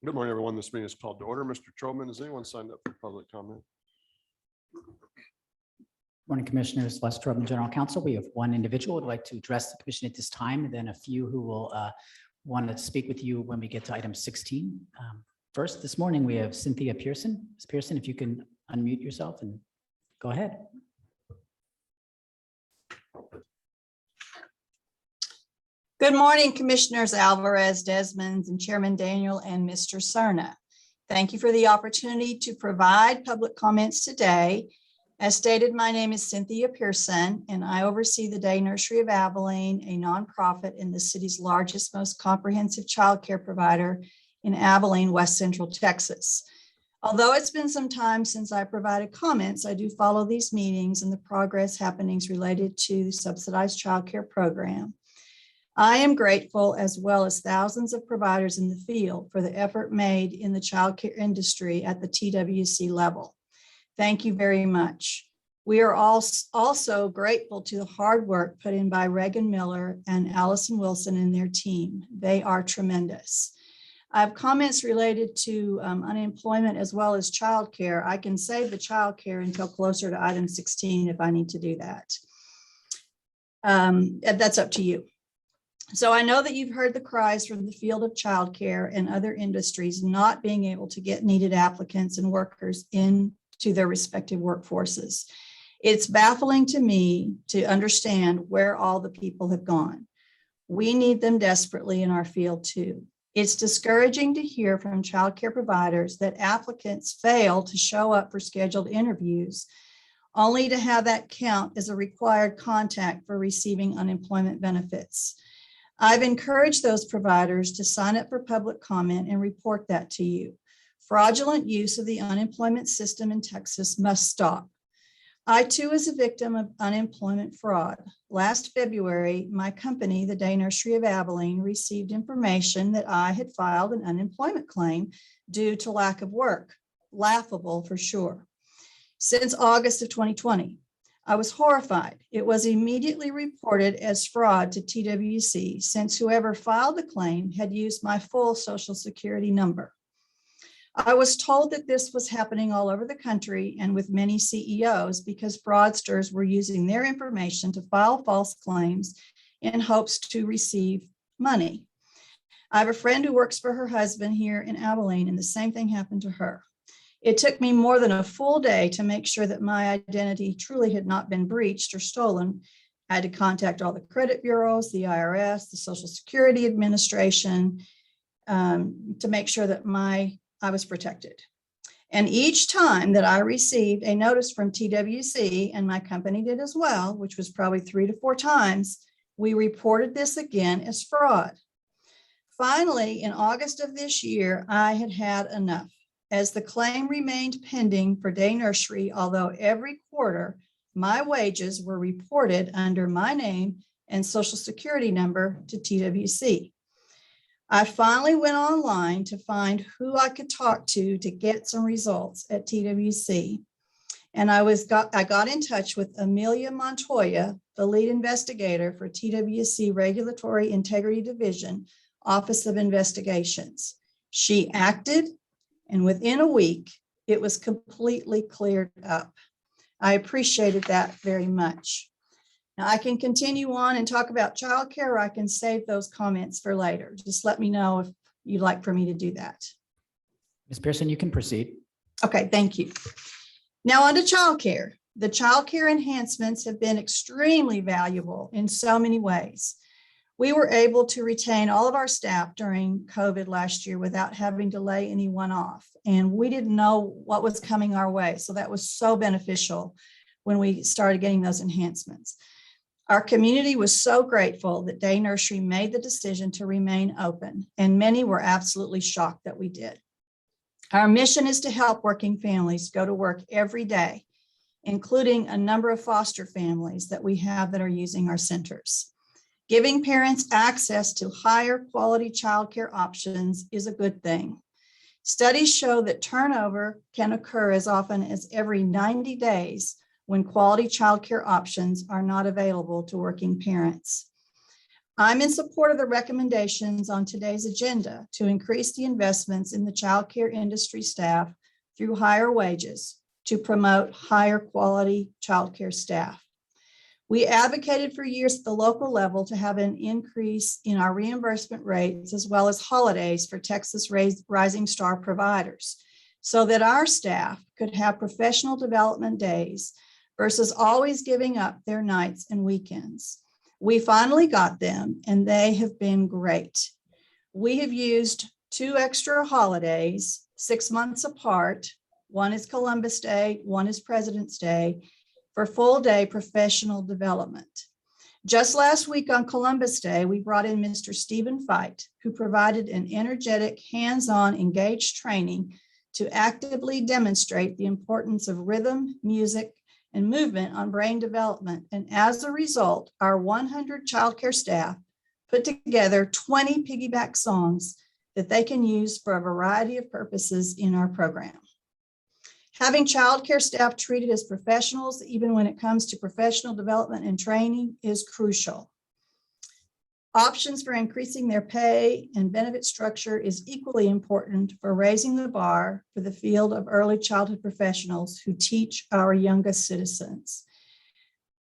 Good morning, everyone. This meeting is called to order. Mr. Troman, has anyone signed up for public comment? Morning, Commissioners. Les Trubman, General Counsel. We have one individual who would like to address the commission at this time, and then a few who will want to speak with you when we get to item 16. First, this morning, we have Cynthia Pearson. Ms. Pearson, if you can unmute yourself and go ahead. Good morning, Commissioners Alvarez, Desmond, and Chairman Daniel and Mr. Cerna. Thank you for the opportunity to provide public comments today. As stated, my name is Cynthia Pearson, and I oversee the Day Nursery of Abilene, a nonprofit in the city's largest, most comprehensive child care provider in Abilene, West Central Texas. Although it's been some time since I provided comments, I do follow these meetings and the progress happenings related to the subsidized child care program. I am grateful, as well as thousands of providers in the field, for the effort made in the child care industry at the TWC level. Thank you very much. We are also grateful to the hard work put in by Reagan Miller and Allison Wilson and their team. They are tremendous. I have comments related to unemployment as well as child care. I can save the child care until closer to item 16 if I need to do that. That's up to you. So I know that you've heard the cries from the field of childcare and other industries not being able to get needed applicants and workers into their respective workforces. It's baffling to me to understand where all the people have gone. We need them desperately in our field too. It's discouraging to hear from childcare providers that applicants fail to show up for scheduled interviews, only to have that count as a required contact for receiving unemployment benefits. I've encouraged those providers to sign up for public comment and report that to you. Fraudulent use of the unemployment system in Texas must stop. I too was a victim of unemployment fraud. Last February, my company, the Day Nursery of Abilene, received information that I had filed an unemployment claim due to lack of work. Laughable for sure. Since August of 2020. I was horrified. It was immediately reported as fraud to TWC since whoever filed the claim had used my full Social Security number. I was told that this was happening all over the country and with many CEOs because fraudsters were using their information to file false claims in hopes to receive money. I have a friend who works for her husband here in Abilene, and the same thing happened to her. It took me more than a full day to make sure that my identity truly had not been breached or stolen. I had to contact all the credit bureaus, the IRS, the Social Security Administration, to make sure that I was protected. And each time that I received a notice from TWC, and my company did as well, which was probably 3 to 4 times, we reported this again as fraud. Finally, in August of this year, I had had enough. As the claim remained pending for Day Nursery, although every quarter my wages were reported under my name and Social Security number to TWC. I finally went online to find who I could talk to get some results at TWC. And I got in touch with Amelia Montoya, the lead investigator for TWC Regulatory Integrity Division, Office of Investigations. She acted, and within a week, it was completely cleared up. I appreciated that very much. Now I can continue on and talk about childcare, or I can save those comments for later. Just let me know if you'd like for me to do that. Ms. Pearson, you can proceed. Okay, thank you. Now on to childcare. The childcare enhancements have been extremely valuable in so many ways. We were able to retain all of our staff during COVID last year without having to lay anyone off. And we didn't know what was coming our way. So that was so beneficial when we started getting those enhancements. Our community was so grateful that Day Nursery made the decision to remain open, and many were absolutely shocked that we did. Our mission is to help working families go to work every day, including a number of foster families that we have that are using our centers. Giving parents access to higher quality childcare options is a good thing. Studies show that turnover can occur as often as every 90 days when quality childcare options are not available to working parents. I'm in support of the recommendations on today's agenda to increase the investments in the childcare industry staff through higher wages to promote higher quality childcare staff. We advocated for years at the local level to have an increase in our reimbursement rates as well as holidays for Texas Rising Star providers so that our staff could have professional development days versus always giving up their nights and weekends. We finally got them and they have been great. We have used 2 extra holidays 6 months apart. One is Columbus Day, one is President's Day, for full day professional development. Just last week on Columbus Day, we brought in Mr. Stephen Feit, who provided an energetic, hands-on, engaged training to actively demonstrate the importance of rhythm, music, and movement on brain development. And as a result, our 100 childcare staff put together 20 piggyback songs that they can use for a variety of purposes in our program. Having childcare staff treated as professionals, even when it comes to professional development and training, is crucial. Options for increasing their pay and benefit structure is equally important for raising the bar for the field of early childhood professionals who teach our youngest citizens.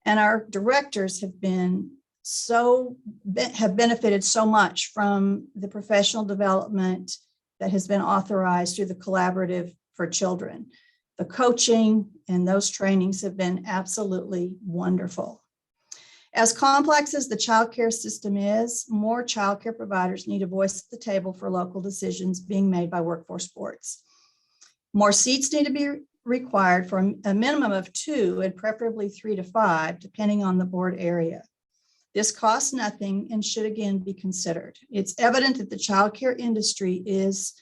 And our directors have benefited so much from the professional development that has been authorized through the Collaborative for Children. The coaching and those trainings have been absolutely wonderful. As complex as the childcare system is, more childcare providers need a voice at the table for local decisions being made by workforce boards. More seats need to be required for a minimum of 2 and preferably 3 to 5, depending on the board area. This costs nothing and should again be considered. It's evident that the childcare industry is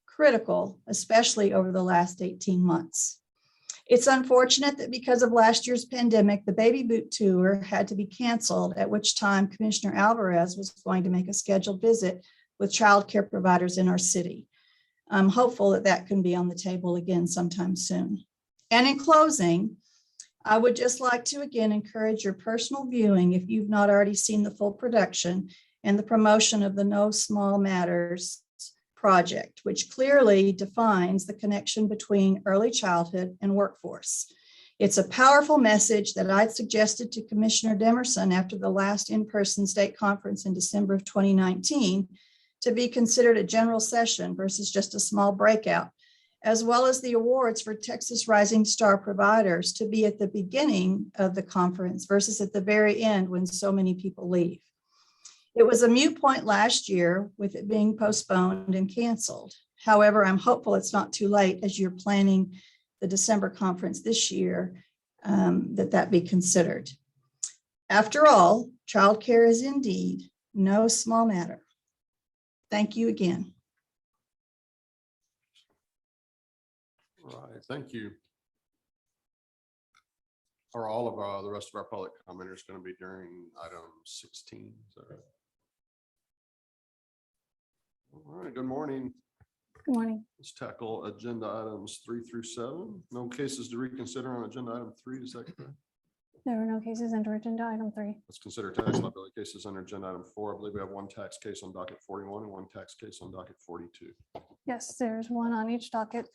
critical, especially over the last 18 months. It's unfortunate that because of last year's pandemic, the Baby Boot Tour had to be canceled, at which time Commissioner Alvarez was going to make a scheduled visit with childcare providers in our city. I'm hopeful that that can be on the table again sometime soon. And in closing, I would just like to again encourage your personal viewing if you've not already seen the full production and the promotion of the No Small Matters project, which clearly defines the connection between early childhood and workforce. It's a powerful message that I'd suggested to Commissioner Demerson after the last in-person state conference in December of 2019 to be considered a general session versus just a small breakout, as well as the awards for Texas Rising Star providers to be at the beginning of the conference versus at the very end when so many people leave. It was a moot point last year with it being postponed and canceled. However, I'm hopeful it's not too late as you're planning the December conference this year, that be considered. After all, childcare is indeed no small matter. Thank you again. All right, thank you. Are all of the rest of our public commenters going to be during item 16? Is that right? All right, good morning. Good morning. Let's tackle agenda items 3 through 7. No cases to reconsider on agenda item 3. Is that correct? There are no cases under agenda item 3. Let's consider tax liability cases under agenda item 4. I believe we have 1 tax case on docket 41 and 1 tax case on docket 42. Yes, there's one on each docket,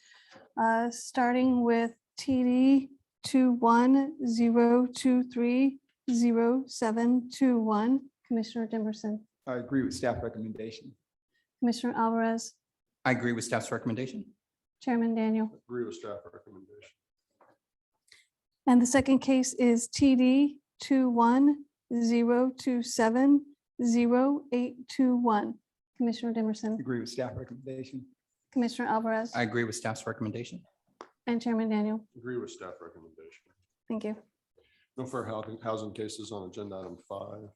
starting with TD 21-023-0721. Commissioner Demerson, I agree with staff recommendation. Commissioner Alvarez, I agree with staff's recommendation. Chairman Daniel. Agree with staff recommendation. And the second case is TD 21-027-0821. Commissioner Demerson, Agree with staff recommendation. Commissioner Alvarez, I agree with staff's recommendation. and Chairman Daniel. Agree with staff recommendation. Thank you. No fair housing cases on agenda item 5.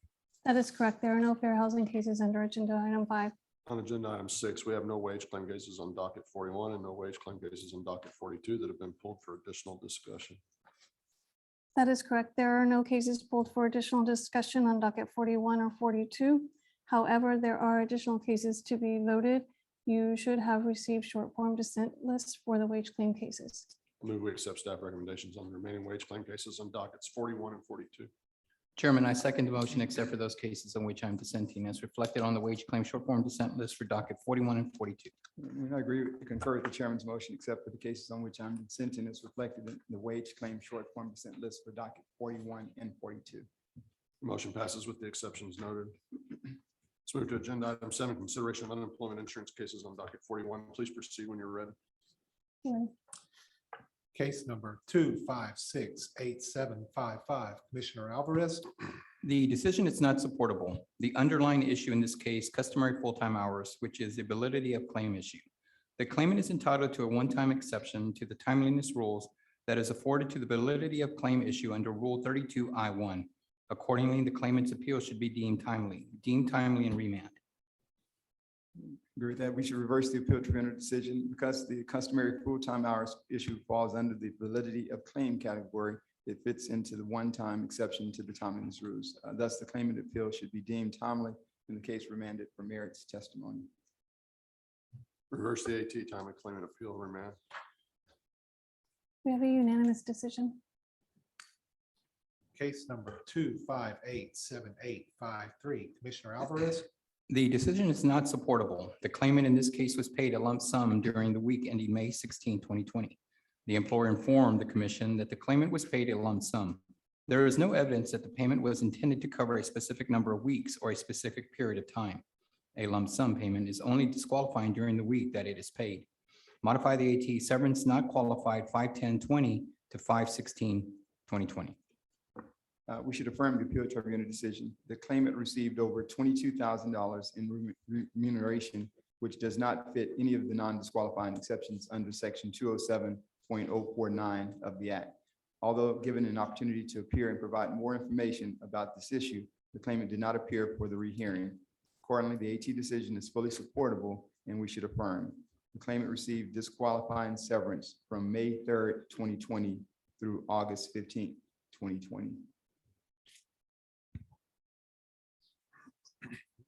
That is correct. There are no fair housing cases under agenda item 5. On agenda item 6, we have no wage claim cases on docket 41 and no wage claim cases on docket 42 that have been pulled for additional discussion. That is correct. There are no cases pulled for additional discussion on docket 41 or 42. However, there are additional cases to be voted. You should have received short form dissent lists for the wage claim cases. I move we accept staff recommendations on the remaining wage claim cases on dockets 41 and 42. Chairman, I second the motion except for those cases on which I'm dissenting as reflected on the wage claim short form dissent list for docket 41 and 42. And I agree, concur with the chairman's motion, except for the cases on which I'm dissenting as reflected in the wage claim short form dissent list for docket 41 and 42. Motion passes with the exceptions noted. Let's move to agenda item 7, consideration of unemployment insurance cases on docket 41. Please proceed when you're ready. Case number 2568755, Commissioner Alvarez. The decision is not supportable. The underlying issue in this case, customary full-time hours, which is the validity of claim issue. The claimant is entitled to a one-time exception to the timeliness rules that is afforded to the validity of claim issue under Rule 32I1. Accordingly, the claimant's appeal should be deemed timely and remand. Agree with that. We should reverse the appeal tribunal decision because the customary full-time hours issue falls under the validity of claim category. It fits into the one-time exception to the timeliness rules. Thus, the claimant appeal should be deemed timely and the case remanded for merits testimony. Reverse the AT timely claimant appeal remand. We have a unanimous decision. Case number 2587853, Commissioner Alvarez. The decision is not supportable. The claimant in this case was paid a lump sum during the week ending May 16, 2020. The employer informed the commission that the claimant was paid a lump sum. There is no evidence that the payment was intended to cover a specific number of weeks or a specific period of time. A lump sum payment is only disqualifying during the week that it is paid. Modify the AT severance not qualified 5/10/20 to 5/16/2020. We should affirm the appeal tribunal decision. The claimant received over $22,000 in remuneration, which does not fit any of the non-disqualifying exceptions under section 207.049 of the Act. Although given an opportunity to appear and provide more information about this issue, the claimant did not appear for the rehearing. Accordingly, the AT decision is fully supportable and we should affirm. The claimant received disqualifying severance from May 3rd, 2020 through August 15th, 2020.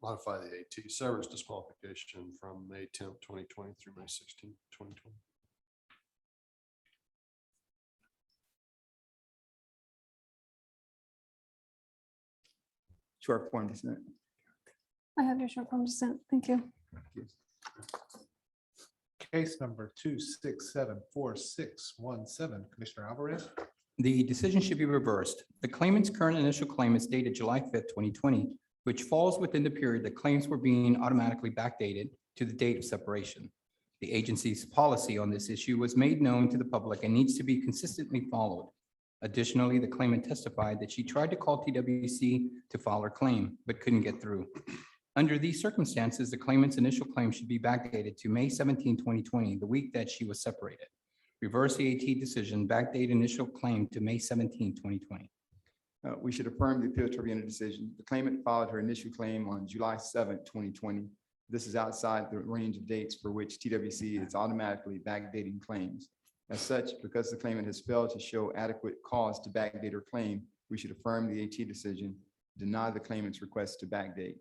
Modify the AT severance disqualification from May 10th, 2020 through May 16th, 2020. Short form dissent. I have your short form dissent. Thank you. Case number 2674617, Commissioner Alvarez. The decision should be reversed. The claimant's current initial claim is dated July 5th, 2020, which falls within the period that claims were being automatically backdated to the date of separation. The agency's policy on this issue was made known to the public and needs to be consistently followed. Additionally, the claimant testified that she tried to call TWC to file her claim, but couldn't get through. Under these circumstances, the claimant's initial claim should be backdated to May 17, 2020, the week that she was separated. Reverse the AT decision, backdate initial claim to May 17, 2020. We should affirm the appeal tribunal decision. The claimant filed her initial claim on July 7th, 2020. This is outside the range of dates for which TWC is automatically backdating claims. As such, because the claimant has failed to show adequate cause to backdate her claim, we should affirm the AT decision, deny the claimant's request to backdate.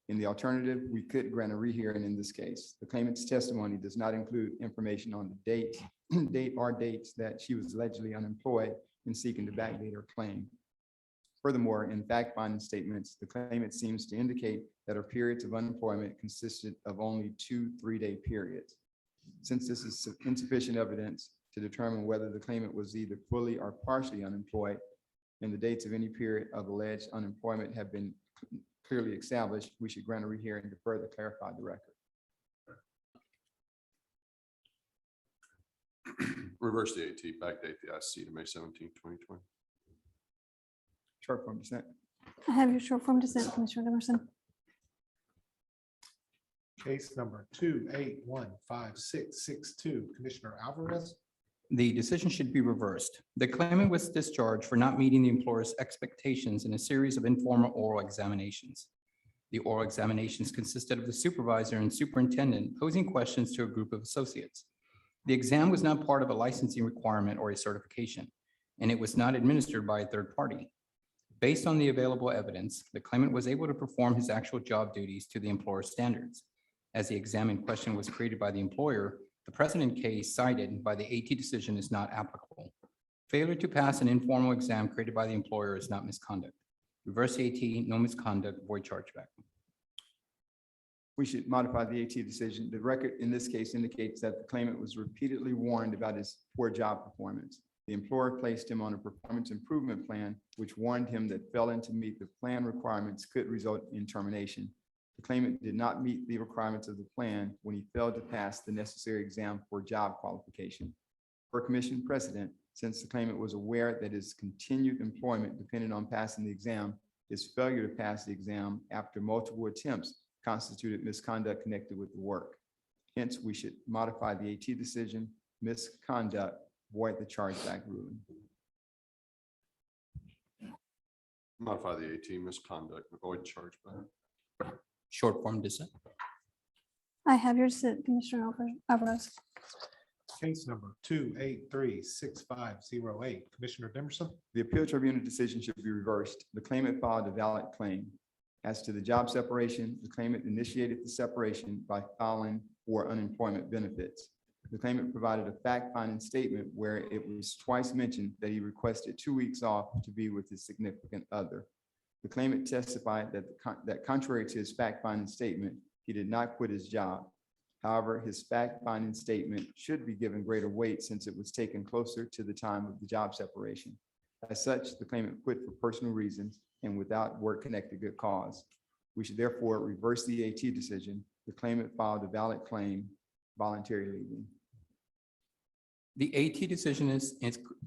In the alternative, we could grant a rehearing in this case. The claimant's testimony does not include information on the date or dates that she was allegedly unemployed in seeking to backdate her claim. Furthermore, in fact-finding statements, the claimant seems to indicate that her periods of unemployment consisted of only 2 3-day periods. Since this is insufficient evidence to determine whether the claimant was either fully or partially unemployed, and the dates of any period of alleged unemployment have been clearly established, we should grant a rehearing to further clarify the record. Reverse the AT, backdate the IC to May 17, 2020. Short form dissent. I have your short form dissent, Commissioner Emerson. Case number 2815662, Commissioner Alvarez. The decision should be reversed. The claimant was discharged for not meeting the employer's expectations in a series of informal oral examinations. The oral examinations consisted of the supervisor and superintendent posing questions to a group of associates. The exam was not part of a licensing requirement or a certification, and it was not administered by a third party. Based on the available evidence, the claimant was able to perform his actual job duties to the employer's standards. As the exam in question was created by the employer, the precedent case cited by the AT decision is not applicable. Failure to pass an informal exam created by the employer is not misconduct. Reverse the AT, no misconduct, void chargeback. We should modify the AT decision. The record in this case indicates that the claimant was repeatedly warned about his poor job performance. The employer placed him on a performance improvement plan, which warned him that failing to meet the plan requirements could result in termination. The claimant did not meet the requirements of the plan when he failed to pass the necessary exam for job qualification. Per commission precedent, since the claimant was aware that his continued employment depended on passing the exam, his failure to pass the exam after multiple attempts constituted misconduct connected with the work. Hence, we should modify the AT decision, misconduct, void the chargeback ruling. Modify the AT, misconduct, avoid chargeback. Short form dissent. I have your dissent, Commissioner Alvarez. Case number 2836508. Commissioner Emerson, The appeal tribunal decision should be reversed. The claimant filed a valid claim. As to the job separation, the claimant initiated the separation by filing for unemployment benefits. The claimant provided a fact-finding statement where it was twice mentioned that he requested 2 weeks off to be with his significant other. The claimant testified that contrary to his fact-finding statement, he did not quit his job. However, his fact-finding statement should be given greater weight since it was taken closer to the time of the job separation. As such, the claimant quit for personal reasons and without work-connected good cause. We should therefore reverse the AT decision. The claimant filed a valid claim, voluntary leaving. The AT decision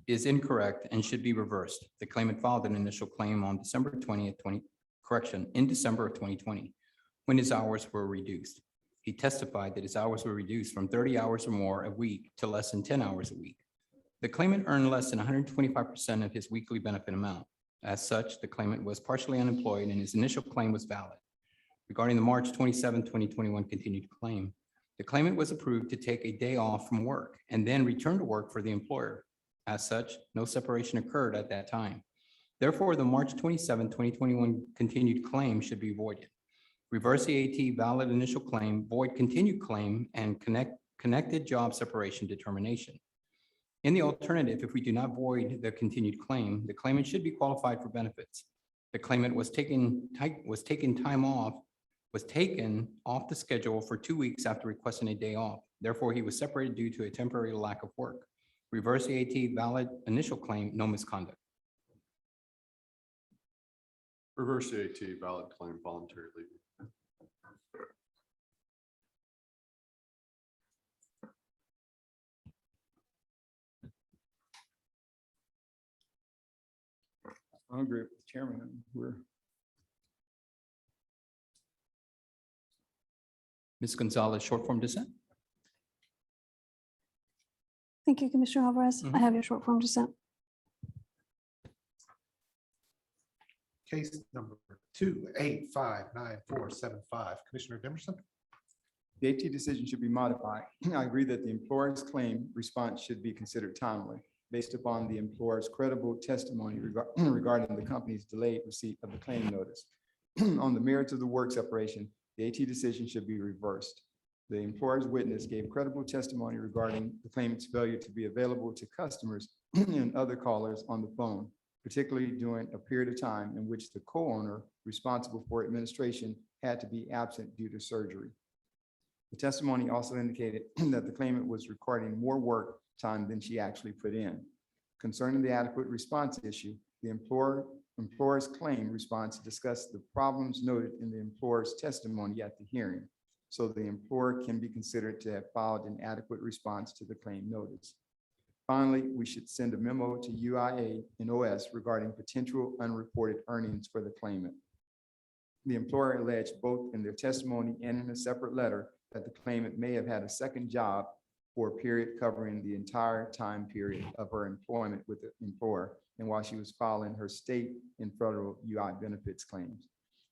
is incorrect and should be reversed. The claimant filed an initial claim on December 20th, in December of 2020, when his hours were reduced. He testified that his hours were reduced from 30 hours or more a week to less than 10 hours a week. The claimant earned less than 125% of his weekly benefit amount. As such, the claimant was partially unemployed and his initial claim was valid. Regarding the March 27, 2021 continued claim, the claimant was approved to take a day off from work and then return to work for the employer. As such, no separation occurred at that time. Therefore, the March 27, 2021 continued claim should be voided. Reverse the AT valid initial claim, void continued claim, and connected job separation determination. In the alternative, if we do not void the continued claim, the claimant should be qualified for benefits. The claimant was taken off the schedule for 2 weeks after requesting a day off. Therefore, he was separated due to a temporary lack of work. Reverse the AT valid initial claim, no misconduct. Reverse the AT, valid claim, voluntary leaving. I agree with the chairman. Ms. Gonzalez, short form dissent. Thank you, Commissioner Alvarez. I have your short form dissent. case number 2859475. Commissioner Emerson, The AT decision should be modified. I agree that the employer's claim response should be considered timely based upon the employer's credible testimony regarding the company's delayed receipt of the claim notice. On the merits of the work separation, the AT decision should be reversed. The employer's witness gave credible testimony regarding the claimant's failure to be available to customers and other callers on the phone, particularly during a period of time in which the co-owner responsible for administration had to be absent due to surgery. The testimony also indicated that the claimant was recording more work time than she actually put in. Concerning the adequate response issue, the employer's claim response discussed the problems noted in the employer's testimony at the hearing, so the employer can be considered to have filed an adequate response to the claim notice. Finally, we should send a memo to UIA and OS regarding potential unreported earnings for the claimant. The employer alleged both in their testimony and in a separate letter that the claimant may have had a second job for a period covering the entire time period of her employment with the employer and while she was filing her state and federal UI benefits claims.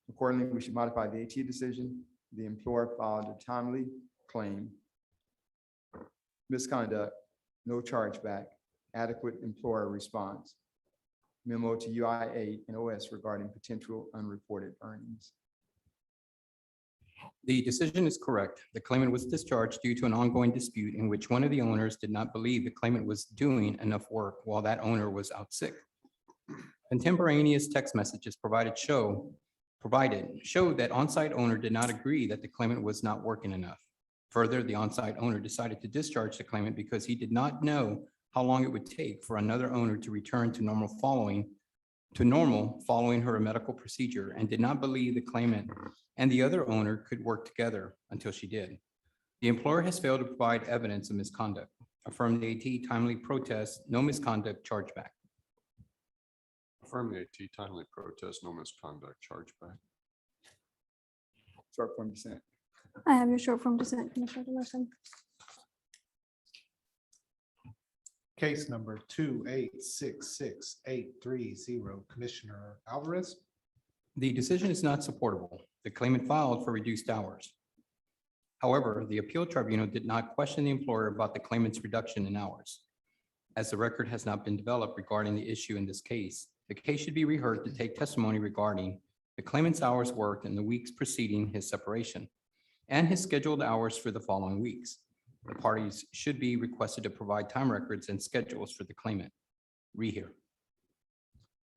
Accordingly, we should modify the AT decision. The employer filed a timely claim, misconduct, no chargeback, adequate employer response. Memo to UIA and OS regarding potential unreported earnings. The decision is correct. The claimant was discharged due to an ongoing dispute in which one of the owners did not believe the claimant was doing enough work while that owner was out sick. Contemporaneous text messages show that on-site owner did not agree that the claimant was not working enough. Further, the on-site owner decided to discharge the claimant because he did not know how long it would take for another owner to return to normal following her medical procedure, and did not believe the claimant and the other owner could work together until she did. The employer has failed to provide evidence of misconduct. Affirm the AT timely protest, no misconduct chargeback. Affirm the AT timely protest, no misconduct chargeback. Short form dissent. I have your short form dissent, Commissioner Demerson. Case number 2866830, Commissioner Alvarez. The decision is not supportable. The claimant filed for reduced hours. However, the appeal tribunal did not question the employer about the claimant's reduction in hours. As the record has not been developed regarding the issue in this case, the case should be reheard to take testimony regarding the claimant's hours worked in the weeks preceding his separation and his scheduled hours for the following weeks. The parties should be requested to provide time records and schedules for the claimant. Rehear.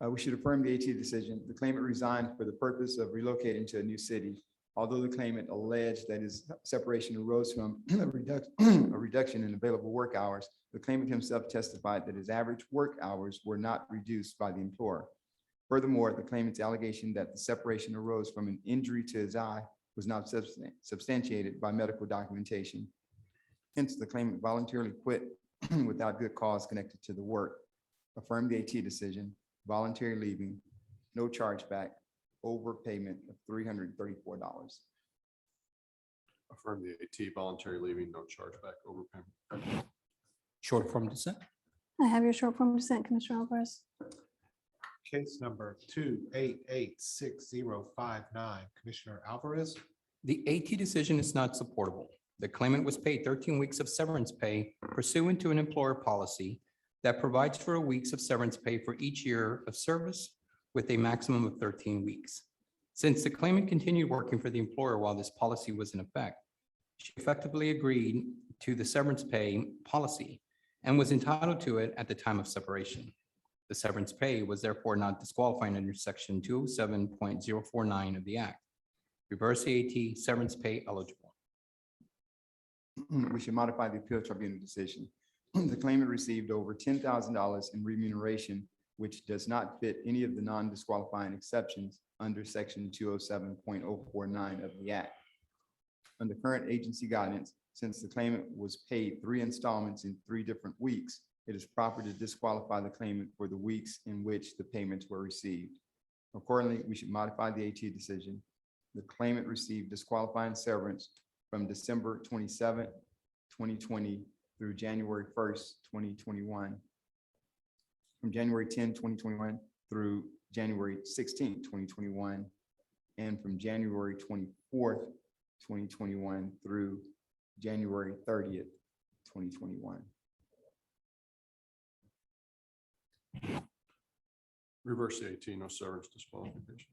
We should affirm the AT decision. The claimant resigned for the purpose of relocating to a new city. Although the claimant alleged that his separation arose from a reduction in available work hours, the claimant himself testified that his average work hours were not reduced by the employer. Furthermore, the claimant's allegation that the separation arose from an injury to his eye was not substantiated by medical documentation. Hence, the claimant voluntarily quit without good cause connected to the work. Affirm the AT decision, voluntary leaving, no chargeback, overpayment of $334. Affirm the AT voluntary leaving, no chargeback, overpayment. Short form dissent. I have your short form dissent, Commissioner Alvarez. Case number 2886059, Commissioner Alvarez. The AT decision is not supportable. The claimant was paid 13 weeks of severance pay pursuant to an employer policy that provides for a weeks of severance pay for each year of service with a maximum of 13 weeks. Since the claimant continued working for the employer while this policy was in effect, she effectively agreed to the severance pay policy and was entitled to it at the time of separation. The severance pay was therefore not disqualifying under section 207.049 of the Act. Reverse the AT severance pay eligible. We should modify the appeal tribunal decision. The claimant received over $10,000 in remuneration, which does not fit any of the non-disqualifying exceptions under section 207.049 of the Act. Under current agency guidance, since the claimant was paid 3 installments in 3 different weeks, it is proper to disqualify the claimant for the weeks in which the payments were received. Accordingly, we should modify the AT decision. The claimant received disqualifying severance from December 27, 2020 through January 1st, 2021. From January 10, 2021 through January 16, 2021, and from January 24th, 2021 through January 30th, 2021. Reverse the AT, no severance disqualification.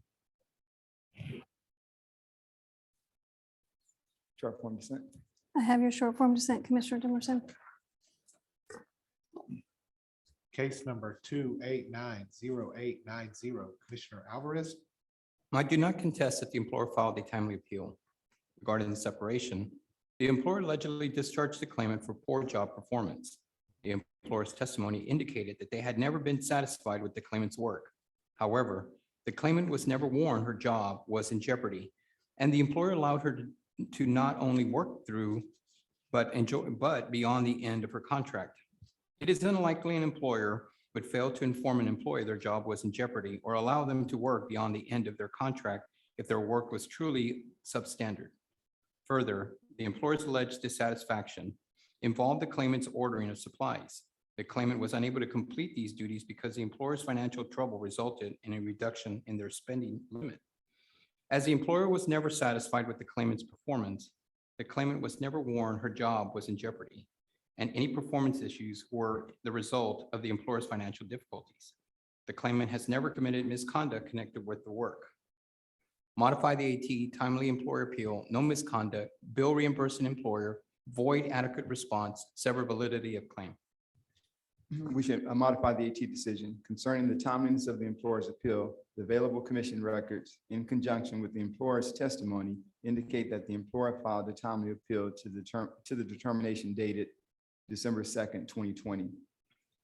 Short form dissent. I have your short form dissent, Commissioner Demerson. Case number 2890890, Commissioner Alvarez. I do not contest that the employer filed a timely appeal. Regarding the separation, the employer allegedly discharged the claimant for poor job performance. The employer's testimony indicated that they had never been satisfied with the claimant's work. However, the claimant was never warned her job was in jeopardy, and the employer allowed her to not only work through, but beyond the end of her contract. It is unlikely an employer would fail to inform an employee their job was in jeopardy or allow them to work beyond the end of their contract if their work was truly substandard. Further, the employer's alleged dissatisfaction involved the claimant's ordering of supplies. The claimant was unable to complete these duties because the employer's financial trouble resulted in a reduction in their spending limit. As the employer was never satisfied with the claimant's performance, the claimant was never warned her job was in jeopardy, and any performance issues were the result of the employer's financial difficulties. The claimant has never committed misconduct connected with the work. Modify the AT, timely employer appeal, no misconduct, bill reimbursing employer, void adequate response, sever validity of claim. We should modify the AT decision concerning the timeliness of the employer's appeal. The available commission records in conjunction with the employer's testimony indicate that the employer filed a timely appeal to the determination dated December 2nd, 2020.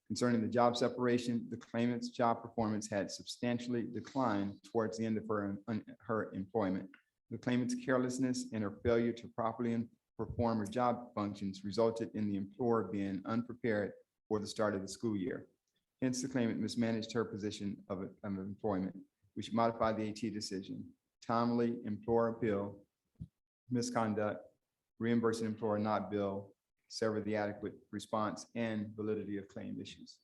Concerning the job separation, the claimant's job performance had substantially declined towards the end of her employment. The claimant's carelessness and her failure to properly perform her job functions resulted in the employer being unprepared for the start of the school year. Hence, the claimant mismanaged her position of employment. We should modify the AT decision. Timely employer appeal, misconduct, reimbursing employer not bill, sever the adequate response, and validity of claim issues.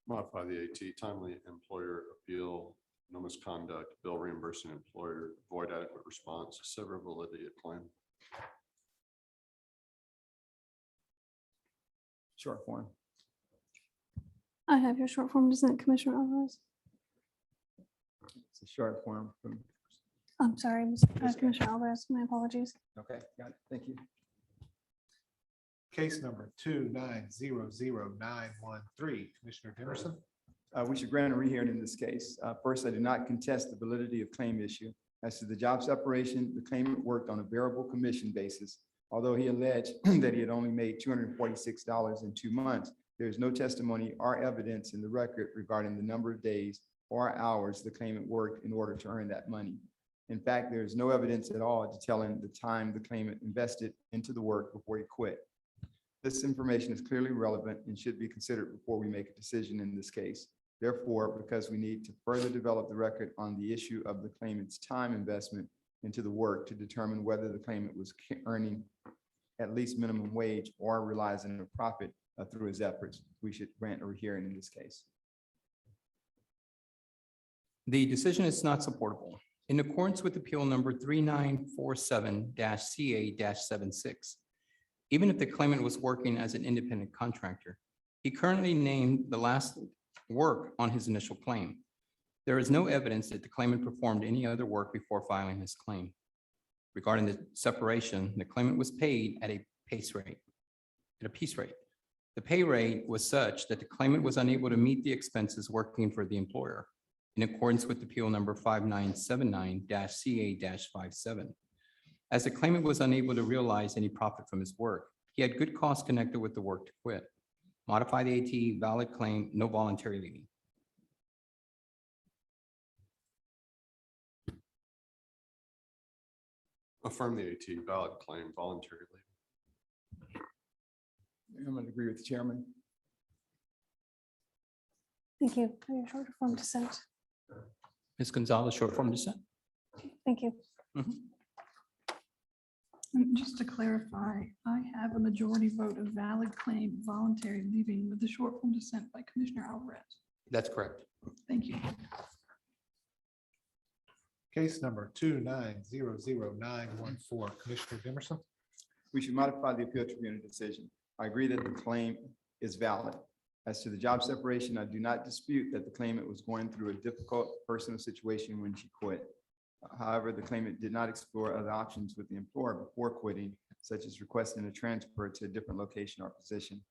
Modify the AT, timely employer appeal, no misconduct, bill reimbursing employer, void adequate response, sever validity of claim. Short form. I have your short form dissent, Commissioner Alvarez. It's a short form from, I'm sorry, Commissioner Alvarez, my apologies. okay, got it. Thank you. Case number 2900913, Commissioner Demerson. We should grant a rehearing in this case. First, I do not contest the validity of claim issue. As to the job separation, the claimant worked on a variable commission basis. Although he alleged that he had only made $246 in 2 months, there is no testimony or evidence in the record regarding the number of days or hours the claimant worked in order to earn that money. In fact, there is no evidence at all detailing the time the claimant invested into the work before he quit. This information is clearly relevant and should be considered before we make a decision in this case. Therefore, because we need to further develop the record on the issue of the claimant's time investment into the work to determine whether the claimant was earning at least minimum wage or realizing a profit through his efforts, we should grant a rehearing in this case. The decision is not supportable. In accordance with appeal number 3947-CA-76, even if the claimant was working as an independent contractor, he currently named the last work on his initial claim. There is no evidence that the claimant performed any other work before filing his claim. Regarding the separation, the claimant was paid at a piece rate. The pay rate was such that the claimant was unable to meet the expenses working for the employer in accordance with appeal number 5979-CA-57. As the claimant was unable to realize any profit from his work, he had good costs connected with the work to quit. Modify the AT, valid claim, no voluntary leaving. Affirm the AT, valid claim, voluntary leave. I'm going to agree with the chairman. Thank you for your short form dissent. Ms. Gonzalez, short form dissent. Thank you. And just to clarify, I have a majority vote of valid claim, voluntary leaving with the short form dissent by Commissioner Alvarez. That's correct. Thank you. Case number 2900914, Commissioner Demerson. We should modify the appeal tribunal decision. I agree that the claim is valid. As to the job separation, I do not dispute that the claimant was going through a difficult personal situation when she quit. However, the claimant did not explore other options with the employer before quitting, such as requesting a transfer to a different location or position.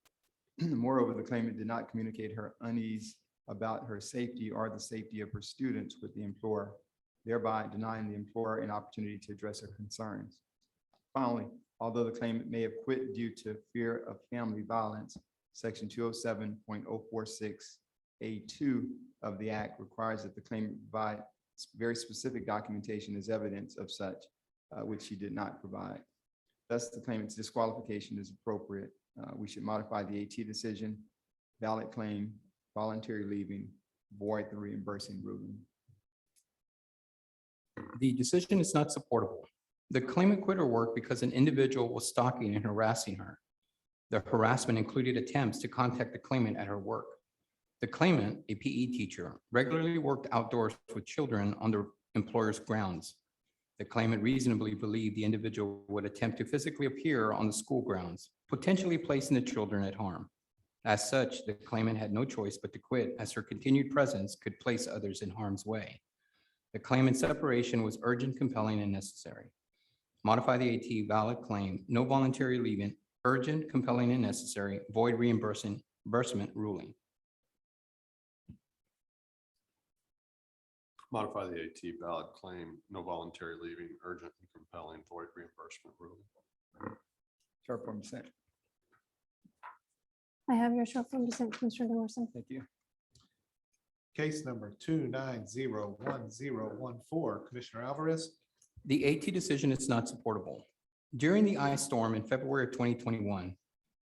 Moreover, the claimant did not communicate her unease about her safety or the safety of her students with the employer, thereby denying the employer an opportunity to address her concerns. Finally, although the claimant may have quit due to fear of family violence, Section 207.046A2 of the Act requires that the claimant provide very specific documentation as evidence of such, which she did not provide. Thus, the claimant's disqualification is appropriate. We should modify the AT decision, valid claim, voluntary leaving, void the reimbursing ruling. The decision is not supportable. The claimant quit her work because an individual was stalking and harassing her. The harassment included attempts to contact the claimant at her work. The claimant, a PE teacher, regularly worked outdoors with children on the employer's grounds. The claimant reasonably believed the individual would attempt to physically appear on the school grounds, potentially placing the children at harm. As such, the claimant had no choice but to quit, as her continued presence could place others in harm's way. The claimant's separation was urgent, compelling, and necessary. Modify the AT, valid claim, no voluntary leaving, urgent, compelling, and necessary, void reimbursement ruling. Modify the AT valid claim, no voluntary leaving, urgent and compelling, void reimbursement ruling. Short form dissent. I have your short form dissent, Commissioner Dimerson. Thank you. Case number 2901014, Commissioner Alvarez. The AT decision is not supportable. During the ice storm in February of 2021,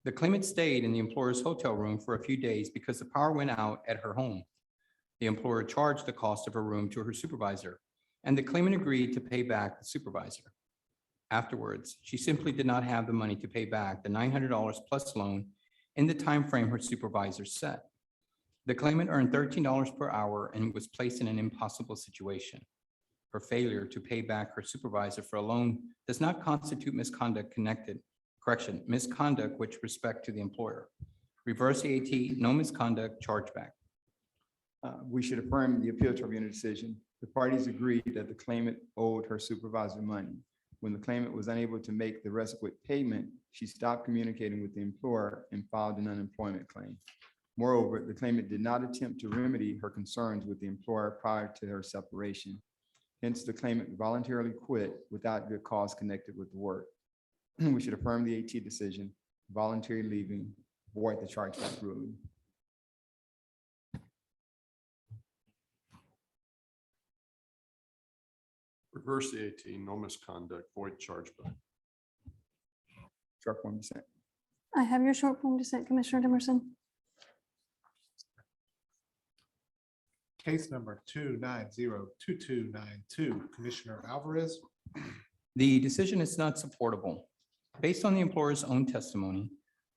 the claimant stayed in the employer's hotel room for a few days because the power went out at her home. The employer charged the cost of her room to her supervisor, and the claimant agreed to pay back the supervisor. Afterwards, she simply did not have the money to pay back the $900 plus loan in the time frame her supervisor set. The claimant earned $13 per hour and was placed in an impossible situation. Her failure to pay back her supervisor for a loan does not constitute misconduct misconduct with respect to the employer. Reverse the AT, no misconduct, chargeback. We should affirm the appeal tribunal decision. The parties agreed that the claimant owed her supervisor money. When the claimant was unable to make the requisite payment, she stopped communicating with the employer and filed an unemployment claim. Moreover, the claimant did not attempt to remedy her concerns with the employer prior to her separation. Hence, the claimant voluntarily quit without good cause connected with the work. We should affirm the AT decision, voluntary leaving, void the chargeback ruling. Reverse the AT, no misconduct, void chargeback. Short form dissent. I have your short form dissent, Commissioner Dimerson. Case number 2902292, Commissioner Alvarez. The decision is not supportable. Based on the employer's own testimony,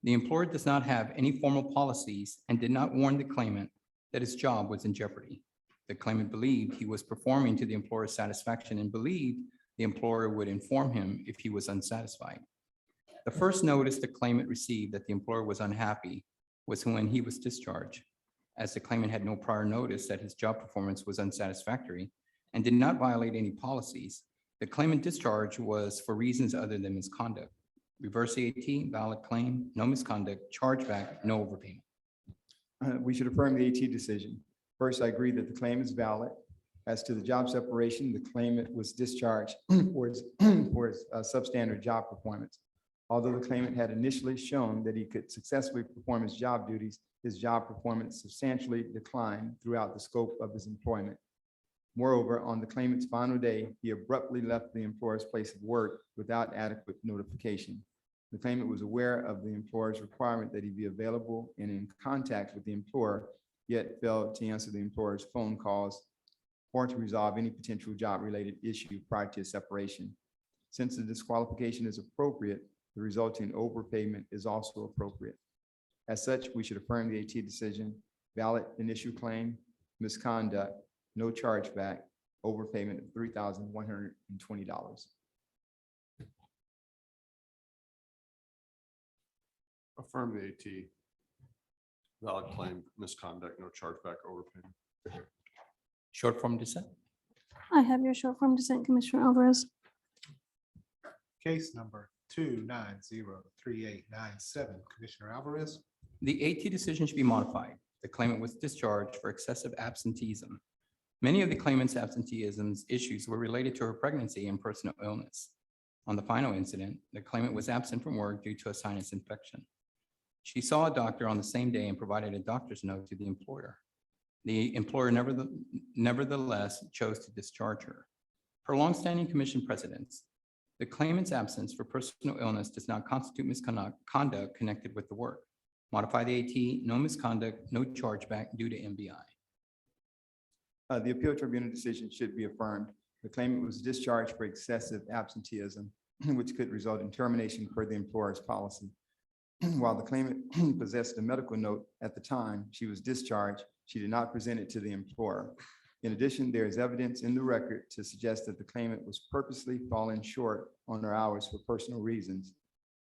the employer does not have any formal policies and did not warn the claimant that his job was in jeopardy. The claimant believed he was performing to the employer's satisfaction and believed the employer would inform him if he was unsatisfied. The first notice the claimant received that the employer was unhappy was when he was discharged, as the claimant had no prior notice that his job performance was unsatisfactory and did not violate any policies. The claimant discharge was for reasons other than misconduct. Reverse the AT, valid claim, no misconduct, chargeback, no overpayment. We should affirm the AT decision. First, I agree that the claim is valid. As to the job separation, the claimant was discharged for his substandard job performance. Although the claimant had initially shown that he could successfully perform his job duties, his job performance substantially declined throughout the scope of his employment. Moreover, on the claimant's final day, he abruptly left the employer's place of work without adequate notification. The claimant was aware of the employer's requirement that he be available and in contact with the employer, yet failed to answer the employer's phone calls or to resolve any potential job-related issue prior to his separation. Since the disqualification is appropriate, the resulting overpayment is also appropriate. As such, we should affirm the AT decision, valid initial claim, misconduct, no chargeback, overpayment of $3,120. Affirm the AT, valid claim, misconduct, no chargeback, overpayment. Short form dissent. I have your short form dissent, Commissioner Alvarez. Case number 2903897, Commissioner Alvarez. The AT decision should be modified. The claimant was discharged for excessive absenteeism. Many of the claimant's absenteeism's issues were related to her pregnancy and personal illness. On the final incident, the claimant was absent from work due to a sinus infection. She saw a doctor on the same day and provided a doctor's note to the employer. The employer nevertheless chose to discharge her. Per longstanding commission precedents, the claimant's absence for personal illness does not constitute misconduct connected with the work. Modify the AT, no misconduct, no chargeback due to MBI. The appeal tribunal decision should be affirmed. The claimant was discharged for excessive absenteeism, which could result in termination per the employer's policy. While the claimant possessed a medical note at the time she was discharged, she did not present it to the employer. In addition, there is evidence in the record to suggest that the claimant was purposely falling short on her hours for personal reasons.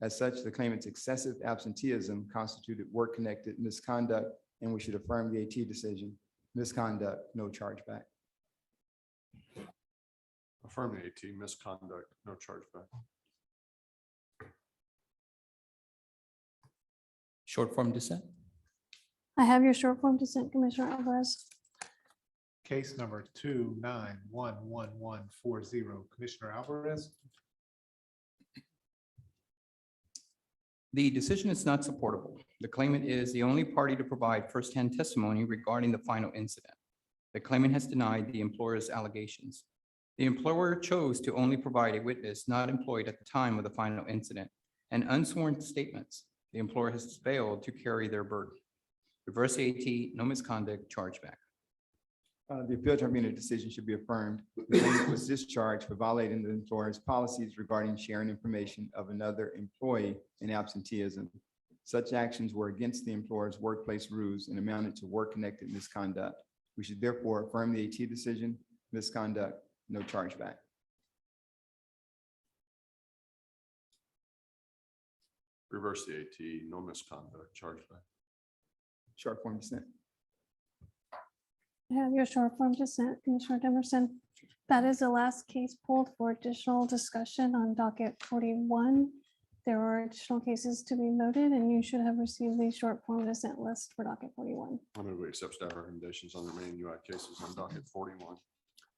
As such, the claimant's excessive absenteeism constituted work-connected misconduct, and we should affirm the AT decision. Misconduct, no chargeback. Affirm the AT, misconduct, no chargeback. Short form dissent. I have your short form dissent, Commissioner Alvarez. Case number 2911140, Commissioner Alvarez. The decision is not supportable. The claimant is the only party to provide firsthand testimony regarding the final incident. The claimant has denied the employer's allegations. The employer chose to only provide a witness not employed at the time of the final incident and unsworn statements. The employer has failed to carry their burden. Reverse the AT, no misconduct, chargeback. The appeal tribunal decision should be affirmed. The claimant was discharged for violating the employer's policies regarding sharing information of another employee in absenteeism. Such actions were against the employer's workplace rules and amounted to work-connected misconduct. We should therefore affirm the AT decision, misconduct, no chargeback. Reverse the AT, no misconduct, chargeback. Short form dissent. I have your short form dissent, Commissioner Demerson. That is the last case pulled for additional discussion on docket 41. There are additional cases to be noted, and you should have received the short form dissent list for docket 41. I move we accept staff recommendations on the remaining UI cases on docket 41.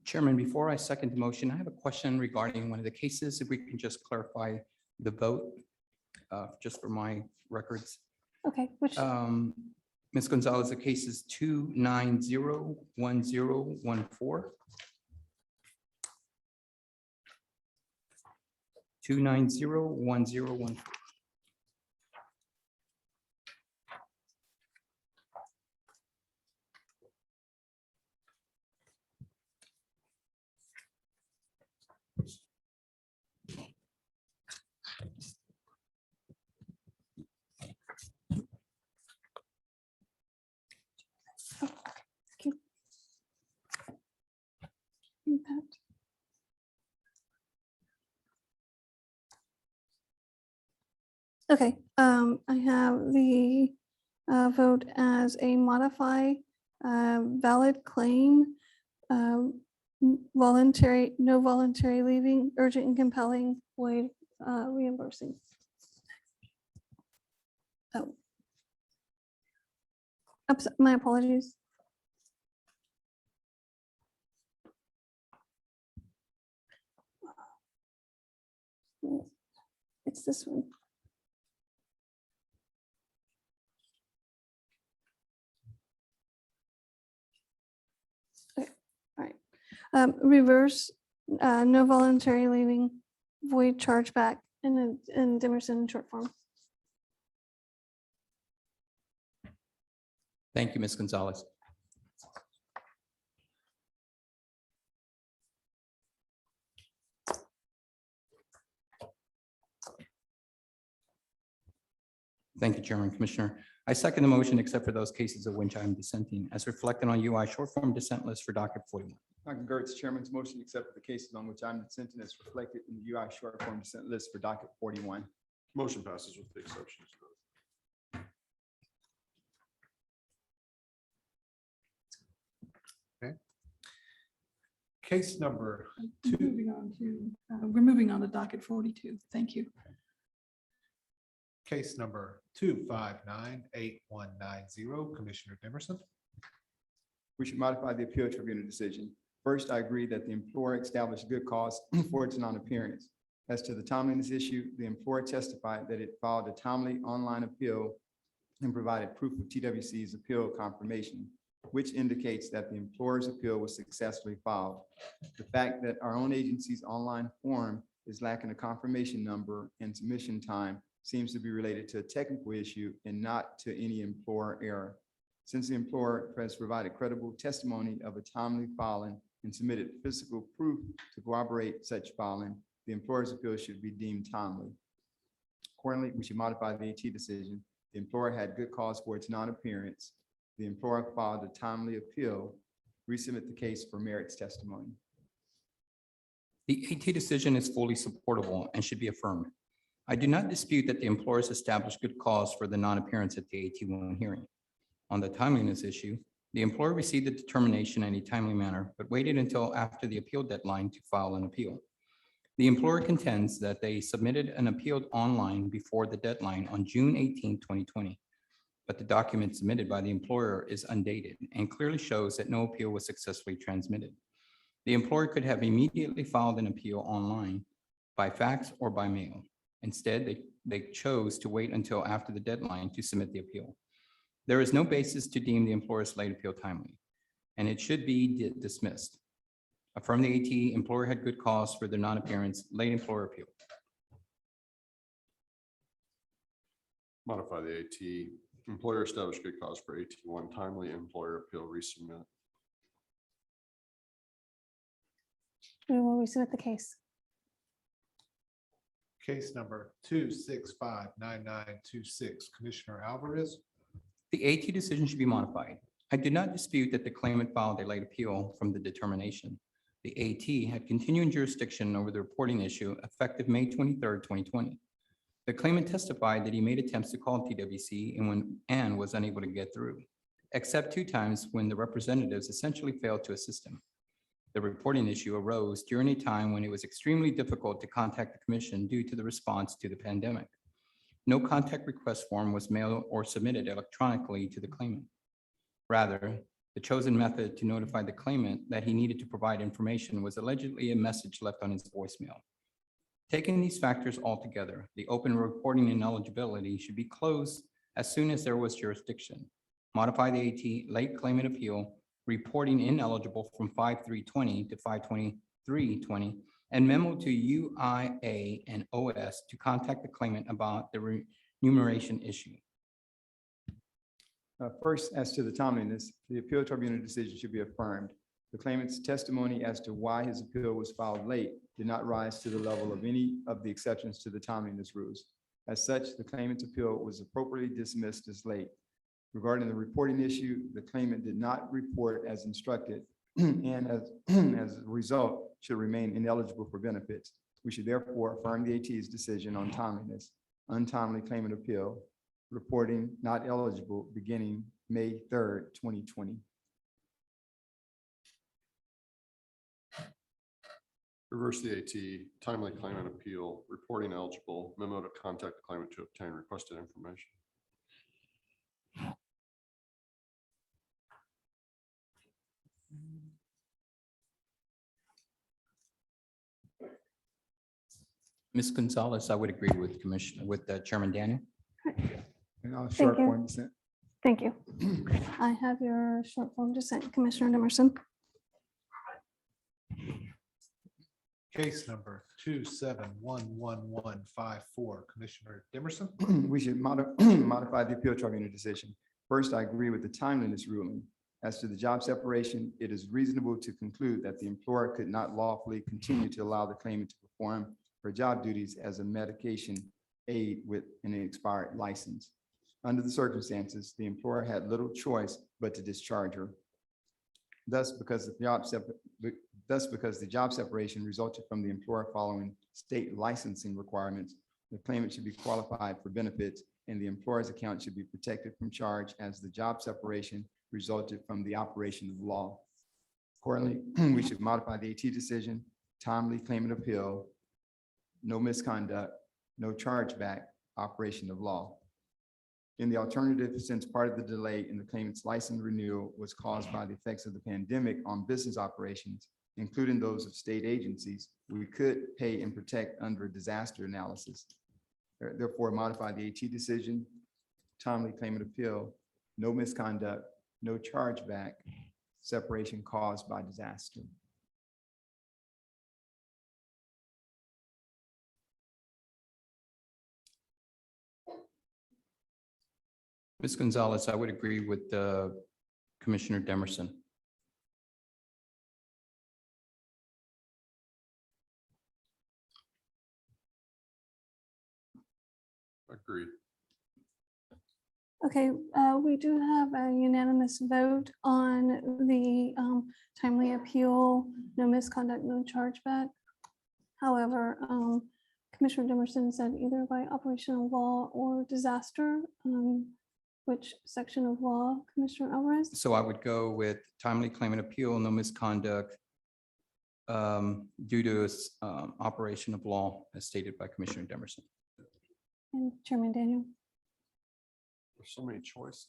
Chairman, before I second the motion, I have a question regarding one of the cases. If we can just clarify the vote, just for my records. Okay, which, Ms. Gonzalez, the case is 2901014. 2901014. impact. Okay, I have the vote as a modify valid claim, voluntary, no voluntary leaving, urgent and compelling, void reimbursing. Oh. My apologies. It's this one. Okay, all right. Reverse, no voluntary leaving, void chargeback, and Demerson in short form. Thank you, Ms. Gonzalez. Thank you, Chairman Commissioner. I second the motion except for those cases of which I am dissenting as reflected on UI short form dissent list for docket 41. I concur with the chairman's motion, except for the cases on which I'm dissenting as reflected in the UI short form dissent list for docket 41. Motion passes with the exceptions. Case number Moving on to, we're moving on to docket 42. Thank you. Case number 2598190, Commissioner Demerson. We should modify the appeal tribunal decision. First, I agree that the employer established good cause for its non-appearance. As to the timeliness issue, the employer testified that it filed a timely online appeal and provided proof of TWC's appeal confirmation, which indicates that the employer's appeal was successfully filed. The fact that our own agency's online form is lacking a confirmation number and submission time seems to be related to a technical issue and not to any employer error. Since the employer has provided credible testimony of a timely filing and submitted physical proof to corroborate such filing, the employer's appeal should be deemed timely. Accordingly, we should modify the AT decision. The employer had good cause for its non-appearance. The employer filed a timely appeal, resubmit the case for merits testimony. The AT decision is fully supportable and should be affirmed. I do not dispute that the employers established good cause for the non-appearance at the AT1 hearing. On the timeliness issue, the employer received the determination in a timely manner, but waited until after the appeal deadline to file an appeal. The employer contends that they submitted an appeal online before the deadline on June 18, 2020. but the document submitted by the employer is undated and clearly shows that no appeal was successfully transmitted. The employer could have immediately filed an appeal online, by fax or by mail. Instead, they chose to wait until after the deadline to submit the appeal. There is no basis to deem the employer's late appeal timely, and it should be dismissed. Affirm the AT, employer had good cause for their non-appearance, late employer appeal. Modify the AT. Employer established good cause for AT1, timely employer appeal, resubmit. We will resubmit the case. Case number 2659926, Commissioner Alvarez. The AT decision should be modified. I do not dispute that the claimant filed a late appeal from the determination. The AT had continuing jurisdiction over the reporting issue effective May 23rd, 2020. The claimant testified that he made attempts to call TWC and was unable to get through, except 2 times when the representatives essentially failed to assist him. The reporting issue arose during a time when it was extremely difficult to contact the commission due to the response to the pandemic. No contact request form was mailed or submitted electronically to the claimant. Rather, the chosen method to notify the claimant that he needed to provide information was allegedly a message left on his voicemail. Taking these factors all together, the open reporting ineligibility should be closed as soon as there was jurisdiction. Modify the AT late claimant appeal reporting ineligible from 5/3/20 to 5/23/20 and memo to UIA and OS to contact the claimant about the remuneration issue. First, as to the timeliness, the appeal tribunal decision should be affirmed. The claimant's testimony as to why his appeal was filed late did not rise to the level of any of the exceptions to the timeliness rules. As such, the claimant's appeal was appropriately dismissed as late. Regarding the reporting issue, the claimant did not report as instructed and as a result should remain ineligible for benefits. We should therefore affirm the AT's decision on timeliness, untimely claimant appeal, reporting not eligible beginning May 3rd, 2020. Reverse the AT, timely claimant appeal, reporting eligible, memo to contact the claimant to obtain requested information. Ms. Gonzalez, I would agree with Chairman Daniel. And I'll Thank short you. form dissent. Thank you. I have your short form dissent, Commissioner Emerson. Case number 2711154, Commissioner Emerson. We should modify the appeal tribunal decision. First, I agree with the timeliness ruling. As to the job separation, it is reasonable to conclude that the employer could not lawfully continue to allow the claimant to perform her job duties as a medication aid with an expired license. Under the circumstances, the employer had little choice but to discharge her. Thus, because the job separation resulted from the employer following state licensing requirements, the claimant should be qualified for benefits and the employer's account should be protected from charge as the job separation resulted from the operation of law. Accordingly, we should modify the AT decision, timely claimant appeal, no misconduct, no chargeback, operation of law. In the alternative, since part of the delay in the claimant's license renewal was caused by the effects of the pandemic on business operations, including those of state agencies, we could pay and protect under a disaster analysis. Therefore, modify the AT decision, timely claimant appeal, no misconduct, no chargeback, separation caused by disaster. Ms. Gonzalez, I would agree with Commissioner Demerson. Agreed. Okay, we do have a unanimous vote on the timely appeal, no misconduct, no chargeback. However, Commissioner Demerson said either by operation of law or disaster. Which section of law, Commissioner Alvarez? So I would go with timely claimant appeal, no misconduct due to operation of law as stated by Commissioner Demerson. And Chairman Daniel. There's so many choices.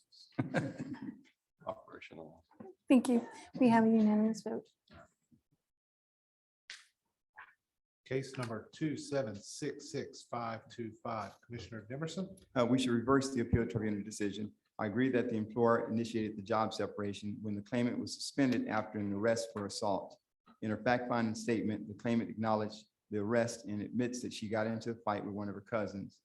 Operational. Thank you. We have a unanimous vote. Case number 2766525, Commissioner Emerson, We should reverse the appeal tribunal decision. I agree that the employer initiated the job separation when the claimant was suspended after an arrest for assault. In her fact-finding statement, the claimant acknowledged the arrest and admits that she got into a fight with one of her cousins.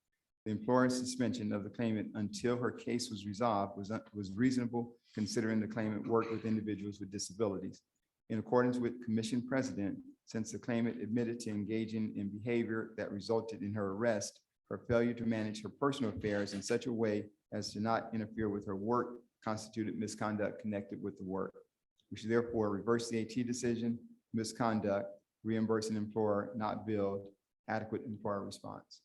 The employer's suspension of the claimant until her case was resolved was reasonable, considering the claimant worked with individuals with disabilities. In accordance with commission precedent, since the claimant admitted to engaging in behavior that resulted in her arrest, her failure to manage her personal affairs in such a way as to not interfere with her work constituted misconduct connected with the work. We should therefore reverse the AT decision, misconduct, reimbursing employer not billed, adequate employer response.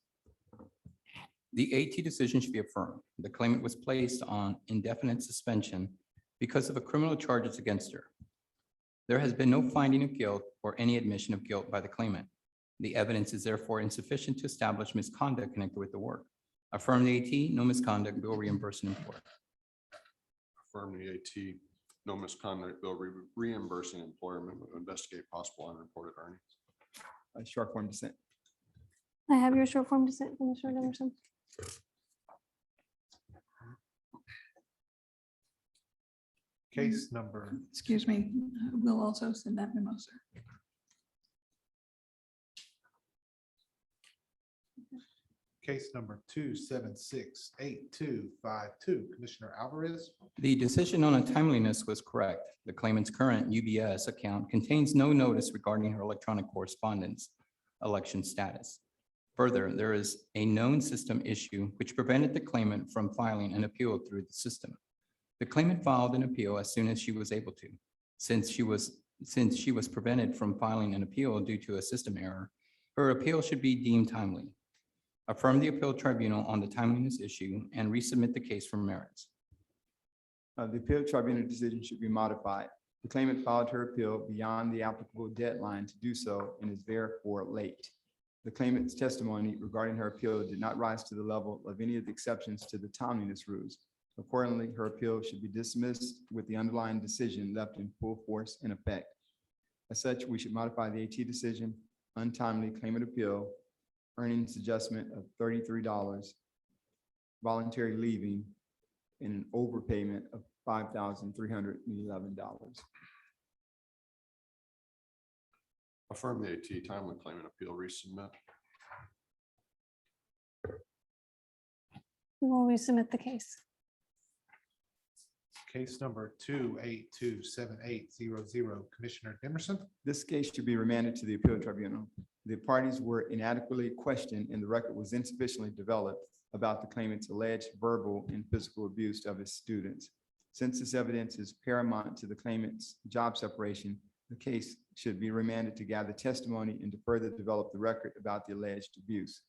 The AT decision should be affirmed. The claimant was placed on indefinite suspension because of a criminal charges against her. There has been no finding of guilt or any admission of guilt by the claimant. The evidence is therefore insufficient to establish misconduct connected with the work. Affirm the AT, no misconduct, bill reimbursing employer. Affirm the AT, no misconduct, bill reimbursing employer to investigate possible unreported earnings. Short form dissent. I have your short form dissent, Commissioner Emerson. case number, Excuse me, we'll also send that memo, sir. case number 2768252, Commissioner Alvarez, The decision on timeliness was correct. The claimant's current UBS account contains no notice regarding her electronic correspondence election status. Further, there is a known system issue which prevented the claimant from filing an appeal through the system. The claimant filed an appeal as soon as she was able to. Since she was prevented from filing an appeal due to a system error, her appeal should be deemed timely. Affirm the appeal tribunal on the timeliness issue and resubmit the case for merits. The appeal tribunal decision should be modified. The claimant filed her appeal beyond the applicable deadline to do so and is therefore late. The claimant's testimony regarding her appeal did not rise to the level of any of the exceptions to the timeliness rules. Accordingly, her appeal should be dismissed with the underlying decision left in full force and effect. As such, we should modify the AT decision, untimely claimant appeal, earnings adjustment of $33, voluntary leaving, and an overpayment of $5,311. Affirm the AT, timely claimant appeal, resubmit. We will resubmit the case. case number 2827800, Commissioner Emerson, This case should be remanded to the appeal tribunal. The parties were inadequately questioned and the record was insufficiently developed about the claimant's alleged verbal and physical abuse of his students. Since this evidence is paramount to the claimant's job separation, the case should be remanded to gather testimony and to further develop the record about the alleged abuse.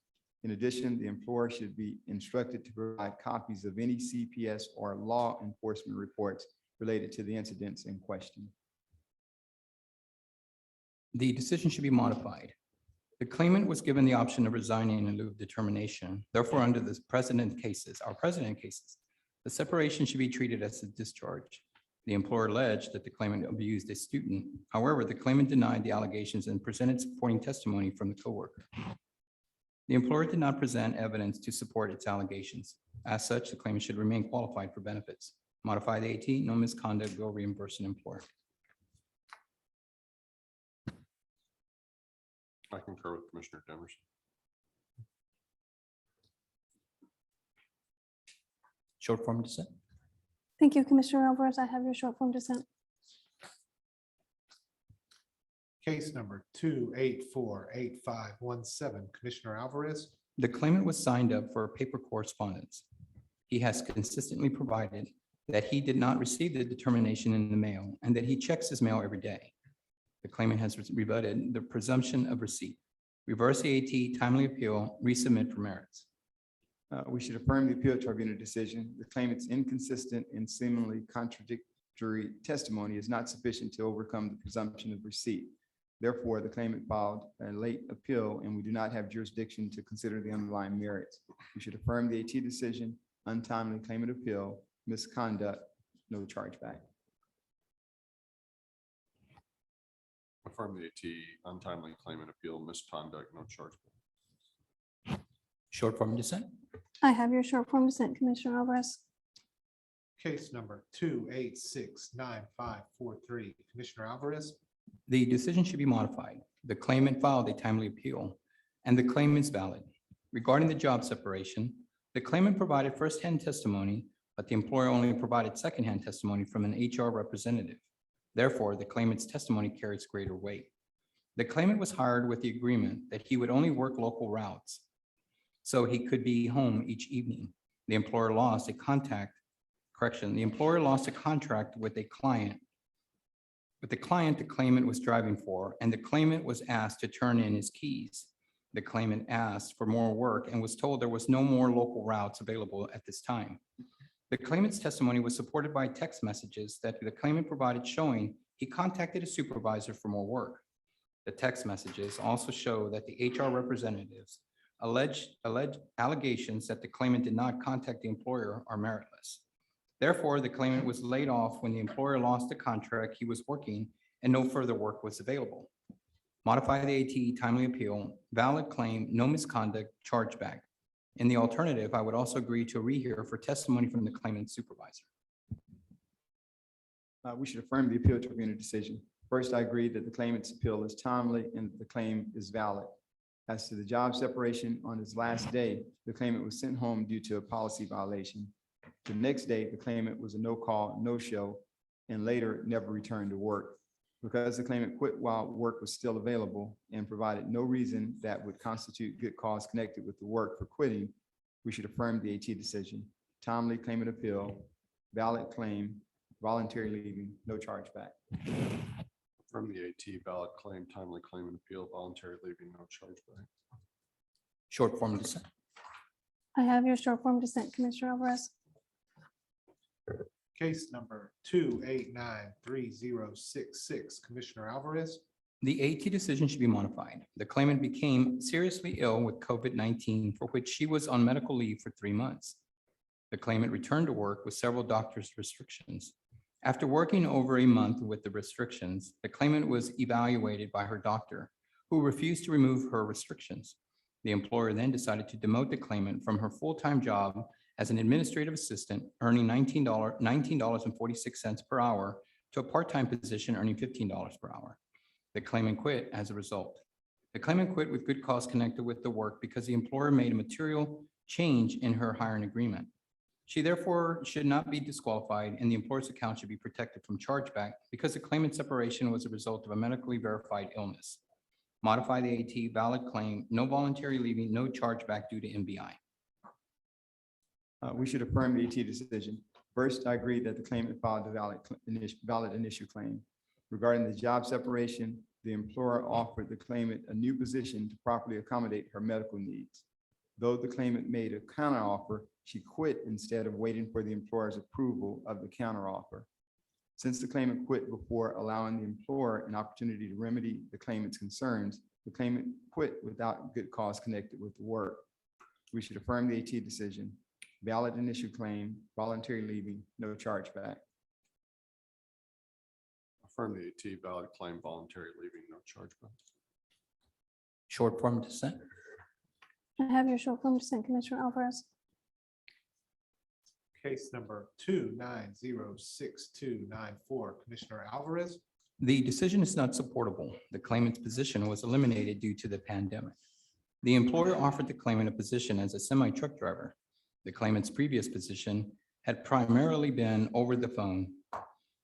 In addition, the employer should be instructed to provide copies of any CPS or law enforcement reports related to the incidents in question. The decision should be modified. The claimant was given the option of resigning in lieu of determination. Therefore, under the precedent cases, the separation should be treated as a discharge. The employer alleged that the claimant abused a student. However, the claimant denied the allegations and presented supporting testimony from the coworker. The employer did not present evidence to support its allegations. As such, the claimant should remain qualified for benefits. Modify the AT, no misconduct, bill reimburse an employer. I concur with Commissioner Emerson. Short form dissent. Thank you, Commissioner Alvarez. I have your short form dissent. case number 2848517, Commissioner Alvarez, The claimant was signed up for paper correspondence. He has consistently provided that he did not receive the determination in the mail and that he checks his mail every day. The claimant has rebutted the presumption of receipt. Reverse the AT, timely appeal, resubmit for merits. We should affirm the appeal tribunal decision. The claimant's inconsistent and seemingly contradictory testimony is not sufficient to overcome the presumption of receipt. Therefore, the claimant filed a late appeal and we do not have jurisdiction to consider the underlying merits. We should affirm the AT decision, untimely claimant appeal, misconduct, no chargeback. Affirm the AT, untimely claimant appeal, misconduct, no charge. Short form dissent. I have your short form dissent, Commissioner Alvarez. Case number 2869543, Commissioner Alvarez, The decision should be modified. The claimant filed a timely appeal, and the claim is valid. Regarding the job separation, the claimant provided firsthand testimony, but the employer only provided secondhand testimony from an HR representative. Therefore, the claimant's testimony carries greater weight. The claimant was hired with the agreement that he would only work local routes, so he could be home each evening. The employer lost a contract with a client. With the client the claimant was driving for, and the claimant was asked to turn in his keys. The claimant asked for more work and was told there was no more local routes available at this time. The claimant's testimony was supported by text messages that the claimant provided showing he contacted a supervisor for more work. The text messages also show that the HR representatives alleged allegations that the claimant did not contact the employer are meritless. Therefore, the claimant was laid off when the employer lost the contract he was working and no further work was available. Modify the AT timely appeal, valid claim, no misconduct, chargeback. In the alternative, I would also agree to a rehear for testimony from the claimant's supervisor. We should affirm the appeal tribunal decision. First, I agree that the claimant's appeal is timely and the claim is valid. As to the job separation, on his last day, the claimant was sent home due to a policy violation. The next day, the claimant was a no-call, no-show, and later never returned to work. Because the claimant quit while work was still available and provided no reason that would constitute good cause connected with the work for quitting, we should affirm the AT decision. Timely claimant appeal, valid claim, voluntary leaving, no chargeback. Affirm the AT, valid claim, timely claimant appeal, voluntary leaving, no chargeback. Short form dissent. I have your short form dissent, Commissioner Alvarez. case number 2893066, Commissioner Alvarez, The AT decision should be modified. The claimant became seriously ill with COVID-19, for which she was on medical leave for 3 months. The claimant returned to work with several doctor's restrictions. After working over a month with the restrictions, the claimant was evaluated by her doctor, who refused to remove her restrictions. The employer then decided to demote the claimant from her full-time job as an administrative assistant, earning $19.46 per hour, to a part-time position earning $15 per hour. The claimant quit as a result. The claimant quit with good cause connected with the work because the employer made a material change in her hiring agreement. She therefore should not be disqualified, and the employer's account should be protected from chargeback because the claimant's separation was a result of a medically verified illness. Modify the AT valid claim, no voluntary leaving, no chargeback due to MBI. We should affirm the AT decision. First, I agree that the claimant filed a valid initial claim. Regarding the job separation, the employer offered the claimant a new position to properly accommodate her medical needs. Though the claimant made a counteroffer, she quit instead of waiting for the employer's approval of the counteroffer. Since the claimant quit before allowing the employer an opportunity to remedy the claimant's concerns, the claimant quit without good cause connected with the work. We should affirm the AT decision. Valid initial claim, voluntary leaving, no chargeback. Affirm the AT, valid claim, voluntary leaving, no chargeback. Short form dissent. I have your short form dissent, Commissioner Alvarez. case number 2906294, Commissioner Alvarez, The decision is not supportable. The claimant's position was eliminated due to the pandemic. The employer offered the claimant a position as a semi-truck driver. The claimant's previous position had primarily been over the phone.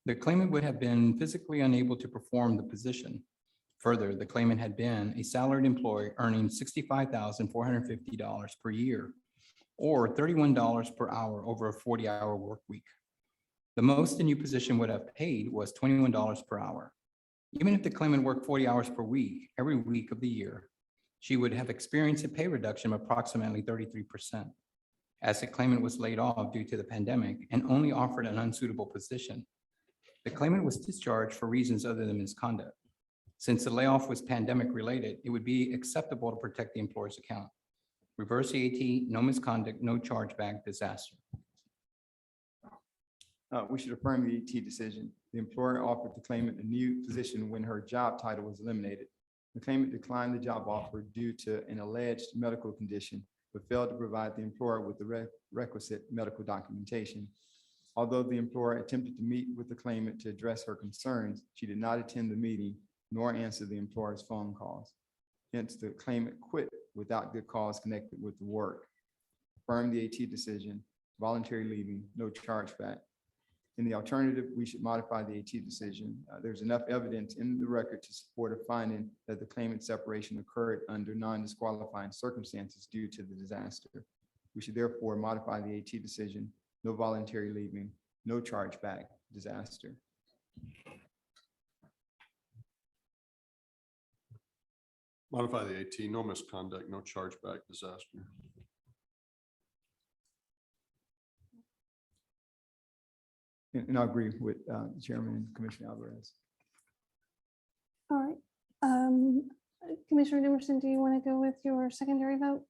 The claimant would have been physically unable to perform the position. Further, the claimant had been a salaried employee earning $65,450 per year, or $31 per hour over a 40-hour work week. The most the new position would have paid was $21 per hour. Even if the claimant worked 40 hours per week, every week of the year, she would have experienced a pay reduction of approximately 33%. As the claimant was laid off due to the pandemic and only offered an unsuitable position, the claimant was discharged for reasons other than misconduct. Since the layoff was pandemic related, it would be acceptable to protect the employer's account. Reverse the AT, no misconduct, no chargeback, disaster. We should affirm the AT decision. The employer offered the claimant a new position when her job title was eliminated. The claimant declined the job offer due to an alleged medical condition, but failed to provide the employer with the requisite medical documentation. Although the employer attempted to meet with the claimant to address her concerns, she did not attend the meeting nor answer the employer's phone calls. Hence, the claimant quit without good cause connected with the work. Affirm the AT decision, voluntary leaving, no chargeback. In the alternative, we should modify the AT decision. There's enough evidence in the record to support a finding that the claimant's separation occurred under non-disqualifying circumstances due to the disaster. We should therefore modify the AT decision, no voluntary leaving, no chargeback, disaster. Modify the AT, no misconduct, no chargeback, disaster. And I agree with Chairman and Commissioner Alvarez. All right. Commissioner Emerson, do you want to go with your secondary vote?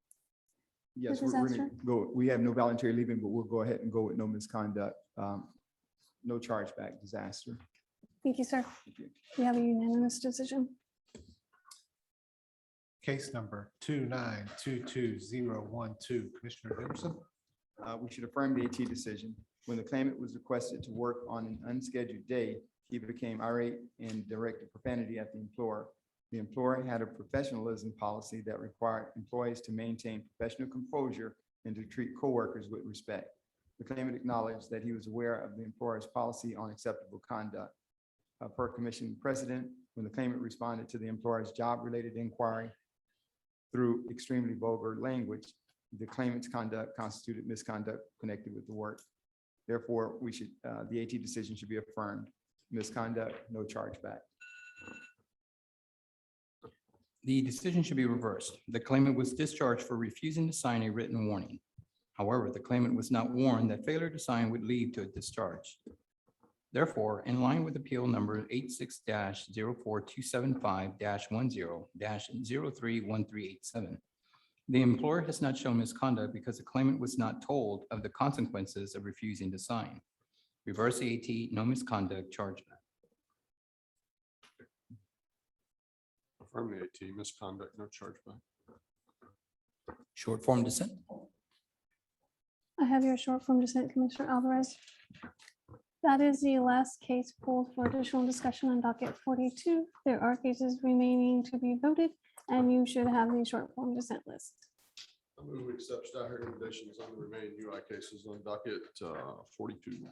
Yes, The we're gonna disaster? go, we have no voluntary leaving, but we'll go ahead and go with no misconduct, no chargeback, disaster. Thank you, sir. Thank you. We have a unanimous decision. Case number 2922012, Commissioner Emerson. We should affirm the AT decision. When the claimant was requested to work on an unscheduled day, he became irate and directed profanity at the employer. The employer had a professionalism policy that required employees to maintain professional composure and to treat coworkers with respect. The claimant acknowledged that he was aware of the employer's policy on acceptable conduct. Per commission precedent, when the claimant responded to the employer's job-related inquiry through extremely vulgar language, the claimant's conduct constituted misconduct connected with the work. Therefore, the AT decision should be affirmed. Misconduct, no chargeback. The decision should be reversed. The claimant was discharged for refusing to sign a written warning. However, the claimant was not warned that failure to sign would lead to a discharge. Therefore, in line with appeal number 86-04275-10-031387, the employer has not shown misconduct because the claimant was not told of the consequences of refusing to sign. Reverse the AT, no misconduct, chargeback. Affirm the AT, misconduct, no chargeback. Short form dissent. I have your short form dissent, Commissioner Alvarez. That is the last case pulled for additional discussion on docket 42. There are cases remaining to be voted, and you should have the short form dissent list. I move we accept staff recommendations on the remaining UI cases on docket 42.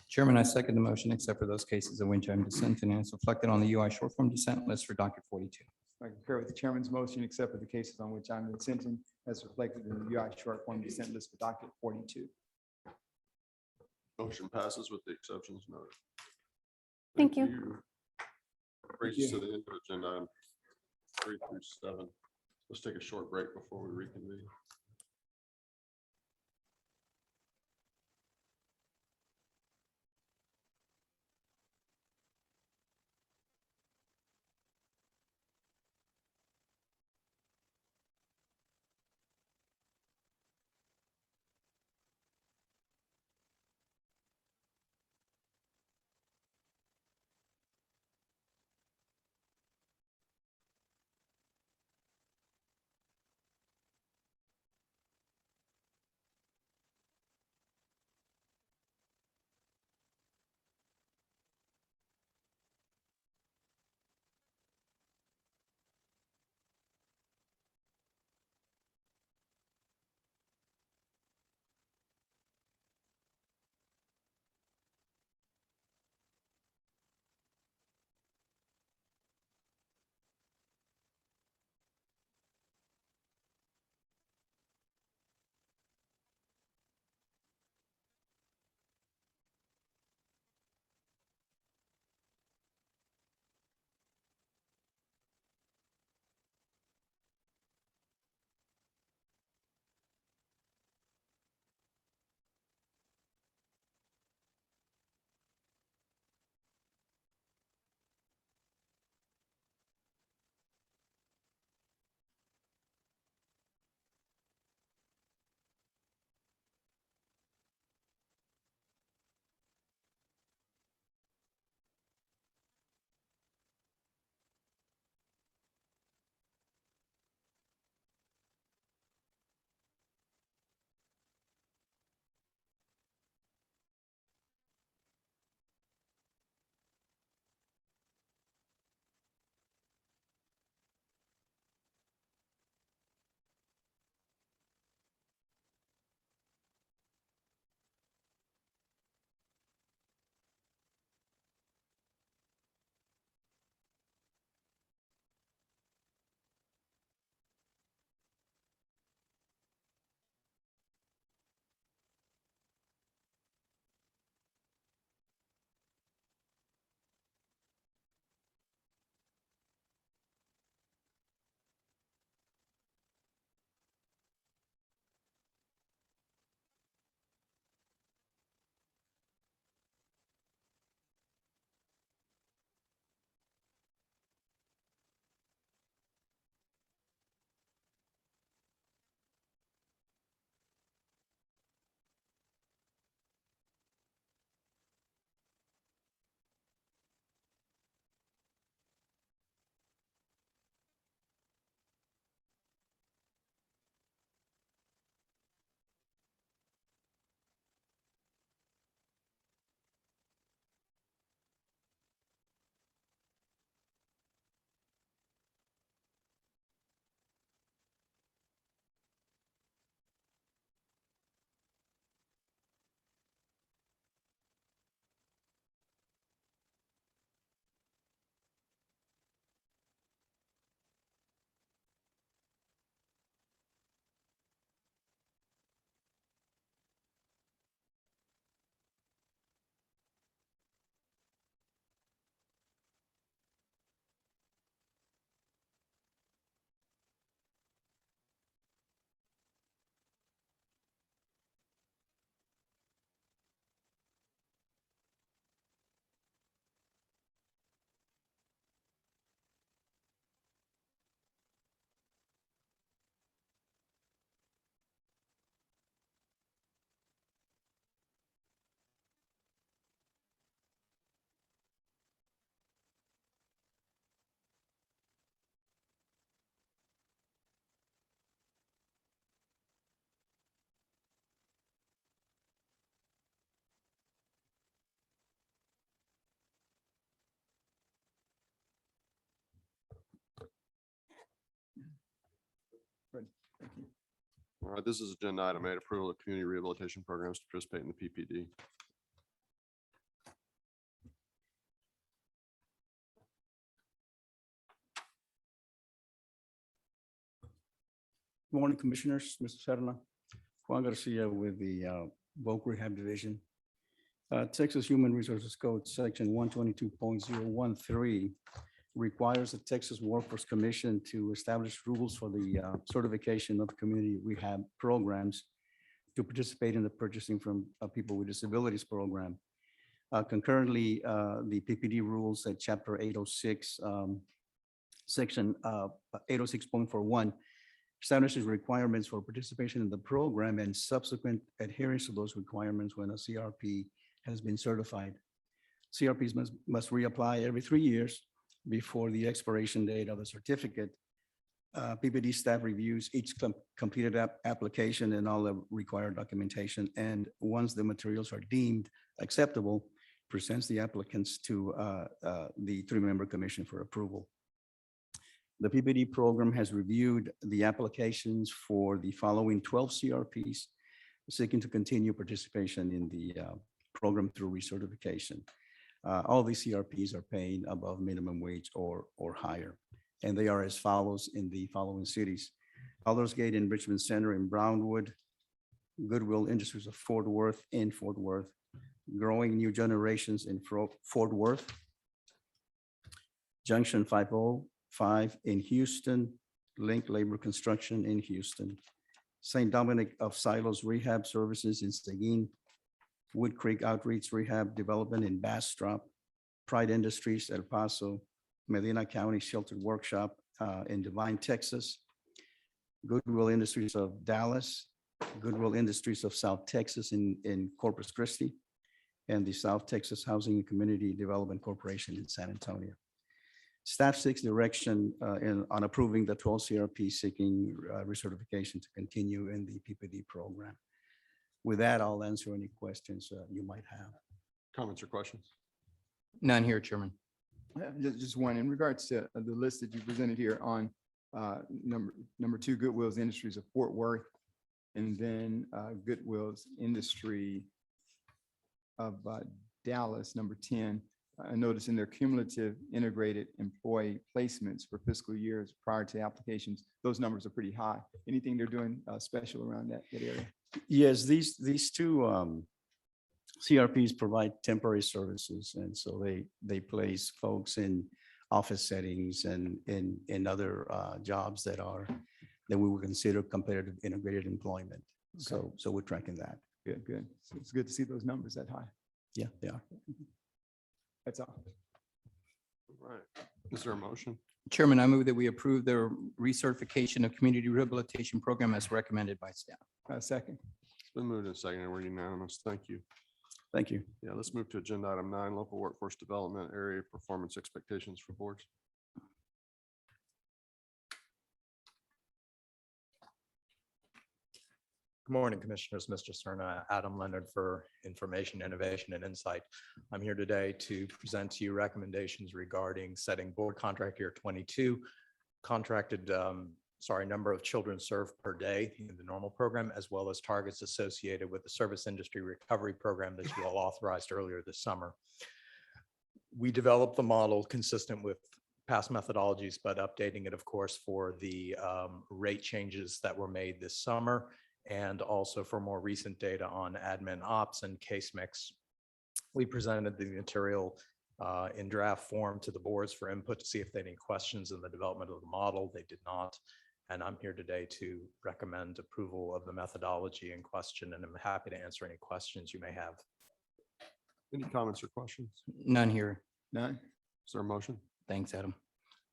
Chairman, I second the motion except for those cases in which I'm dissenting and it's reflected on the UI short form dissent list for docket 42. I concur with the chairman's motion, except for the cases on which I'm dissenting, as reflected in the UI short form dissent list for docket 42. Motion passes with the exceptions noted. Thank you. Brings us to the end of agenda item 3 through 7. Let's take a short break before we reconvene. All right, this is agenda item 8, approval of community rehabilitation programs to participate in the PPD. Good morning, Commissioners, Mr. Serna. Juan Garcia with the Voc Rehab Division. Texas Human Resources Code, Section 122.013 requires the Texas Workforce Commission to establish rules for the certification of community rehab programs to participate in the purchasing from people with disabilities program. Concurrently, the PPD rules at Chapter 806, Section 806.41 establishes requirements for participation in the program and subsequent adherence to those requirements when a CRP has been certified. CRPs must reapply every 3 years before the expiration date of the certificate. PPD staff reviews each completed application and all the required documentation. And once the materials are deemed acceptable, presents the applicants to the 3-member commission for approval. The PPD program has reviewed the applications for the following 12 CRPs seeking to continue participation in the program through recertification. All these CRPs are paying above minimum wage or higher, and they are as follows in the following cities: Aldersgate and Richmond Center in Brownwood, Goodwill Industries of Fort Worth in Fort Worth, Growing New Generations in Fort Worth, Junction 505 in Houston, Link Labor Construction in Houston, St. Dominic of Silos Rehab Services in Seguin, Wood Creek Outreach Rehab Development in Bastrop, Pride Industries, El Paso, Medina County Sheltered Workshop in Divine, Texas, Goodwill Industries of Dallas, Goodwill Industries of South Texas in Corpus Christi, and the South Texas Housing and Community Development Corporation in San Antonio. Staff seeks direction on approving the 12 CRP seeking recertification to continue in the PPD program. With that, I'll answer any questions you might have. Comments or questions? None here, Chairman. Just one in regards to the list that you presented here on number 2, Goodwill's Industries of Fort Worth, and then Goodwill's Industry of Dallas, number 10. I noticed in their cumulative integrated employee placements for fiscal years prior to applications, those numbers are pretty high. Anything they're doing special around that area? Yes, these two CRPs provide temporary services, and so they place folks in office settings and in other jobs that we would consider competitive integrated employment. Okay. So we're tracking that. Good. So it's good to see those numbers that high. Yeah, they are. That's all. All right. Is there a motion? Chairman, I move that we approve the recertification of community rehabilitation program as recommended by staff. Second. It's been moved and seconded. We're unanimous. Thank you. Thank you. Yeah, let's move to agenda item 9, local workforce development area performance expectations for boards. Good morning, Commissioners. Mr. Serna, Adam Leonard for Information, Innovation, and Insight. I'm here today to present to you recommendations regarding setting board contract year 22, contracted, number of children served per day in the normal program, as well as targets associated with the service industry recovery program that you all authorized earlier this summer. We developed the model consistent with past methodologies, but updating it, of course, for the rate changes that were made this summer, and also for more recent data on admin ops and case mix. We presented the material in draft form to the boards for input to see if they had any questions in the development of the model. They did not. And I'm here today to recommend approval of the methodology in question, and I'm happy to answer any questions you may have. Any comments or questions? None here. None. Is there a motion? Thanks, Adam.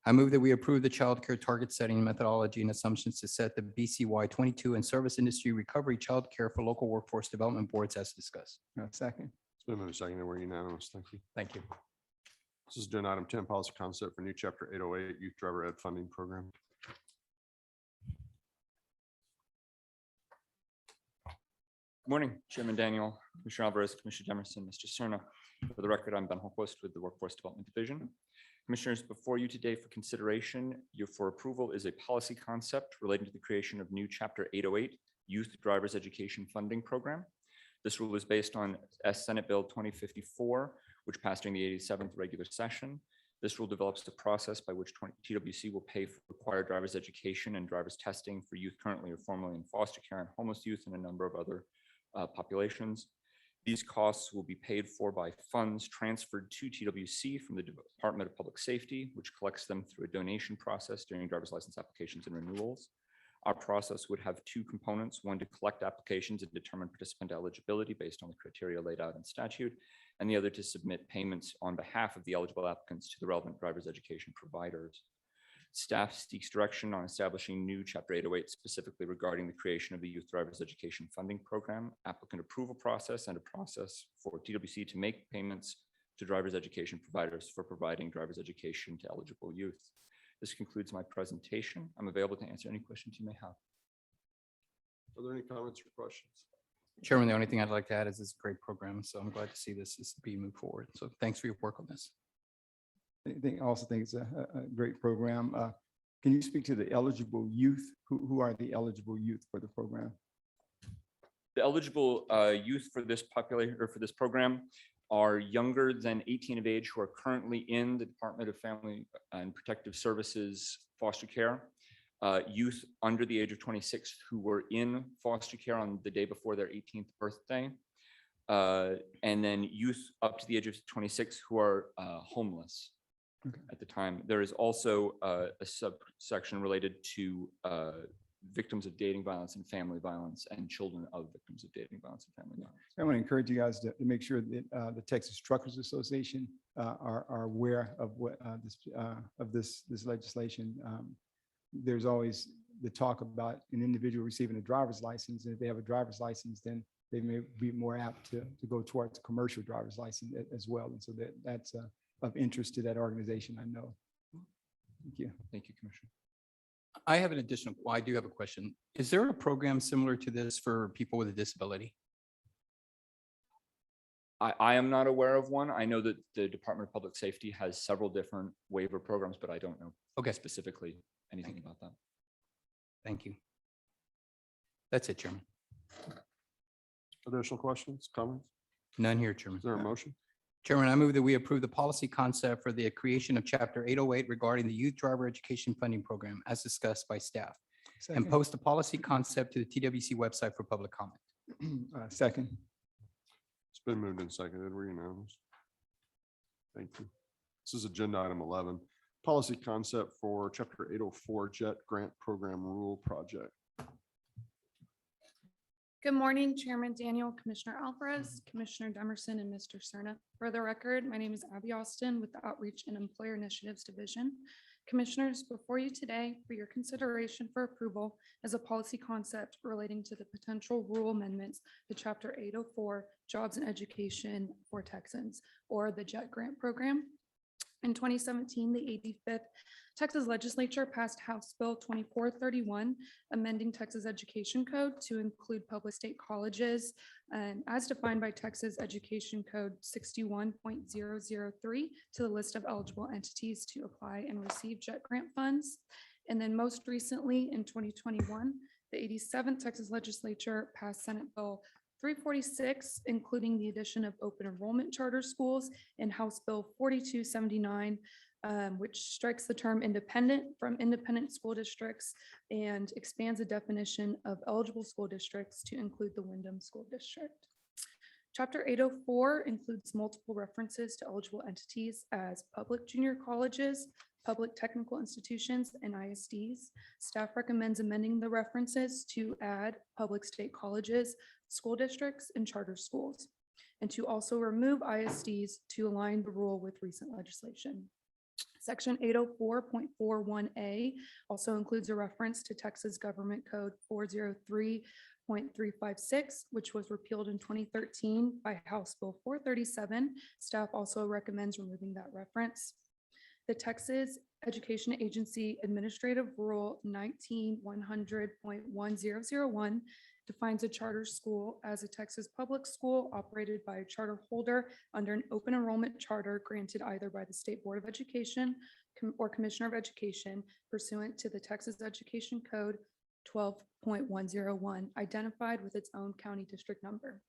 I move that we approve the child care target setting methodology and assumptions to set the BCY 22 and service industry recovery child care for local workforce development boards as discussed. Second. It's been moved and seconded. We're unanimous. Thank you. Thank you. This is agenda item 10, policy concept for new chapter 808 youth driver ed funding program. Good morning, Chairman Daniel, Commissioner Alvarez, Commissioner Demerson, Mr. Serna. For the record, I'm Ben Holquist with the Workforce Development Division. Commissioners, before you today for consideration, for approval is a policy concept relating to the creation of new Chapter 808 Youth Drivers Education Funding Program. This rule is based on Senate Bill 2054, which passed during the 87th regular session. This rule develops the process by which TWC will pay for required driver's education and driver's testing for youth currently or formerly in foster care and homeless youth and a number of other populations. These costs will be paid for by funds transferred to TWC from the Department of Public Safety, which collects them through a donation process during driver's license applications and renewals. Our process would have two components: one to collect applications and determine participant eligibility based on the criteria laid out in statute, and the other to submit payments on behalf of the eligible applicants to the relevant driver's education providers. Staff seeks direction on establishing new Chapter 808 specifically regarding the creation of the Youth Drivers Education Funding Program, applicant approval process, and a process for TWC to make payments to driver's education providers for providing driver's education to eligible youth. This concludes my presentation. I'm available to answer any questions you may have. Are there any comments or questions? Chairman, the only thing I'd like to add is this is a great program, so I'm glad to see this is being moved forward. So thanks for your work on this. I also think it's a great program. Can you speak to the eligible youth? Who are the eligible youth for the program? The eligible youth for this population or for this program are younger than 18 of age who are currently in the Department of Family and Protective Services foster care, youth under the age of 26 who were in foster care on the day before their 18th birthday, and then youth up to the age of 26 who are homeless at the time. There is also a subsection related to victims of dating violence and family violence and children of victims of dating violence and family violence. I want to encourage you guys to make sure that the Texas Truckers Association are aware of what this legislation. There's always the talk about an individual receiving a driver's license, and if they have a driver's license, then they may be more apt to go towards a commercial driver's license as well. And so that's of interest to that organization, I know. Thank you. Thank you, Commissioner. I have an additional, well, I do have a question. Is there a program similar to this for people with a disability? I am not aware of one. I know that the Department of Public Safety has several different waiver programs, but I don't know specifically anything about that. Thank you. That's it, Chairman. Additional questions, comments? None here, Chairman. Is there a motion? Chairman, I move that we approve the policy concept for the creation of Chapter 808 regarding the Youth Driver Education Funding Program as discussed by staff, and post the policy concept to the TWC website for public comment. Second. It's been moved and seconded. We're unanimous. Thank you. This is agenda item 11, policy concept for Chapter 804 JET Grant Program Rule Project. Good morning, Chairman Daniel, Commissioner Alvarez, Commissioner Demerson, and Mr. Cerna. For the record, my name is Abby Austin with the Outreach and Employer Initiatives Division. Commissioners, before you today for your consideration for approval is a policy concept relating to the potential rule amendments to Chapter 804 Jobs and Education for Texans, or the JET Grant Program. In 2017, the 85th Texas Legislature passed House Bill 2431, amending Texas Education Code to include public state colleges as defined by Texas Education Code 61.003 to the list of eligible entities to apply and receive JET grant funds. And then most recently in 2021, the 87th Texas Legislature passed Senate Bill 346, including the addition of open enrollment charter schools, and House Bill 4279, which strikes the term independent from independent school districts and expands the definition of eligible school districts to include the Windham School District. Chapter 804 includes multiple references to eligible entities as public junior colleges, public technical institutions, and ISDs. Staff recommends amending the references to add public state colleges, school districts, and charter schools, and to also remove ISDs to align the rule with recent legislation. Section 804.41A also includes a reference to Texas Government Code 403.356, which was repealed in 2013 by House Bill 437. Staff also recommends removing that reference. The Texas Education Agency Administrative Rule 19-100.1001 defines a charter school as a Texas public school operated by a charter holder under an open enrollment charter granted either by the State Board of Education or Commissioner of Education pursuant to the Texas Education Code 12.101, identified with its own county district number.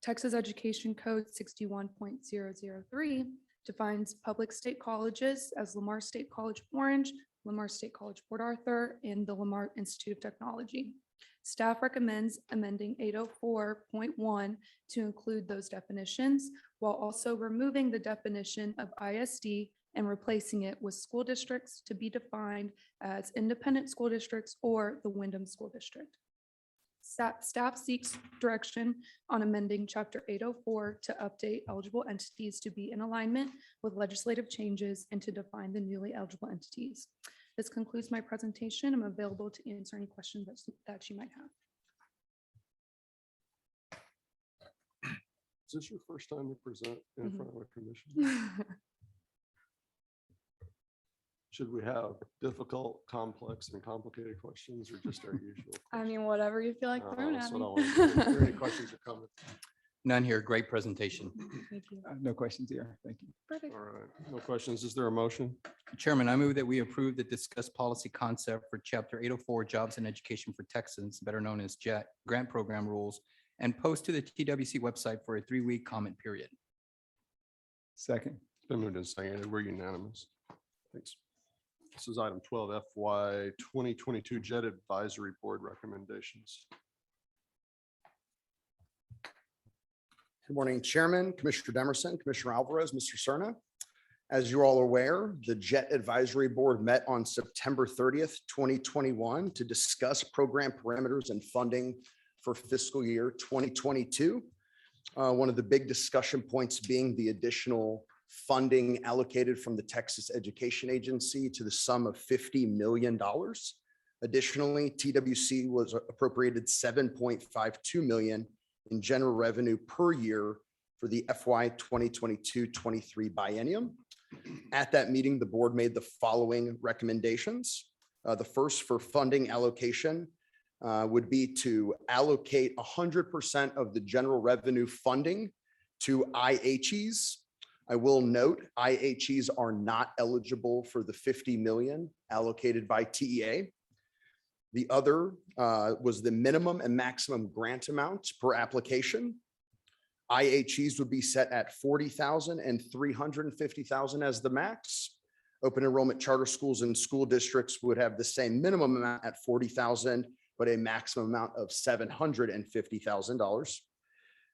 Texas Education Code 61.003 defines public state colleges as Lamar State College Orange, Lamar State College Port Arthur, and the Lamar Institute of Technology. Staff recommends amending 804.1 to include those definitions, while also removing the definition of ISD and replacing it with school districts to be defined as independent school districts or the Wyndham School District. Staff seeks direction on amending Chapter 804 to update eligible entities to be in alignment with legislative changes and to define the newly eligible entities. This concludes my presentation. I'm available to answer any questions that you might have. Is this your first time to present in front of a commission? Should we have difficult, complex, and complicated questions, or just our usual? I mean, whatever you feel like throwing That's at what I me. want to know. Are there any questions or comments? None here. Great presentation. Thank you. No questions here. Thank you. Perfect. All right, no questions. Is there a motion? Chairman, I move that we approve the discussed policy concept for Chapter 804 Jobs and Education for Texans, better known as JET, grant program rules, and post to the TWC website for a 3-week comment period. Second. It's been moved and seconded. We're unanimous. Thanks. This is item 12, FY 2022 JET Advisory Board recommendations. Good morning, Chairman, Commissioner Demerson, Commissioner Alvarez, Mr. Cerna. As you're all aware, the JET Advisory Board met on September 30th, 2021 to discuss program parameters and funding for fiscal year 2022. One of the big discussion points being the additional funding allocated from the Texas Education Agency to the sum of $50 million. Additionally, TWC was appropriated $7.52 million in general revenue per year for the FY 2022-23 biennium. At that meeting, the board made the following recommendations. The first, for funding allocation, would be to allocate 100% of the general revenue funding to IHEs. I will note IHEs are not eligible for the $50 million allocated by TEA. The other was the minimum and maximum grant amounts per application. IHEs would be set at $40,000 and $350,000 as the max. Open enrollment charter schools and school districts would have the same minimum amount at $40,000, but a maximum amount of $750,000.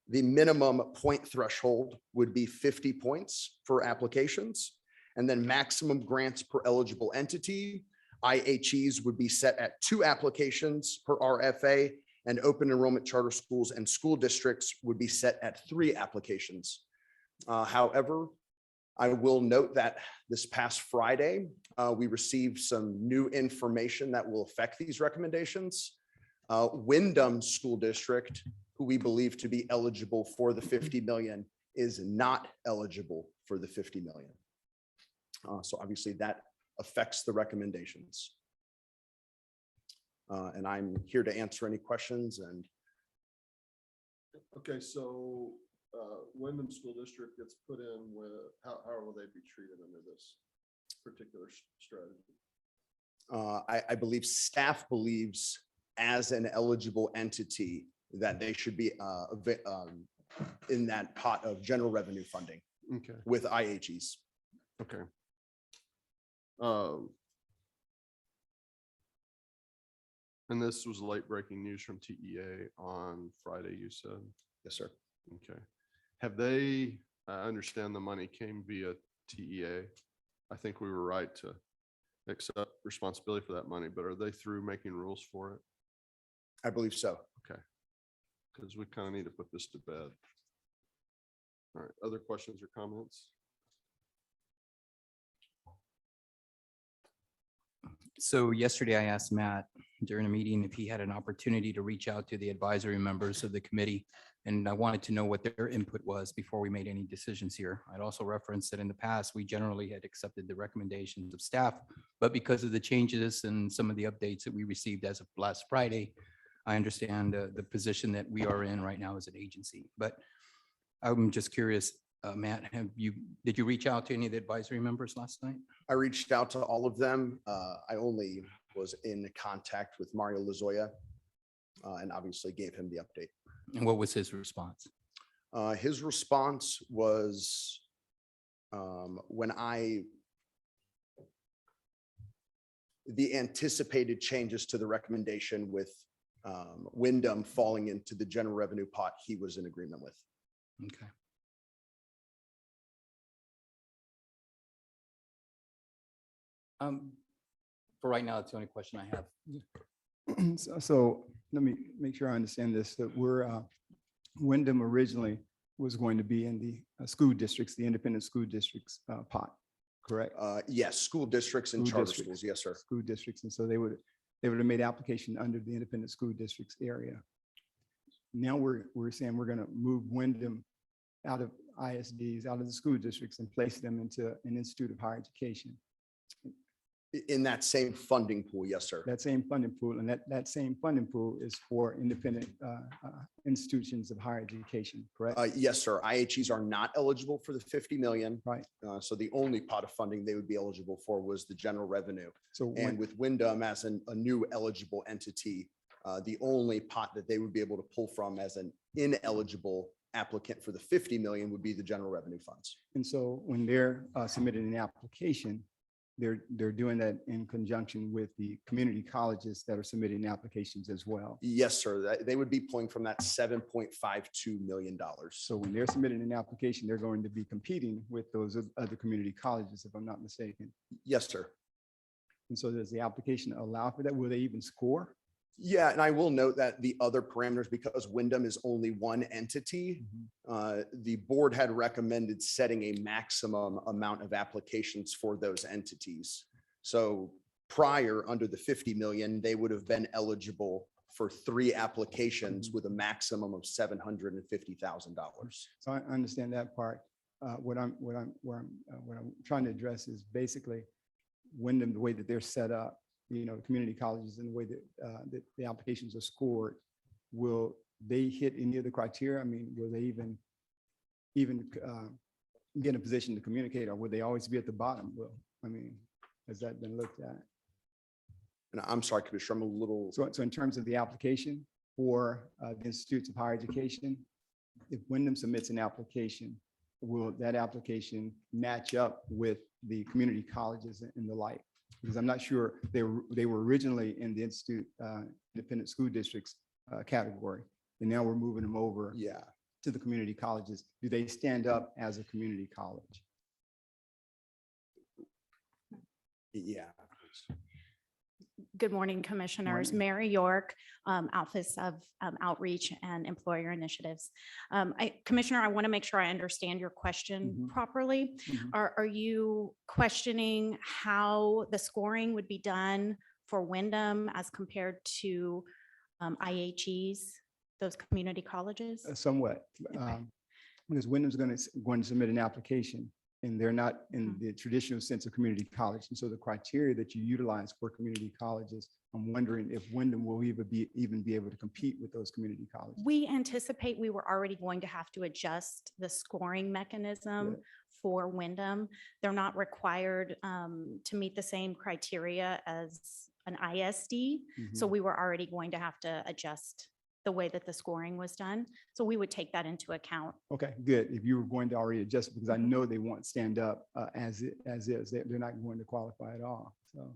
The minimum point threshold would be 50 points for applications, and then maximum grants per eligible entity. IHEs would be set at 2 applications per RFA, and open enrollment charter schools and school districts would be set at 3 applications. However, I will note that this past Friday, we received some new information that will affect these recommendations. Wyndham School District, who we believe to be eligible for the $50 million, is not eligible for the $50 million. So obviously that affects the recommendations. And I'm here to answer any questions. And Okay, so Wyndham School District gets put in with, how will they be treated under this particular strategy? I believe staff believes as an eligible entity that they should be in that pot of general revenue funding Okay, with IHEs. okay. And this was late breaking news from TEA on Friday, you said? Yes, sir. Okay. Have they, I understand the money came via TEA. I think we were right to accept responsibility for that money, but are they through making rules for it? I believe so. Okay. Because we kind of need to put this to bed. All right, other questions or comments? So yesterday I asked Matt during a meeting if he had an opportunity to reach out to the advisory members of the committee. And I wanted to know what their input was before we made any decisions here. I'd also referenced that in the past, we generally had accepted the recommendations of staff, but because of the changes and some of the updates that we received as of last Friday, I understand the position that we are in right now as an agency. But I'm just curious, Matt, did you reach out to any of the advisory members last night? I reached out to all of them. I only was in contact with Mario Lozoya and obviously gave him the update. And what was his response? His response was the anticipated changes to the recommendation with Wyndham falling into the general revenue pot, he was in agreement with. Okay. For right now, that's the only question I have. So let me make sure I understand this, that Wyndham originally was going to be in the school districts, the independent school districts pot, correct? Yes, school districts and School charter districts. schools. Yes, sir. School districts, and so they would have made application under the independent school districts area. Now we're saying we're gonna move Wyndham out of ISDs, out of the school districts and place them into an institute of higher education. In that same funding pool. Yes, sir. That same funding pool, and that same funding pool is for independent institutions of higher education, correct? Yes, sir. IHEs are not eligible for the 50 million. Right. So the only pot of funding they would be eligible for was the general revenue. So And with Wyndham as a new eligible entity, the only pot that they would be able to pull from as an ineligible applicant for the 50 million would be the general revenue funds. And so when they're submitting an application, they're doing that in conjunction with the community colleges that are submitting applications as well. Yes, sir. They would be pulling from that $7.52 million. So when they're submitting an application, they're going to be competing with those other community colleges, if I'm not mistaken. Yes, sir. And so does the application allow for that? Will they even score? Yeah, and I will note that the other parameters, because Wyndham is only one entity, the board had recommended setting a maximum amount of applications for those entities. So prior, under the 50 million, they would have been eligible for 3 applications with a maximum of $750,000. So I understand that part. What I'm trying to address is basically Wyndham, the way that they're set up, community colleges and the way that the applications are scored, will they hit any of the criteria? I mean, will they even get in a position to communicate, or would they always be at the bottom? Well, I mean, has that been looked at? And I'm sorry, Commissioner, I'm a little. So in terms of the application for the institutes of higher education, if Wyndham submits an application, will that application match up with the community colleges and the like? Because I'm not sure they were originally in the institute independent school districts category, and now we're moving them over to the community colleges. Do they stand up as a community college? Yeah. Good morning, Commissioners. Mary York, Office of Outreach and Employer Initiatives. Commissioner, I want to make sure I understand your question properly. Are you questioning how the scoring would be done for Wyndham as compared to IHEs, those community colleges? Somewhat, because Wyndham's going to submit an application, and they're not in the traditional sense of community college. And so the criteria that you utilize for community colleges, I'm wondering if Wyndham will even be able to compete with those community colleges. We anticipate we were already going to have to adjust the scoring mechanism for Wyndham. They're not required to meet the same criteria as an ISD. So we were already going to have to adjust the way that the scoring was done. So we would take that into account. Okay, good. If you were going to already adjust, because I know they won't stand up as is, they're not going to qualify at all. So,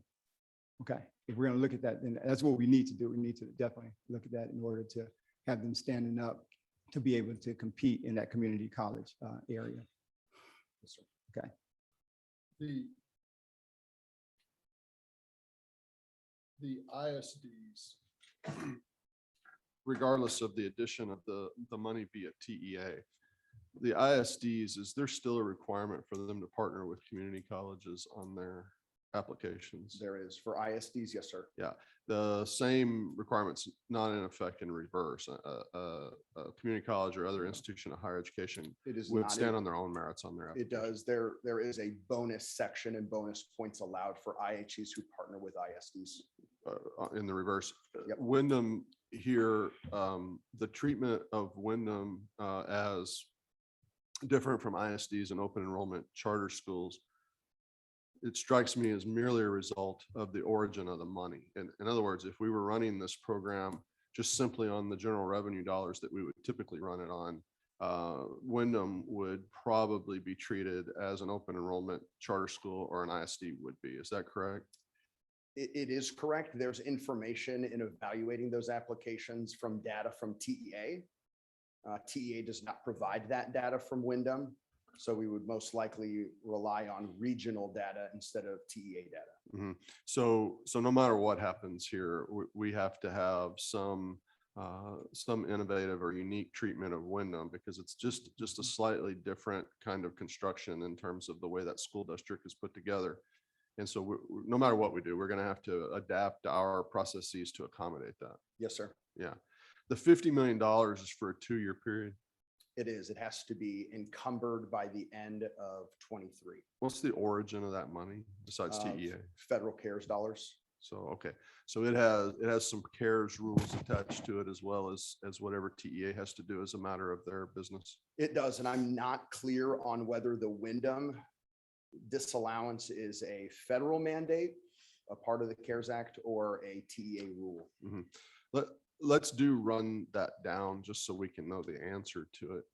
okay, if we're going to look at that, then that's what we need to do. We need to definitely look at that in order to have them standing up to be able to compete in that community college area. Yes, sir. Okay. The ISDs, regardless of the addition of the money via TEA, the ISDs, is there still a requirement for them to partner with community colleges on their applications? There is for ISDs. Yes, sir. Yeah, the same requirements not in effect in reverse. A community college or other institution of higher education It is would not stand in- on their own merits on their It application. does. There is a bonus section and bonus points allowed for IHEs who partner with ISDs. In the reverse. Yep. Wyndham here, the treatment of Wyndham as different from ISDs and open enrollment charter schools it strikes me as merely a result of the origin of the money. And in other words, if we were running this program just simply on the general revenue dollars that we would typically run it on, Wyndham would probably be treated as an open enrollment charter school or an ISD would be. Is that correct? It is correct. There's information in evaluating those applications from data from TEA. TEA does not provide that data from Wyndham, so we would most likely rely on regional data instead of TEA data. Mhm. So no matter what happens here, we have to have some innovative or unique treatment of Wyndham because it's just a slightly different kind of construction in terms of the way that school district is put together. And so no matter what we do, we're going to have to adapt our processes to accommodate that. Yes, sir. Yeah. The $50 million is for a 2-year period. It is. It has to be encumbered by the end of 23. What's the origin of that money besides TEA? Federal CARES dollars. So, okay. So it has some CARES rules attached to it as well as whatever TEA has to do as a matter of their business. It does. And I'm not clear on whether the Wyndham disallowance is a federal mandate, a part of the CARES Act, or a TEA rule. Let's run that down just so we can know the answer to it.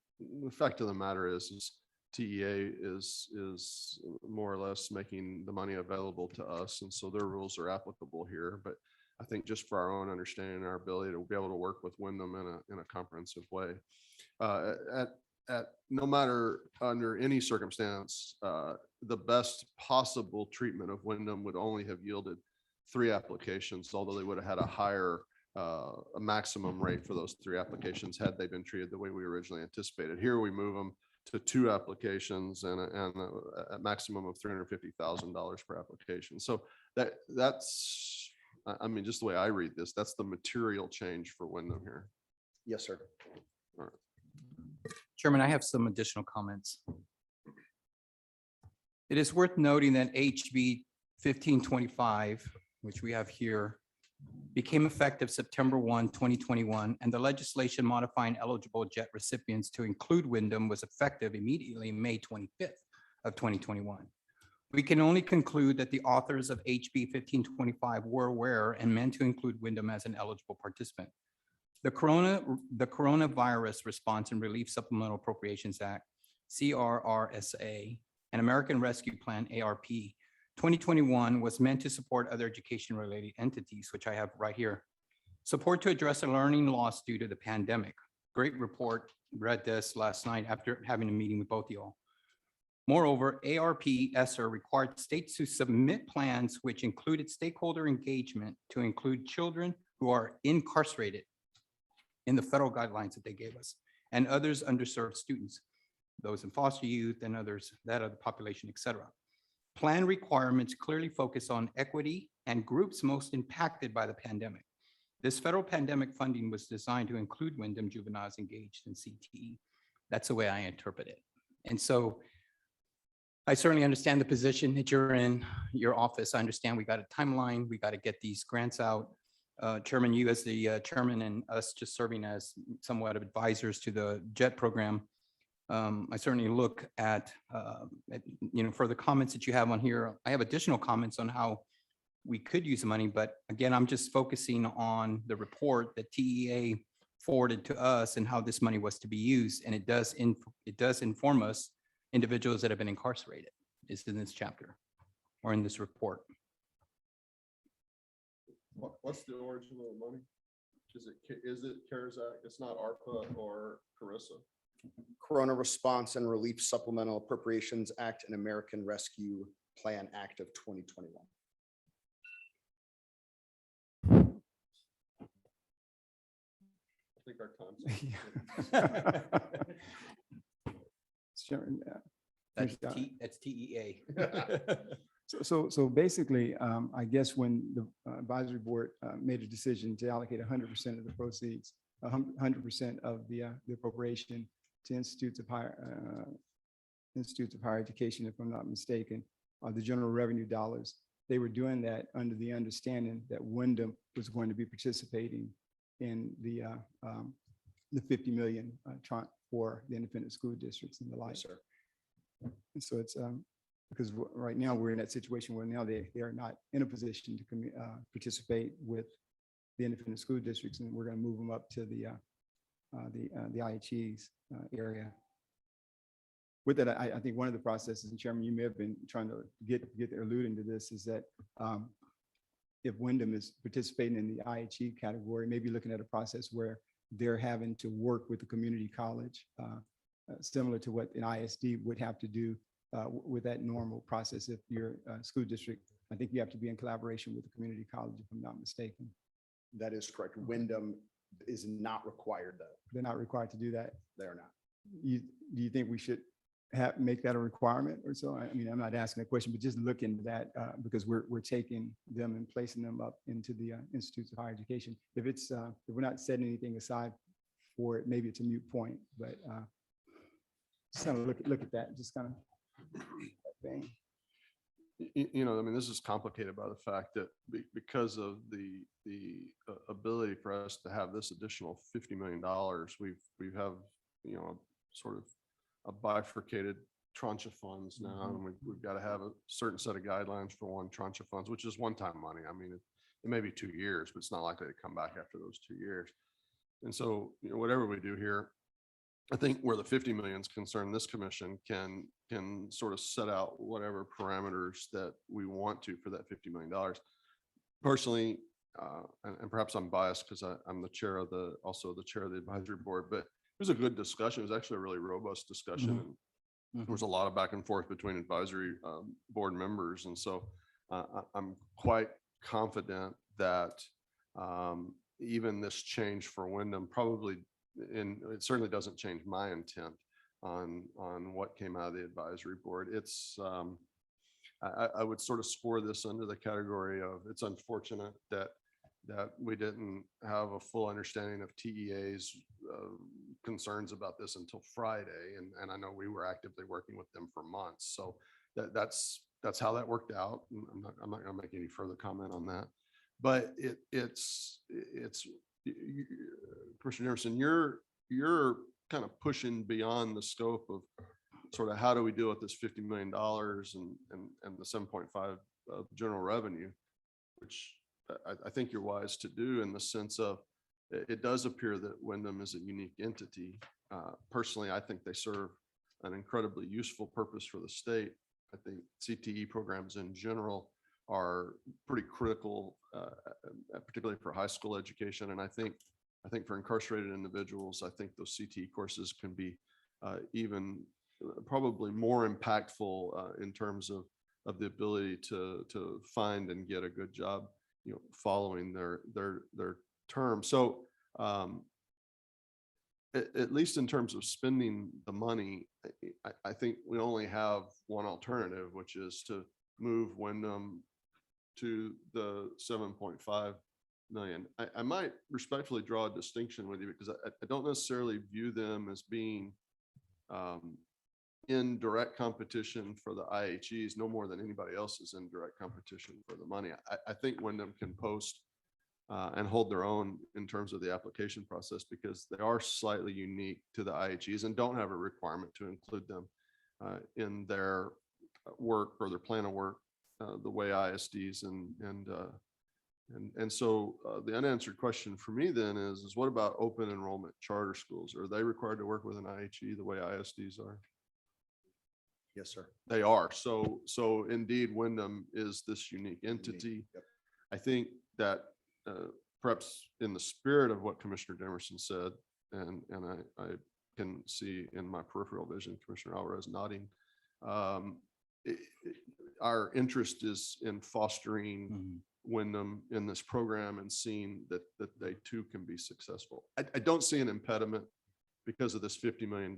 The fact of the matter is TEA is more or less making the money available to us. And so their rules are applicable here. But I think just for our own understanding and our ability to be able to work with Wyndham in a comprehensive way, no matter under any circumstance, the best possible treatment of Wyndham would only have yielded 3 applications, although they would have had a higher a maximum rate for those 3 applications had they been treated the way we originally anticipated. Here we move them to 2 applications and a maximum of $350,000 per application. So that's, I mean, just the way I read this, that's the material change for Wyndham here. Yes, sir. All right. Chairman, I have some additional comments. It is worth noting that HB 1525, which we have here, became effective September 1, 2021, and the legislation modifying eligible JET recipients to include Wyndham was effective immediately May 25th of 2021. We can only conclude that the authors of HB 1525 were aware and meant to include Wyndham as an eligible participant. The Coronavirus Response and Relief Supplemental Appropriations Act, CRRSA, and American Rescue Plan, ARP, 2021 was meant to support other education-related entities, which I have right here. Support to address a learning loss due to the pandemic. Great report. Read this last night after having a meeting with both of y'all. Moreover, ARP ESSER required states to submit plans which included stakeholder engagement to include children who are incarcerated in the federal guidelines that they gave us, and others underserved students, those in foster youth and others, that of the population, et cetera. Plan requirements clearly focus on equity and groups most impacted by the pandemic. This federal pandemic funding was designed to include Wyndham juveniles engaged in CTE. That's the way I interpret it. And so I certainly understand the position that you're in, your office. I understand we got a timeline, we got to get these grants out. Chairman, you as the chairman and us just serving as somewhat of advisors to the JET program. I certainly look at for the comments that you have on here. I have additional comments on how we could use the money, but again, I'm just focusing on the report that TEA forwarded to us and how this money was to be used. And it does inform us, individuals that have been incarcerated, is in this chapter or in this report. What's the origin of the money? Is it CARES Act? It's not ARPA or CARISA. Corona Response and Relief Supplemental Appropriations Act and American Rescue Plan Act of 2021. I think our time's up. Sure, yeah. That's TEA. So basically, I guess when the advisory board made a decision to allocate 100% of the proceeds, 100% of the appropriation to institutes of higher education, if I'm not mistaken, the general revenue dollars, they were doing that under the understanding that Wyndham was going to be participating in the 50 million for the independent school districts and the like. Yes, sir. And so it's because right now we're in that situation where now they are not in a position to participate with the independent school districts, and we're going to move them up to the IHEs area. With that, I think one of the processes, and Chairman, you may have been trying to get alluding to this, is that if Wyndham is participating in the IHE category, maybe looking at a process where they're having to work with the community college, similar to what an ISD would have to do with that normal process. If you're a school district, I think you have to be in collaboration with the community college, if I'm not mistaken. That is correct. Wyndham is not required though. They're not required to do that. They are not. Do you think we should make that a requirement or so? I mean, I'm not asking a question, but just look into that because we're taking them and placing them up into the institutes of higher education. If it's if we're not setting anything aside for it, maybe it's a moot point, but just kind of look at that, just kind of that thing. You know, I mean, this is complicated by the fact that because of the ability for us to have this additional $50 million, we have, you know, sort of a bifurcated tranche of funds now, and we've got to have a certain set of guidelines for one tranche of funds, which is one-time money. I mean, it may be 2 years, but it's not likely to come back after those 2 years. And so, you know, whatever we do here, I think where the 50 million is concerned, this commission can sort of set out whatever parameters that we want to for that $50 million. Personally, and perhaps I'm biased because I'm the chair of also the chair of the advisory board, but it was a good discussion. It was actually a really robust discussion. And there was a lot of back and forth between advisory board members. And so I'm quite confident that even this change for Wyndham probably, and it certainly doesn't change my intent on what came out of the advisory board. It's I would sort of score this under the category of it's unfortunate that we didn't have a full understanding of TEA's concerns about this until Friday, and I know we were actively working with them for months. So that's how that worked out. I'm not going to make any further comment on that, but it's Commissioner Emerson, you're kind of pushing beyond the scope of sort of how do we deal with this $50 million and the 7.5 of general revenue, which I think you're wise to do in the sense of it does appear that Wyndham is a unique entity. Personally, I think they serve an incredibly useful purpose for the state. I think CTE programs in general are pretty critical, particularly for high school education. And I think for incarcerated individuals, I think those CTE courses can be even probably more impactful in terms of the ability to find and get a good job, you know, following their term. So at least in terms of spending the money, I think we only have one alternative, which is to move Wyndham to the 7.5 million. I might respectfully draw a distinction with you because I don't necessarily view them as being in direct competition for the IHEs, no more than anybody else is in direct competition for the money. I think Wyndham can post and hold their own in terms of the application process because they are slightly unique to the IHEs and don't have a requirement to include them in their work or their plan of work the way ISDs and so the unanswered question for me then is what about open enrollment charter schools? Are they required to work with an IHE the way ISDs are? Yes, sir. They are. So indeed, Wyndham is this unique entity. Yep. I think that perhaps in the spirit of what Commissioner Demerson said, and I can see in my peripheral vision, Commissioner Alvarez nodding, our interest is in fostering Wyndham in this program and seeing that they too can be successful. I don't see an impediment because of this $50 million.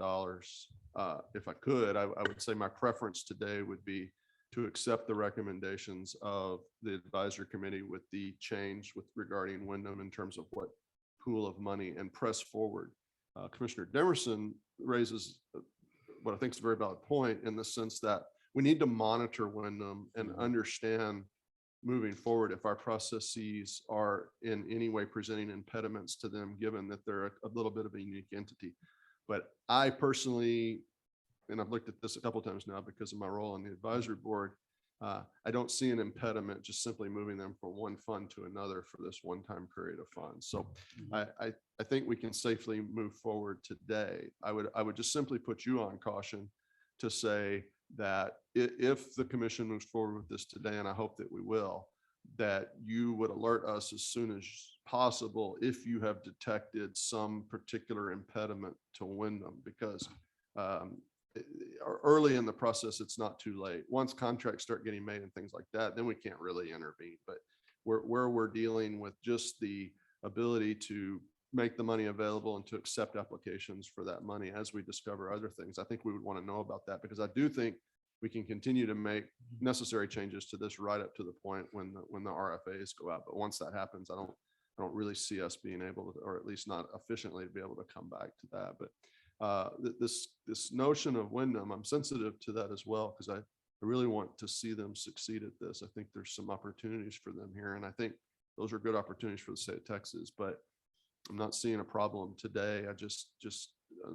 If I could, I would say my preference today would be to accept the recommendations of the advisory committee with the change regarding Wyndham in terms of what pool of money and press forward. Commissioner Demerson raises what I think is a very valid point in the sense that we need to monitor Wyndham and understand moving forward if our processes are in any way presenting impediments to them, given that they're a little bit of a unique entity. But I personally and I've looked at this a couple times now because of my role on the advisory board, I don't see an impediment just simply moving them from one fund to another for this one-time period of funds. So I think we can safely move forward today. I would just simply put you on caution to say that if the commission moves forward with this today, and I hope that we will, that you would alert us as soon as possible if you have detected some particular impediment to Wyndham, because early in the process, it's not too late. Once contracts start getting made and things like that, then we can't really intervene. But where we're dealing with just the ability to make the money available and to accept applications for that money as we discover other things, I think we would want to know about that, because I do think we can continue to make necessary changes to this right up to the point when the RFAs go out. But once that happens, I don't really see us being able to, or at least not efficiently, to be able to come back to that. But this notion of Wyndham, I'm sensitive to that as well, because I really want to see them succeed at this. I think there's some opportunities for them here, and I think those are good opportunities for the state of Texas, but I'm not seeing a problem today. I just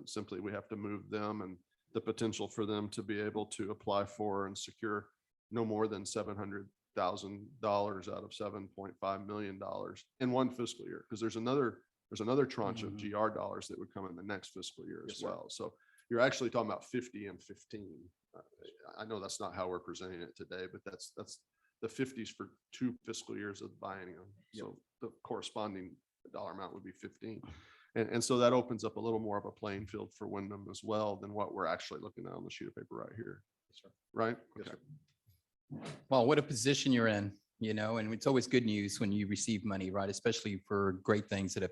simply, we have to move them, and the potential for them to be able to apply for and secure no more than $700,000 out of $7.5 million in one fiscal year, because there's another tranche of GR dollars that would come in the next fiscal year as well. So you're actually talking about 50 and 15. I know that's not how we're presenting it today, but that's the 50s for 2 fiscal years of biennium. So the corresponding dollar amount would be 15. And so that opens up a little more of a playing field for Wyndham as well than what we're actually looking at on the sheet of paper right here. Yes, sir. Right? Yes, Okay. sir. Well, what a position you're in, and it's always good news when you receive money, right? Especially for great things that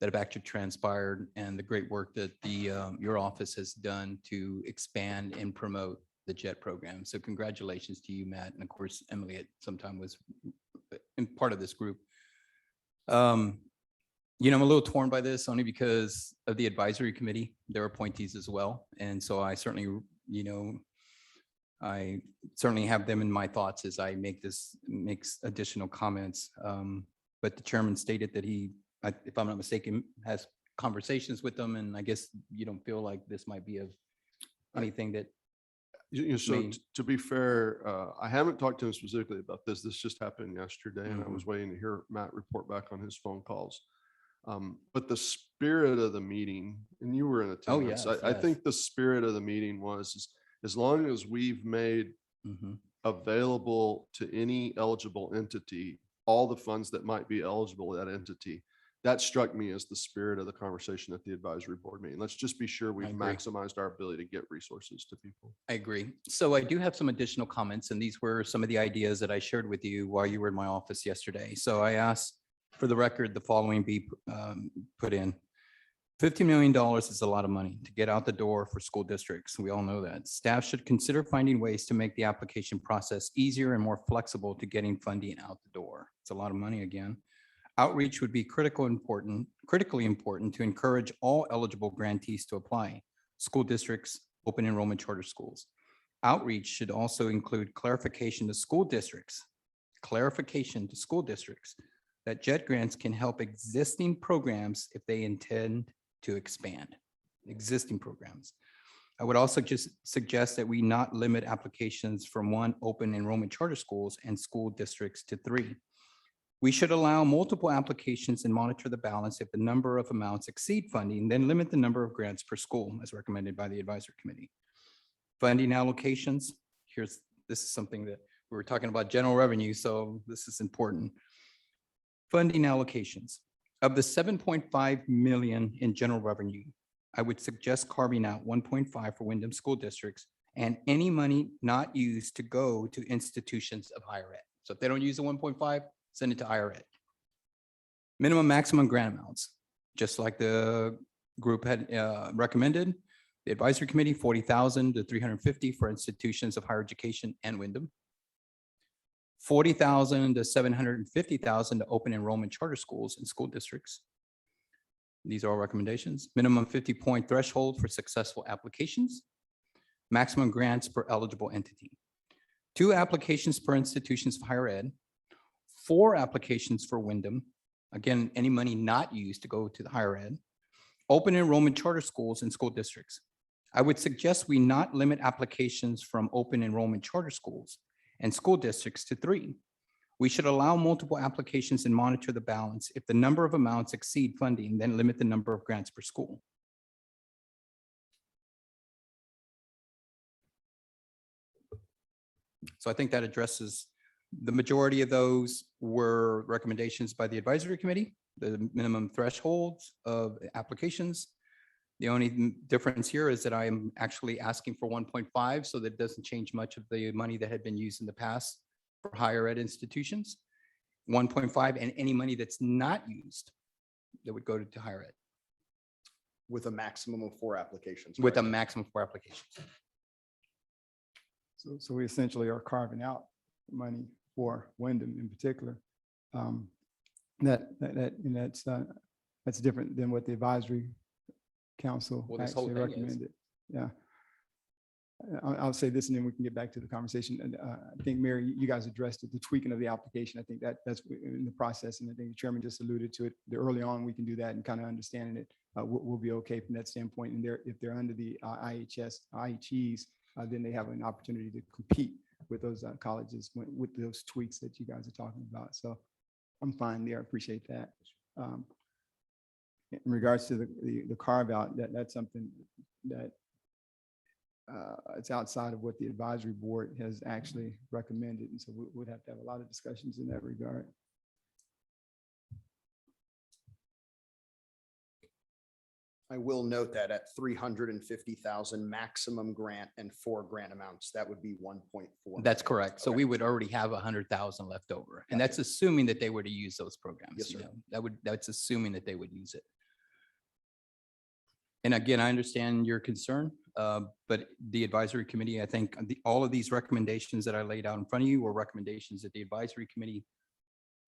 have actually transpired, and the great work that your office has done to expand and promote the JET program. So congratulations to you, Matt. And of course, Emily at some time was in part of this group. I'm a little torn by this only because of the advisory committee, their appointees as well. And so I certainly have them in my thoughts as I makes additional comments. But the chairman stated that he, if I'm not mistaken, has conversations with them. And I guess you don't feel like this might be of anything that. So to be fair, I haven't talked to him specifically about this. This just happened yesterday, and I was waiting to hear Matt report back on his phone calls. But the spirit of the meeting, and you were in attendance, I think the spirit of the meeting was, as long as we've made available to any eligible entity all the funds that might be eligible to that entity, that struck me as the spirit of the conversation at the advisory board meeting. Let's just be sure we've maximized our ability to get resources to people. I agree. So I do have some additional comments, and these were some of the ideas that I shared with you while you were in my office yesterday. So I asked for the record, the following be put in. $50 million is a lot of money to get out the door for school districts. We all know that. Staff should consider finding ways to make the application process easier and more flexible to getting funding out the door. It's a lot of money again. Outreach would be critically important to encourage all eligible grantees to apply. School districts, open enrollment charter schools. Outreach should also include clarification to school districts that JET grants can help existing programs if they intend to expand existing programs. I would also just suggest that we not limit applications from 1 open enrollment charter schools and school districts to 3. We should allow multiple applications and monitor the balance. If the number of amounts exceed funding, then limit the number of grants per school as recommended by the advisory committee. Funding allocations. This is something that we were talking about general revenue, so this is important. Funding allocations. Of the 7.5 million in general revenue, I would suggest carving out 1.5 for Wyndham school districts and any money not used to go to institutions of higher ed. So if they don't use the 1.5, send it to higher ed. Minimum maximum grant amounts, just like the group had recommended. The advisory committee, 40,000 to 350 for institutions of higher education and Wyndham. 40,000 to 750,000 to open enrollment charter schools and school districts. These are all recommendations. Minimum 50-point threshold for successful applications. Maximum grants per eligible entity. 2 applications per institutions of higher ed. 4 applications for Wyndham. Again, any money not used to go to the higher ed. Open enrollment charter schools and school districts. I would suggest we not limit applications from open enrollment charter schools and school districts to 3. We should allow multiple applications and monitor the balance. If the number of amounts exceed funding, then limit the number of grants per school. So I think that addresses, the majority of those were recommendations by the advisory committee, the minimum thresholds of applications. The only difference here is that I am actually asking for 1.5, so that doesn't change much of the money that had been used in the past for higher ed institutions. 1.5 and any money that's not used that would go to higher ed With a maximum of 4 applications. with a correct? maximum of 4 applications. So we essentially are carving out money for Wyndham in particular. That's different than what the advisory council Well, this whole actually thing is. recommended. Yeah. I'll say this and then we can get back to the conversation. And I think, Mary, you guys addressed it, the tweaking of the application. I think that's in the process. And I think the chairman just alluded to it. The early on, we can do that and kind of understanding it. We'll be okay from that standpoint. And if they're under the IHEs, then they have an opportunity to compete with those colleges with those tweaks that you guys are talking about. So I'm fine there. I appreciate that. In regards to the carve out, that's something that it's outside of what the advisory board has actually recommended. And so we'd have to have a lot of discussions in that regard. I will note that at 350,000 maximum grant and 4 grant amounts, that would be 1.4. That's correct. So Okay. we would already have 100,000 left over. And that's assuming that they were to use those programs. Yes, you sir. know, that's assuming that they would use it. And again, I understand your concern, but the advisory committee, I think all of these recommendations that I laid out in front of you were recommendations that the advisory committee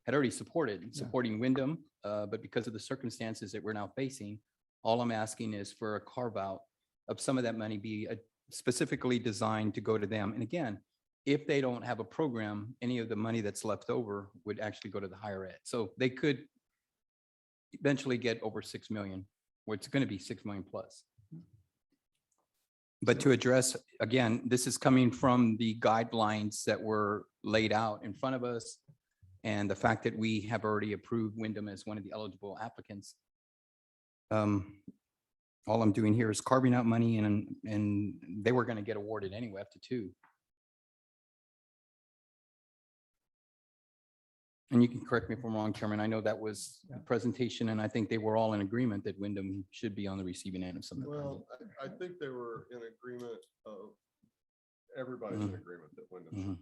had already supported, supporting Wyndham. But because of the circumstances that we're now facing, all I'm asking is for a carve out of some of that money be specifically designed to go to them. And again, if they don't have a program, any of the money that's left over would actually go to the higher ed. So they could eventually get over 6 million, or it's going to be 6 million plus. But to address, again, this is coming from the guidelines that were laid out in front of us. And the fact that we have already approved Wyndham as one of the eligible applicants. All I'm doing here is carving out money and they were going to get awarded anyway up to 2. And you can correct me if I'm wrong, Chairman. I know that was the presentation and I think they were all in agreement that Wyndham should be on the receiving end of some of the funding. Well, I think they were in agreement of, everybody's in agreement that Wyndham should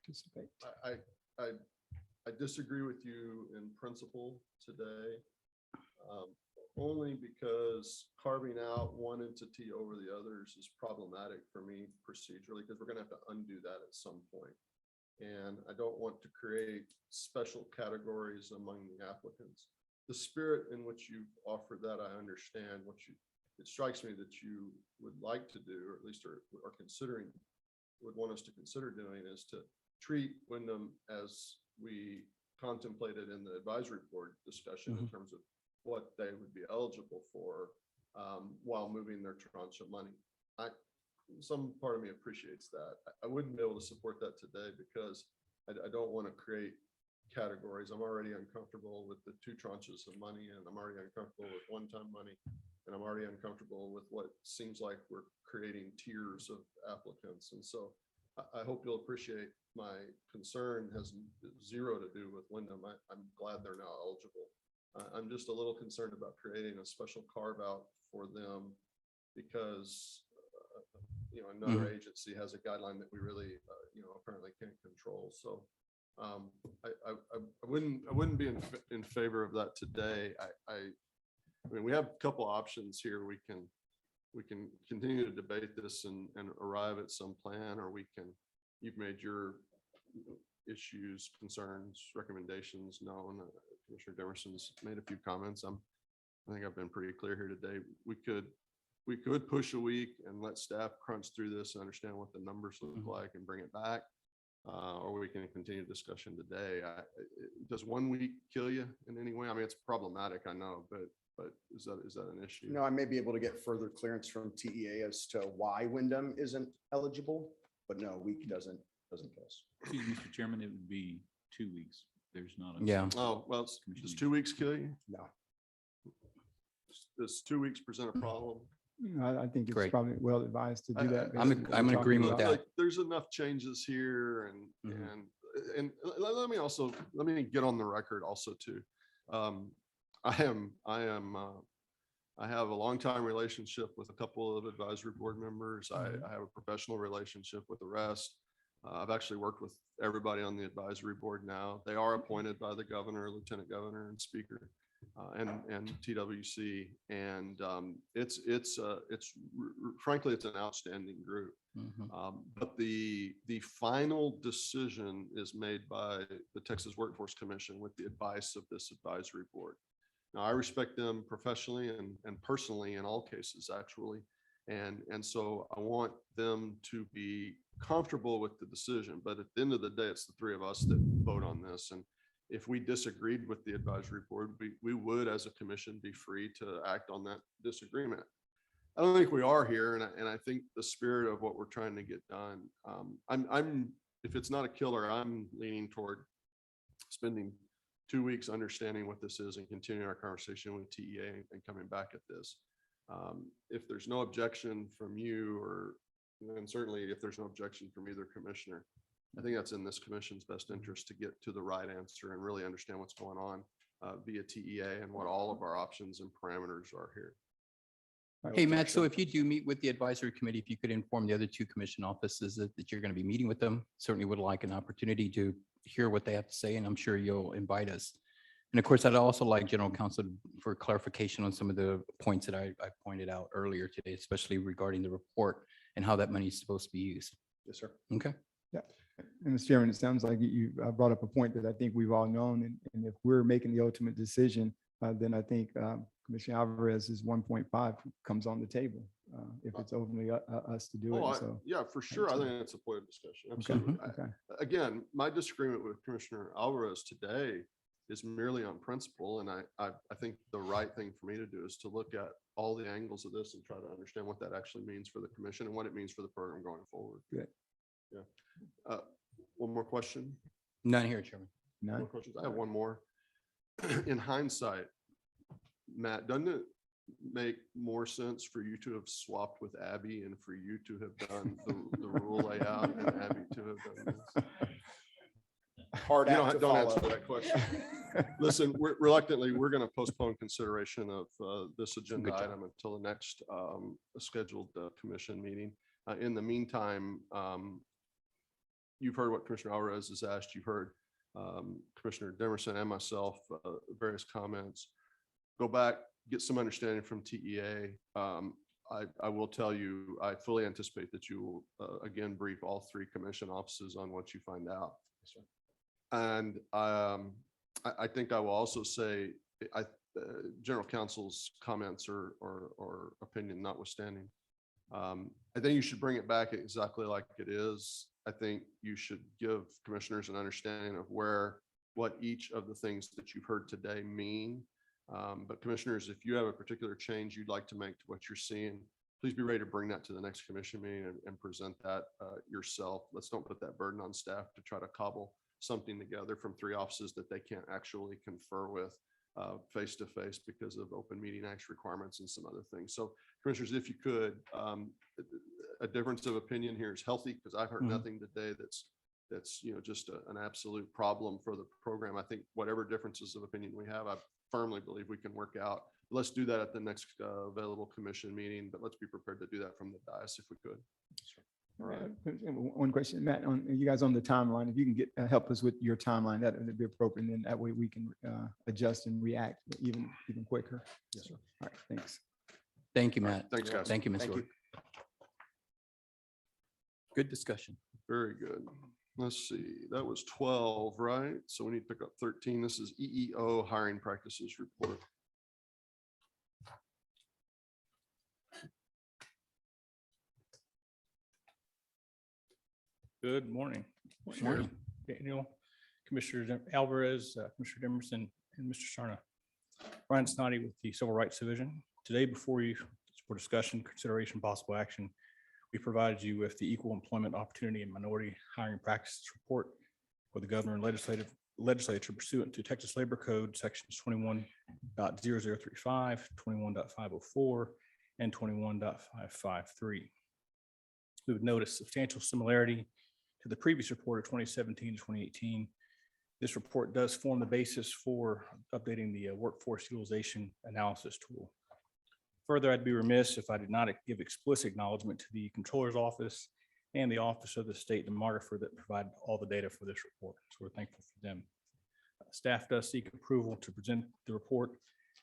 participate. I disagree with you in principle today. Only because carving out one entity over the others is problematic for me procedurally, because we're going to have to undo that at some point. And I don't want to create special categories among the applicants. The spirit in which you've offered that, I understand it strikes me that you would like to do, or at least are considering, would want us to consider doing, is to treat Wyndham as we contemplated in the advisory board discussion in terms of what they would be eligible for while moving their tranche of money. Some part of me appreciates that. I wouldn't be able to support that today because I don't want to create categories. I'm already uncomfortable with the 2 tranches of money, and I'm already uncomfortable with one-time money, and I'm already uncomfortable with what seems like we're creating tiers of applicants. And so I hope you'll appreciate my concern has 0 to do with Wyndham. I'm glad they're now eligible. I'm just a little concerned about creating a special carve out for them because, another agency has a guideline that we really, apparently can't control. So I wouldn't be in favor of that today. I mean, we have a couple options here. We can continue to debate this and arrive at some plan, or you've made your issues, concerns, recommendations known. Commissioner Demerson's made a few comments. I think I've been pretty clear here today. We could push a week and let staff crunch through this and understand what the numbers look like and bring it back. Or we can continue discussion today. Does 1 week kill you in any way? I mean, it's problematic, I know, but but is that an issue? No, I may be able to get further clearance from TEA as to why Wyndham isn't eligible, but no, week doesn't pass. Excuse me, Mr. Chairman, it would be 2 weeks. There's not. Yeah. Oh, well, does 2 weeks kill you? No. Does 2 weeks present a problem? I think it's Great. probably well advised to do that. I'm based on what in we're talking agreement with about. that. Like, there's enough changes here and let me get on the record also too. I have a longtime relationship with a couple of advisory board members. I have a professional relationship with the rest. I've actually worked with everybody on the advisory board now. They are appointed by the governor, lieutenant governor, and speaker, and TWC. And frankly, it's an outstanding group. But the final decision is made by the Texas Workforce Commission with the advice of this advisory board. Now, I respect them professionally and personally in all cases, actually. And so I want them to be comfortable with the decision. But at the end of the day, it's the three of us that vote on this. And if we disagreed with the advisory board, we would, as a commission, be free to act on that disagreement. I don't think we are here, and I think the spirit of what we're trying to get done. If it's not a killer, I'm leaning toward spending 2 weeks understanding what this is and continuing our conversation with TEA and coming back at this. If there's no objection from you, and certainly if there's no objection from either commissioner, I think that's in this commission's best interest to get to the right answer and really understand what's going on via TEA and what all of our options and parameters are here. Hey, Matt, so if you do meet with the advisory committee, if you could inform the other two commission offices that you're going to be meeting with them, certainly would like an opportunity to hear what they have to say, and I'm sure you'll invite us. And of course, I'd also like general counsel for clarification on some of the points that I pointed out earlier today, especially regarding the report and how that money is supposed to be used. Yes, sir. Okay. Yeah. And Mr. Chairman, it sounds like you brought up a point that I think we've all known. And if we're making the ultimate decision, then I think Commissioner Alvarez's 1.5 comes on the table if it's ultimately us to do it. So, yeah, for sure. I think that's a point of discussion. Absolutely. okay. Again, my disagreement with Commissioner Alvarez today is merely on principle. And I think the right thing for me to do is to look at all the angles of this and try to understand what that actually means for the commission and what it means for the program going forward. Good. Yeah. One more question? None here, Chairman. None. More questions? I have one more. In hindsight, Matt, doesn't it make more sense for you to have swapped with Abby and for you to have done the rule layout and Abby to have done this? Hard act to Don't answer follow. that question. Listen, reluctantly, we're going to postpone consideration of this agenda Good job. item until the next scheduled commission meeting. In the meantime, you've heard what Commissioner Alvarez has asked. You've heard Commissioner Demerson and myself, various comments. Go back, get some understanding from TEA. I will tell you, I fully anticipate that you will again brief all three commission offices on what you find out. And I think I will also say, General Counsel's comments or opinion notwithstanding, I think you should bring it back exactly like it is. I think you should give commissioners an understanding of what each of the things that you've heard today mean. But commissioners, if you have a particular change you'd like to make to what you're seeing, please be ready to bring that to the next commission meeting and present that yourself. Let's don't put that burden on staff to try to cobble something together from three offices that they can't actually confer with face to face because of open meeting act requirements and some other things. So commissioners, if you could, a difference of opinion here is healthy, because I've heard nothing today that's just an absolute problem for the program. I think whatever differences of opinion we have, I firmly believe we can work out. Let's do that at the next available commission meeting, but let's be prepared to do that from the dais if we could. All right. One question, Matt, on you guys on the timeline, if you can get help us with your timeline, that would be appropriate. And then that way we can adjust and react even quicker. Yes, sir. All right, thanks. Thank you, Matt. Thanks, guys. Thank you, Ms. Thank York. Good discussion. Very good. Let's see, that was 12, right? So we need to pick up 13. This is EEO hiring practices report. Good morning. Morning. Daniel, Commissioner Alvarez, Commissioner Demerson, and Mr. Sarna. Brian Snoddy with the Civil Rights Division. Today, before you for discussion, consideration, possible action, we provided you with the Equal Employment Opportunity and Minority Hiring Practices Report for the governor and legislature pursuant to Texas Labor Code sections 21.0035, 21.504, and 21.553. We would notice substantial similarity to the previous report of 2017 to 2018. This report does form the basis for updating the workforce utilization analysis tool. Further, I'd be remiss if I did not give explicit acknowledgement to the Controller's Office and the Office of the State Demographer that provide all the data for this report. So we're thankful for them. Staff does seek approval to present the report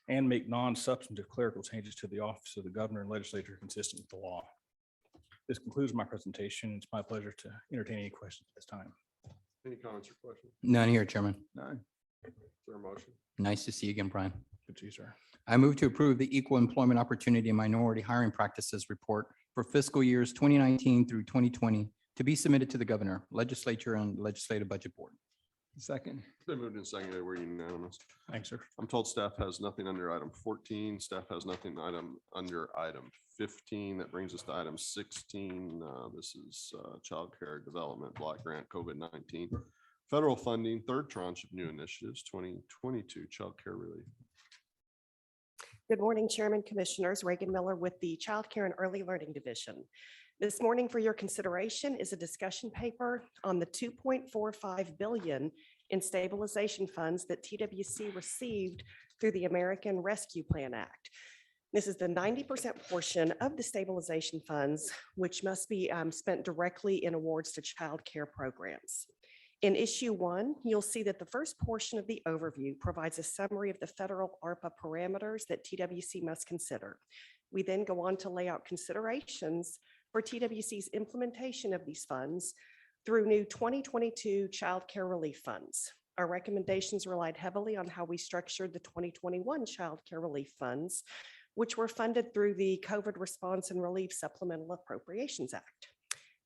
and make non-substantive clerical changes to the Office of the Governor and Legislature consistent with the law. This concludes my presentation. It's my pleasure to entertain any questions at this time. Any comments or questions? None here, Chairman. None. Is there a motion? Nice to see you again, Brian. Good to see you, sir. I move to approve the Equal Employment Opportunity and Minority Hiring Practices Report for fiscal years 2019 through 2020 to be submitted to the governor, legislature, and legislative budget board. Second. It's been moved and seconded. We're unanimous. Thanks, sir. I'm told staff has nothing under item 14. Staff has nothing under item 15. That brings us to item 16. This is Child Care Development Block Grant COVID-19 federal funding, third tranche of new initiatives, 2022 Child Care Relief. Good morning, Chairman, Commissioners. Reagan Miller with the Child Care and Early Learning Division. This morning for your consideration is a discussion paper on the $2.45 billion in stabilization funds that TWC received through the American Rescue Plan Act. This is the 90% portion of the stabilization funds, which must be spent directly in awards to child care programs. In issue 1, you'll see that the first portion of the overview provides a summary of the federal ARPA parameters that TWC must consider. We then go on to lay out considerations for TWC's implementation of these funds through new 2022 child care relief funds. Our recommendations relied heavily on how we structured the 2021 child care relief funds, which were funded through the COVID Response and Relief Supplemental Appropriations Act.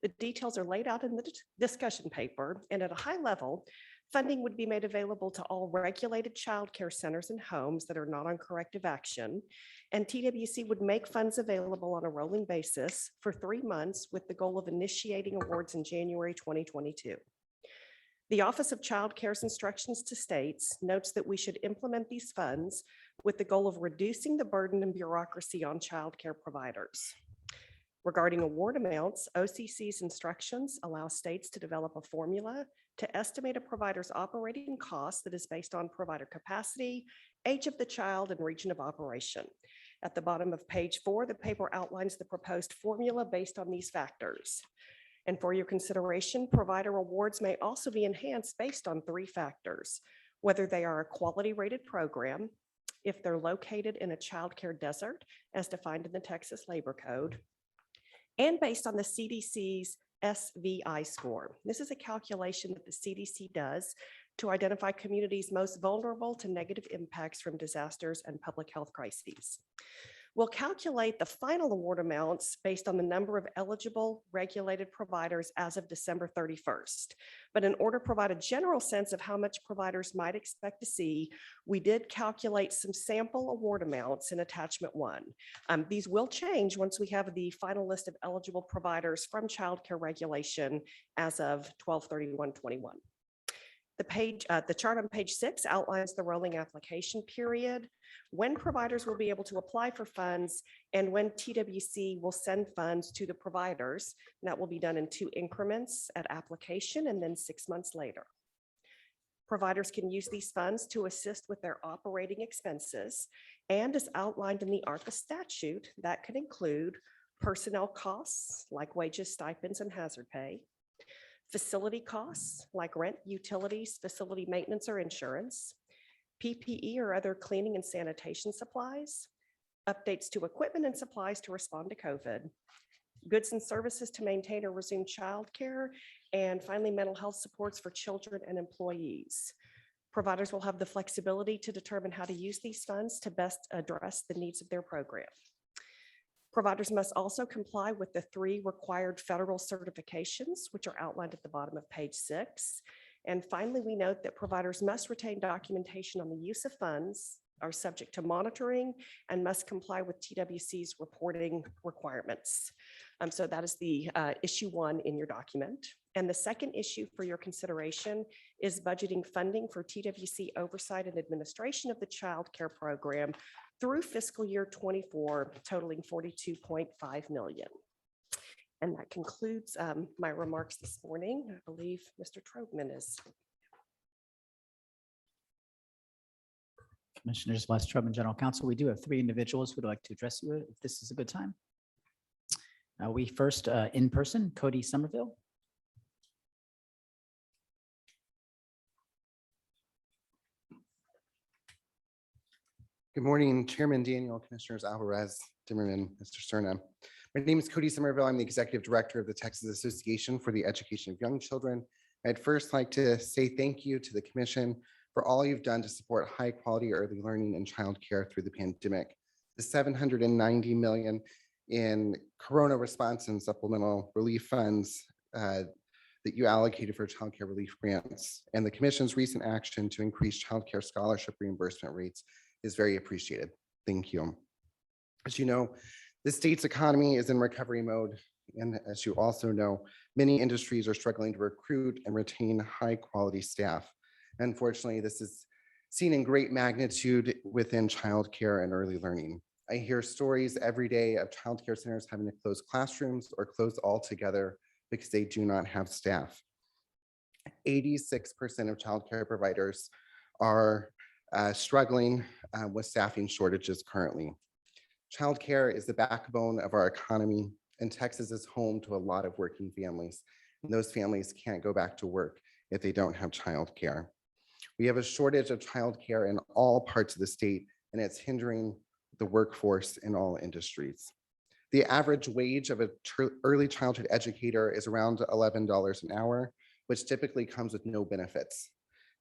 The details are laid out in the discussion paper, and at a high level, funding would be made available to all regulated child care centers and homes that are not on corrective action, and TWC would make funds available on a rolling basis for 3 months with the goal of initiating awards in January 2022. The Office of Child Care's instructions to states notes that we should implement these funds with the goal of reducing the burden and bureaucracy on child care providers. Regarding award amounts, OCC's instructions allow states to develop a formula to estimate a provider's operating cost that is based on provider capacity, age of the child, and region of operation. At the bottom of page 4, the paper outlines the proposed formula based on these factors. And for your consideration, provider awards may also be enhanced based on 3 factors: whether they are a quality rated program, if they're located in a child care desert as defined in the Texas Labor Code, and based on the CDC's SVI score. This is a calculation that the CDC does to identify communities most vulnerable to negative impacts from disasters and public health crises. We'll calculate the final award amounts based on the number of eligible regulated providers as of December 31st. But in order to provide a general sense of how much providers might expect to see, we did calculate some sample award amounts in attachment 1. These will change once we have the final list of eligible providers from child care regulation as of 12/31/21. The chart on page 6 outlines the rolling application period, when providers will be able to apply for funds, and when TWC will send funds to the providers. And that will be done in 2 increments at application and then 6 months later. Providers can use these funds to assist with their operating expenses, and as outlined in the ARPA statute, that could include personnel costs like wages, stipends, and hazard pay, facility costs like rent, utilities, facility maintenance, or insurance, PPE or other cleaning and sanitation supplies, updates to equipment and supplies to respond to COVID, goods and services to maintain or resume childcare, and finally, mental health supports for children and employees. Providers will have the flexibility to determine how to use these funds to best address the needs of their program. Providers must also comply with the 3 required federal certifications, which are outlined at the bottom of page 6. And finally, we note that providers must retain documentation on the use of funds, are subject to monitoring and must comply with TWC's reporting requirements. So that is the issue 1 in your document. And the second issue for your consideration is budgeting funding for TWC oversight and administration of the child care program through fiscal year 24, totaling $42.5 million. And that concludes my remarks this morning. I believe Mr. Trobman is. Commissioners, Les Trubman, General Counsel, we do have 3 individuals who would like to address you if this is a good time. We first, in person, Cody Somerville. Good morning, Chairman Daniel, Commissioners Alvarez, Dimmerman, Mr. Cerna. My name is Cody Somerville. I'm the Executive Director of the Texas Association for the Education of Young Children. I'd first like to say thank you to the Commission for all you've done to support high quality early learning and childcare through the pandemic. The $790 million in Corona response and supplemental relief funds that you allocated for childcare relief grants, and the Commission's recent action to increase childcare scholarship reimbursement rates is very appreciated. Thank you. As you know, the state's economy is in recovery mode. And as you also know, many industries are struggling to recruit and retain high quality staff. Unfortunately, this is seen in great magnitude within childcare and early learning. I hear stories every day of childcare centers having to close classrooms or close altogether because they do not have staff. 86% of childcare providers are struggling with staffing shortages currently. Childcare is the backbone of our economy, and Texas is home to a lot of working families. And those families can't go back to work if they don't have childcare. We have a shortage of childcare in all parts of the state, and it's hindering the workforce in all industries. The average wage of an early childhood educator is around $11 an hour, which typically comes with no benefits.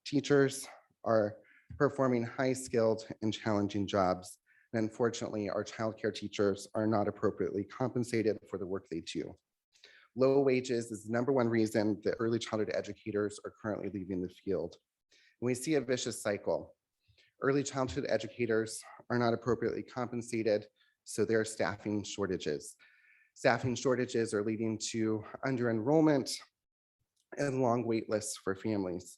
Teachers are performing high-skilled and challenging jobs. And unfortunately, our childcare teachers are not appropriately compensated for the work they do. Low wages is the #1 reason that early childhood educators are currently leaving the field. And we see a vicious cycle. Early childhood educators are not appropriately compensated, so there are staffing shortages. Staffing shortages are leading to under-enrollment and long wait lists for families.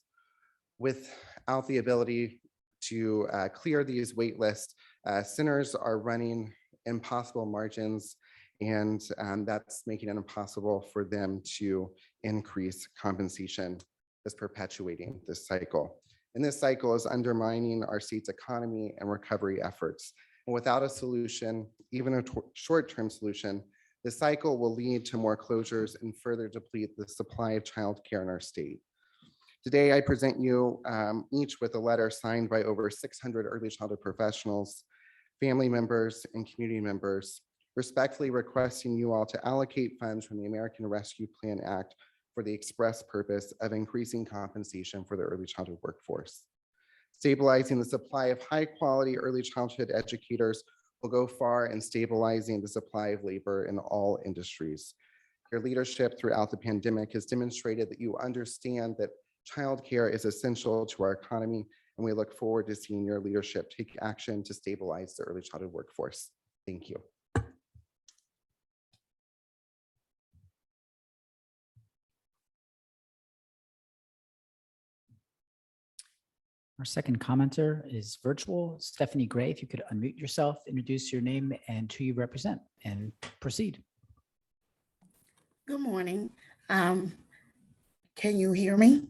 Without the ability to clear these wait lists, centers are running impossible margins, and that's making it impossible for them to increase compensation. That's perpetuating this cycle. And this cycle is undermining our state's economy and recovery efforts. And without a solution, even a short-term solution, the cycle will lead to more closures and further deplete the supply of childcare in our state. Today, I present you each with a letter signed by over 600 early childhood professionals, family members, and community members, respectfully requesting you all to allocate funds from the American Rescue Plan Act for the express purpose of increasing compensation for the early childhood workforce. Stabilizing the supply of high-quality early childhood educators will go far in stabilizing the supply of labor in all industries. Your leadership throughout the pandemic has demonstrated that you understand that childcare is essential to our economy, and we look forward to seeing your leadership take action to stabilize the early childhood workforce. Thank you. Our second commenter is virtual. Stephanie Gray, if you could unmute yourself, introduce your name and who you represent, and proceed. Good morning. Can you hear me?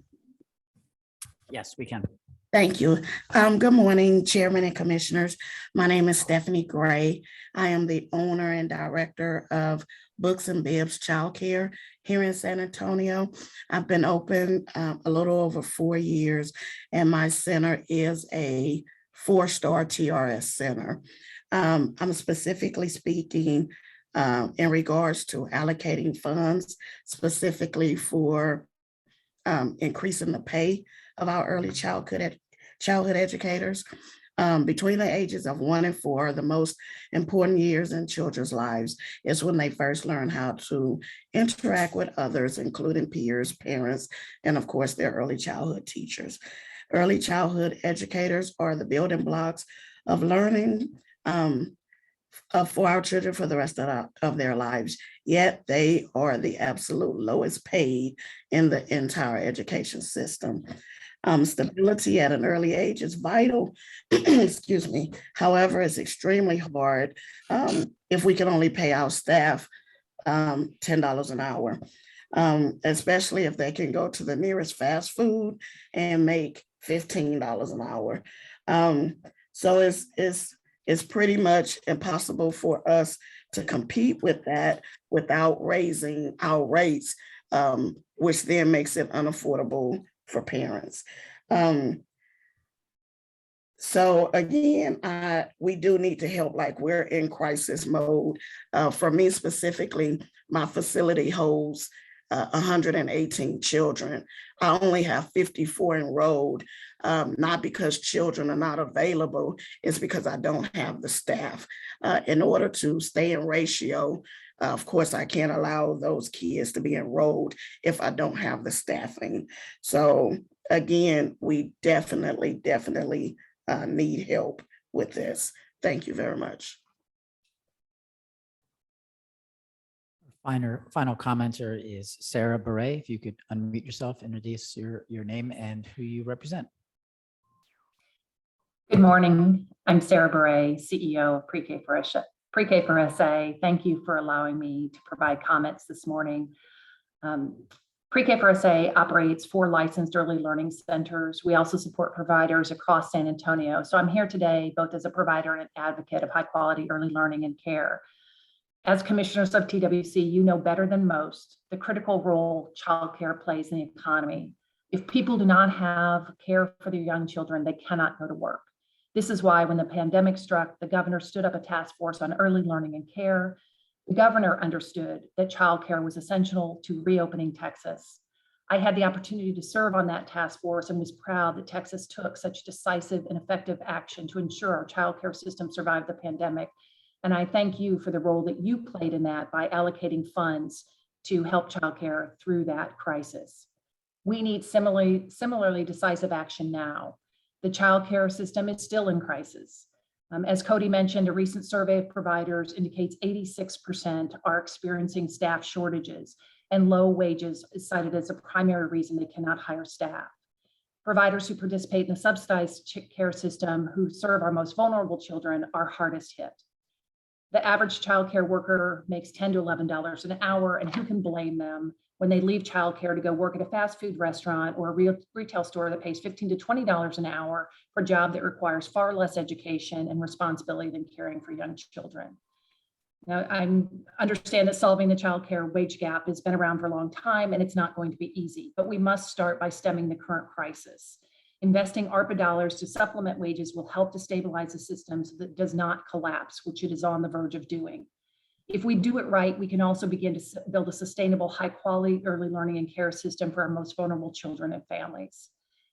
Yes, we can. Thank you. Good morning, Chairman and Commissioners. My name is Stephanie Gray. I am the owner and director of Books and Bibs Childcare here in San Antonio. I've been open a little over 4 years, and my center is a 4-star TRS center. I'm specifically speaking in regards to allocating funds specifically for increasing the pay of our early childhood educators. Between the ages of 1 and 4, the most important years in children's lives is when they first learn how to interact with others, including peers, parents, and of course, their early childhood teachers. Early childhood educators are the building blocks of learning for our children for the rest of their lives. Yet they are the absolute lowest paid in the entire education system. Stability at an early age is vital. Excuse me. However, it's extremely hard if we can only pay our staff $10 an hour, especially if they can go to the nearest fast food and make $15 an hour. So it's pretty much impossible for us to compete with that without raising our rates, which then makes it unaffordable for parents. So again, we do need to help, like we're in crisis mode. For me specifically, my facility holds 118 children. I only have 54 enrolled, not because children are not available, it's because I don't have the staff. In order to stay in ratio, of course, I can't allow those kids to be enrolled if I don't have the staffing. So again, we definitely need help with this. Thank you very much. Final commenter is Sarah Beret. If you could unmute yourself, introduce your name and who you represent. Good morning. I'm Sarah Beret, CEO of Pre-K for SA. Thank you for allowing me to provide comments this morning. Pre-K for SA operates 4 licensed early learning centers. We also support providers across San Antonio. So I'm here today both as a provider and an advocate of high quality early learning and care. As commissioners of TWC, you know better than most the critical role childcare plays in the economy. If people do not have care for their young children, they cannot go to work. This is why when the pandemic struck, the governor stood up a task force on early learning and care. The governor understood that childcare was essential to reopening Texas. I had the opportunity to serve on that task force and was proud that Texas took such decisive and effective action to ensure our childcare system survived the pandemic. And I thank you for the role that you played in that by allocating funds to help childcare through that crisis. We need similarly decisive action now. The childcare system is still in crisis. As Cody mentioned, a recent survey of providers indicates 86% are experiencing staff shortages, and low wages is cited as a primary reason they cannot hire staff. Providers who participate in the subsidized care system who serve our most vulnerable children are hardest hit. The average childcare worker makes $10 to $11 an hour, and who can blame them when they leave childcare to go work at a fast food restaurant or a retail store that pays $15 to $20 an hour for a job that requires far less education and responsibility than caring for young children. Now, I understand that solving the childcare wage gap has been around for a long time, and it's not going to be easy, but we must start by stemming the current crisis. Investing ARPA dollars to supplement wages will help to stabilize the system so that it does not collapse, which it is on the verge of doing. If we do it right, we can also begin to build a sustainable, high quality early learning and care system for our most vulnerable children and families.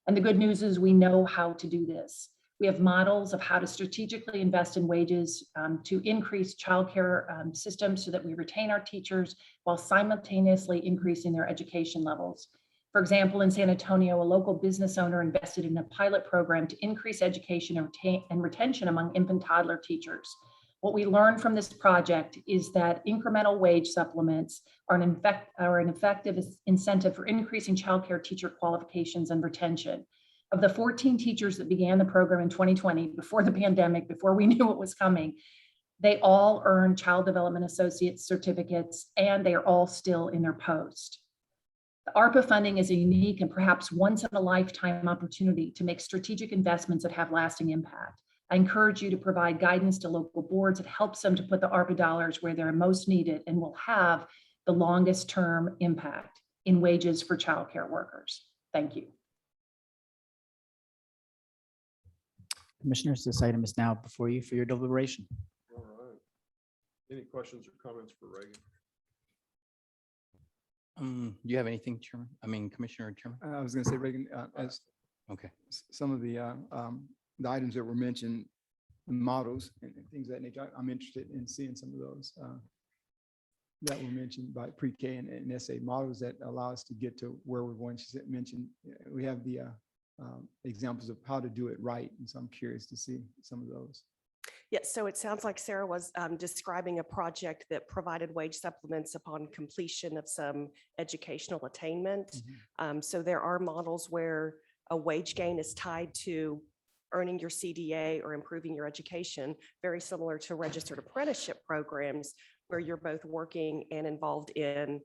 And the good news is we know how to do this. We have models of how to strategically invest in wages to increase childcare systems so that we retain our teachers while simultaneously increasing their education levels. For example, in San Antonio, a local business owner invested in a pilot program to increase education and retention among infant toddler teachers. What we learned from this project is that incremental wage supplements are an effective incentive for increasing childcare teacher qualifications and retention. Of the 14 teachers that began the program in 2020, before the pandemic, before we knew it was coming, they all earned Child Development Associate certificates, and they are all still in their post. The ARPA funding is a unique and perhaps once in a lifetime opportunity to make strategic investments that have lasting impact. I encourage you to provide guidance to local boards that helps them to put the ARPA dollars where they're most needed and will have the longest term impact in wages for childcare workers. Thank you. Commissioners, this item is now before you for your deliberation. All right. Any questions or comments for Reagan? Do you have anything, Chairman? I mean, Commissioner Chairman? I was going to say, Reagan, as Okay. some of the items that were mentioned, the models and things of that nature, I'm interested in seeing some of those that were mentioned by pre-K and SA models that allow us to get to where we're going. She mentioned we have the examples of how to do it right. And so I'm curious to see some of those. Yes, so it sounds like Sarah was describing a project that provided wage supplements upon completion of some educational attainment. So there are models where a wage gain is tied to earning your CDA or improving your education, very similar to registered apprenticeship programs where you're both working and involved in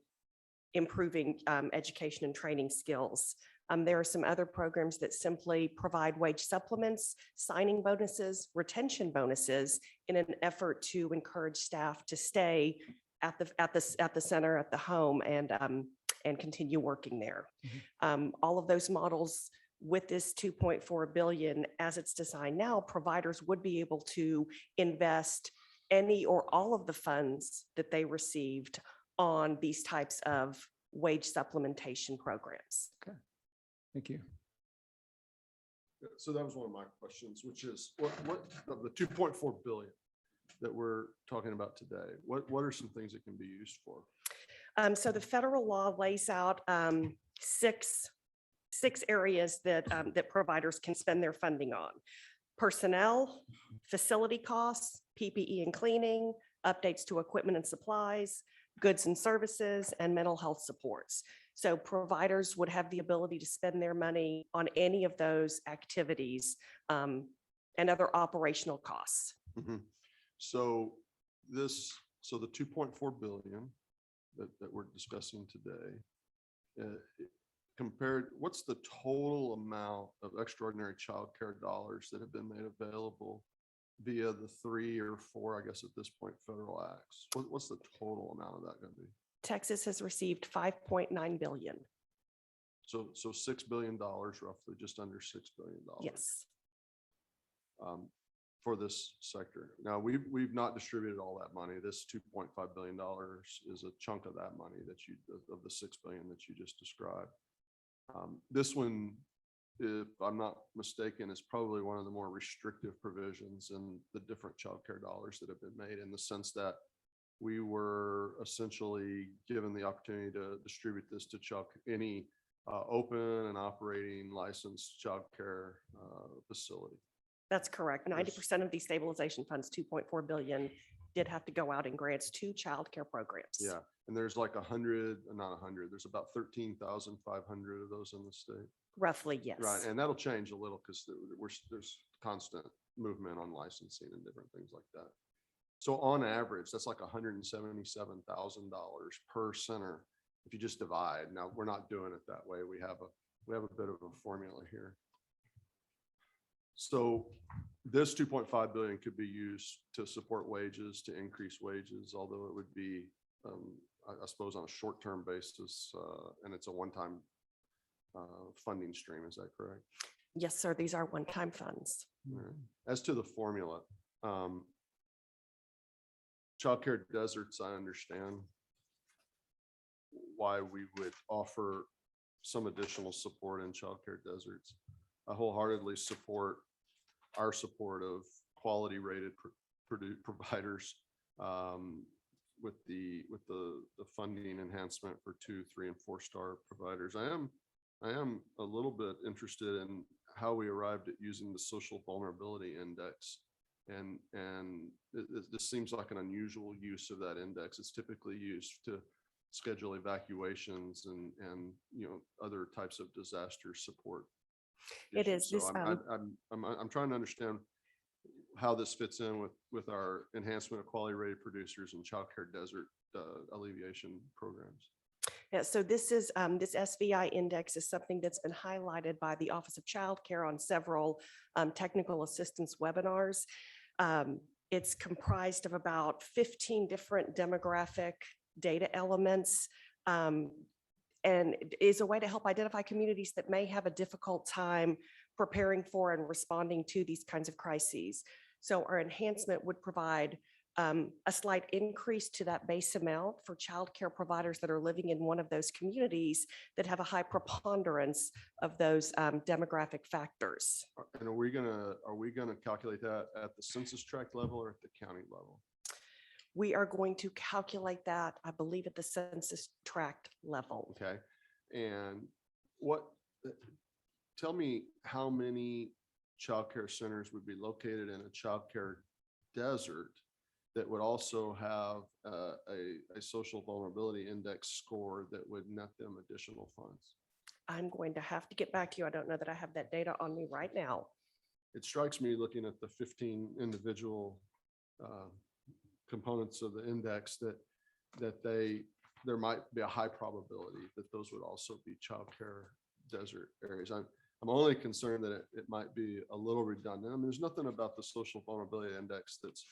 improving education and training skills. There are some other programs that simply provide wage supplements, signing bonuses, retention bonuses in an effort to encourage staff to stay at the center, at the home, and continue working there. All of those models with this 2.4 billion as it's designed now, providers would be able to invest any or all of the funds that they received on these types of wage supplementation programs. Okay, thank you. So that was one of my questions, which is what of the 2.4 billion that we're talking about today, what are some things it can be used for? So the federal law lays out six areas that providers can spend their funding on: personnel, facility costs, PPE and cleaning, updates to equipment and supplies, goods and services, and mental health supports. So providers would have the ability to spend their money on any of those activities and other operational costs. So the 2.4 billion that we're discussing today, compared, what's the total amount of extraordinary child care dollars that have been made available via the 3 or 4, I guess at this point, federal acts? What's the total amount of that going to be? Texas has received 5.9 billion. So $6 billion, roughly, just under $6 billion. Yes. For this sector. Now, we've not distributed all that money. This $2.5 billion is a chunk of that money of the $6 billion that you just described. This one, if I'm not mistaken, is probably one of the more restrictive provisions in the different childcare dollars that have been made, in the sense that we were essentially given the opportunity to distribute this to any open and operating licensed childcare facility. That's correct. 90% of these stabilization funds, 2.4 billion, did have to go out in grants to childcare programs. Yeah, and there's like 100, not 100, there's about 13,500 of those in the state. Roughly, yes. Right, and that'll change a little because there's constant movement on licensing and different things like that. So on average, that's like $177,000 per center if you just divide. Now, we're not doing it that way. We have a bit of a formula here. So this 2.5 billion could be used to support wages, to increase wages, although it would be, I suppose, on a short-term basis, and it's a one-time funding stream. Is that correct? Yes, sir. These are one-time funds. Right. As to the formula, childcare deserts, I understand why we would offer some additional support in childcare deserts. I wholeheartedly support our support of quality rated providers with the funding enhancement for 2, 3, and 4-star providers. I am a little bit interested in how we arrived at using the social vulnerability index, and this seems like an unusual use of that index. It's typically used to schedule evacuations and other types of disaster support. It is. So I'm trying to understand how this fits in with our enhancement of quality rated producers and childcare desert alleviation programs. Yeah, so this SVI index is something that's been highlighted by the Office of Child Care on several technical assistance webinars. It's comprised of about 15 different demographic data elements, and is a way to help identify communities that may have a difficult time preparing for and responding to these kinds of crises. So our enhancement would provide a slight increase to that base amount for childcare providers that are living in one of those communities that have a high preponderance of those demographic factors. And are we gonna calculate that at the census tract level or at the county level? We are going to calculate that, I believe, at the census tract level. Okay, and what tell me how many childcare centers would be located in a childcare desert that would also have a social vulnerability index score that would net them additional funds? I'm going to have to get back to you. I don't know that I have that data on me right now. It strikes me, looking at the 15 individual components of the index, that there might be a high probability that those would also be childcare desert areas. I'm only concerned that it might be a little redundant. I mean, there's nothing about the social vulnerability index that's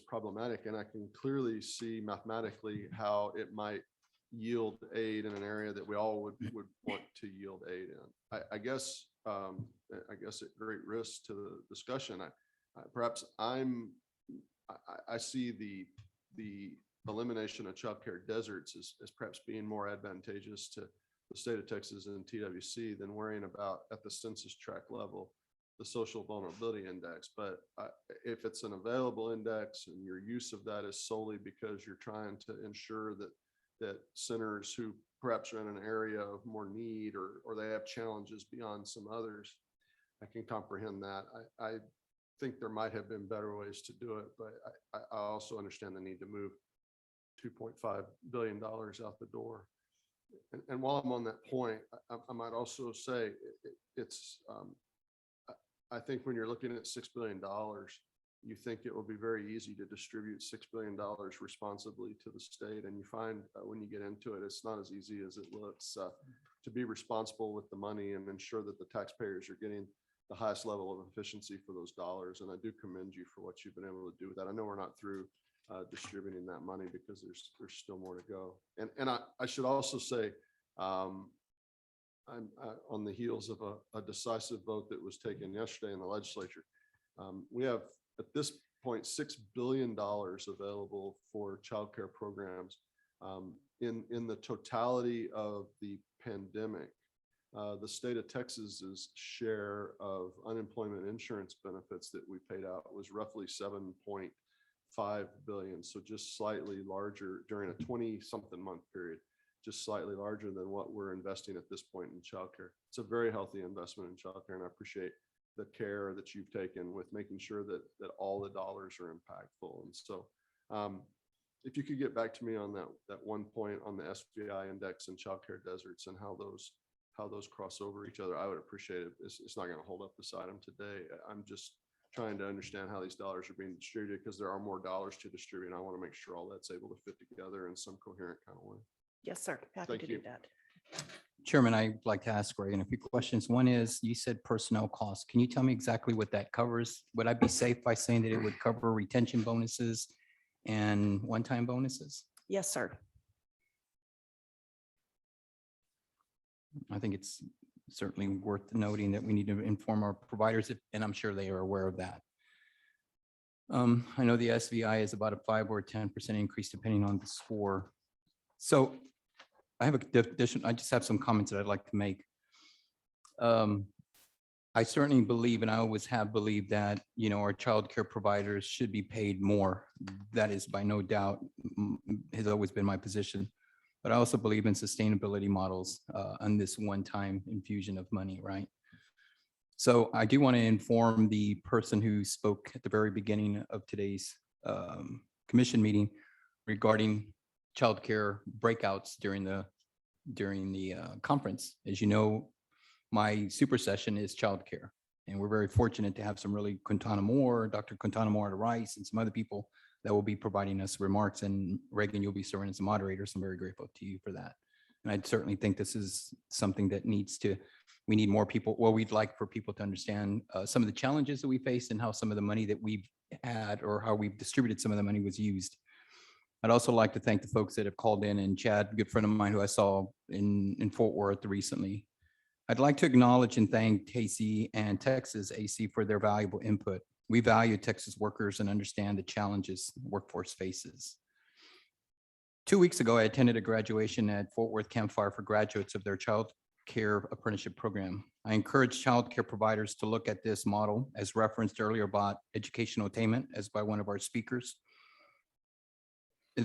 problematic, and I can clearly see mathematically how it might yield aid in an area that we all would want to yield aid in. I guess at great risk to the discussion, I see the elimination of childcare deserts as perhaps being more advantageous to the state of Texas and TWC than worrying about at the census tract level the social vulnerability index. But if it's an available index and your use of that is solely because you're trying to ensure that centers who perhaps are in an area of more need or they have challenges beyond some others, I can comprehend that. I think there might have been better ways to do it, but I also understand the need to move $2.5 billion out the door. And while I'm on that point, I might also say I think when you're looking at $6 billion, you think it will be very easy to distribute $6 billion responsibly to the state. And you find when you get into it, it's not as easy as it looks to be responsible with the money and ensure that the taxpayers are getting the highest level of efficiency for those dollars. And I do commend you for what you've been able to do with that. I know we're not through distributing that money because there's still more to go. And I should also say, I'm on the heels of a decisive vote that was taken yesterday in the legislature. We have at this point $6 billion available for childcare programs. In the totality of the pandemic, the state of Texas's share of unemployment insurance benefits that we paid out was roughly $7.5 billion. So just slightly larger during a 20-something month period, just slightly larger than what we're investing at this point in childcare. It's a very healthy investment in childcare, and I appreciate the care that you've taken with making sure that all the dollars are impactful. And so if you could get back to me on that one point on the SVI index and childcare deserts and how those cross over each other, I would appreciate it. It's not going to hold up this item today. I'm just trying to understand how these dollars are being distributed because there are more dollars to distribute. And I want to make sure all that's able to fit together in some coherent kind of way. Yes, sir. Happy to do that. Chairman, I'd like to ask Reagan a few questions. One is, you said personnel costs. Can you tell me exactly what that covers? Would I be safe by saying that it would cover retention bonuses and one-time bonuses? Yes, sir. I think it's certainly worth noting that we need to inform our providers, and I'm sure they are aware of that. I know the SVI is about a 5 or 10% increase depending on the score. So I have I just have some comments that I'd like to make. I certainly believe, and I always have believed that, our child care providers should be paid more. That is by no doubt has always been my position. But I also believe in sustainability models on this one-time infusion of money, right? So I do want to inform the person who spoke at the very beginning of today's commission meeting regarding childcare breakouts during the conference. As you know, my super session is childcare, and we're very fortunate to have some really Dr. Quintana Moore Rice, and some other people that will be providing us remarks. And Reagan, you'll be serving as a moderator, so I'm very grateful to you for that. And I certainly think this is something that we need more people. Well, we'd like for people to understand some of the challenges that we face and how some of the money that we've had or how we've distributed some of the money was used. I'd also like to thank the folks that have called in, and Chad, a good friend of mine who I saw in Fort Worth recently. I'd like to acknowledge and thank Casey and Texas AC for their valuable input. We value Texas workers and understand the challenges the workforce faces. 2 weeks ago, I attended a graduation at Fort Worth Campfire for graduates of their child care apprenticeship program. I encourage child care providers to look at this model as referenced earlier about educational attainment as by one of our speakers.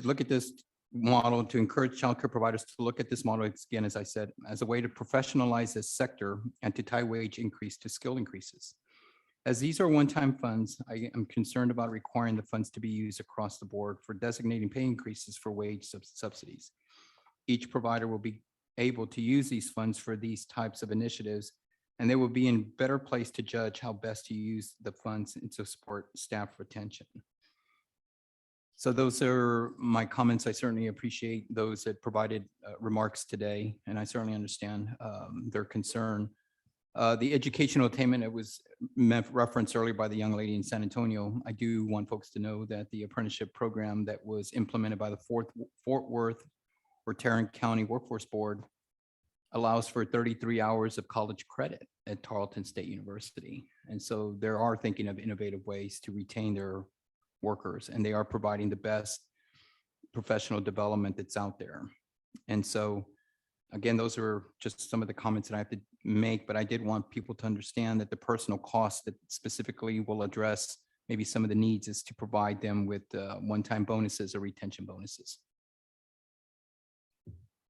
Look at this model to encourage childcare providers to look at this model, again, as I said, as a way to professionalize this sector and to tie wage increase to skill increases. As these are one-time funds, I am concerned about requiring the funds to be used across the board for designating pay increases for wage subsidies. Each provider will be able to use these funds for these types of initiatives, and they will be in better place to judge how best to use the funds and to support staff retention. So those are my comments. I certainly appreciate those that provided remarks today, and I certainly understand their concern. The educational attainment, it was referenced earlier by the young lady in San Antonio. I do want folks to know that the apprenticeship program that was implemented by the Fort Worth or Tarrant County Workforce Board allows for 33 hours of college credit at Tarleton State University. And so there are thinking of innovative ways to retain their workers, and they are providing the best professional development that's out there. And so, again, those are just some of the comments that I have to make, but I did want people to understand that the personal cost that specifically will address maybe some of the needs is to provide them with one-time bonuses or retention bonuses.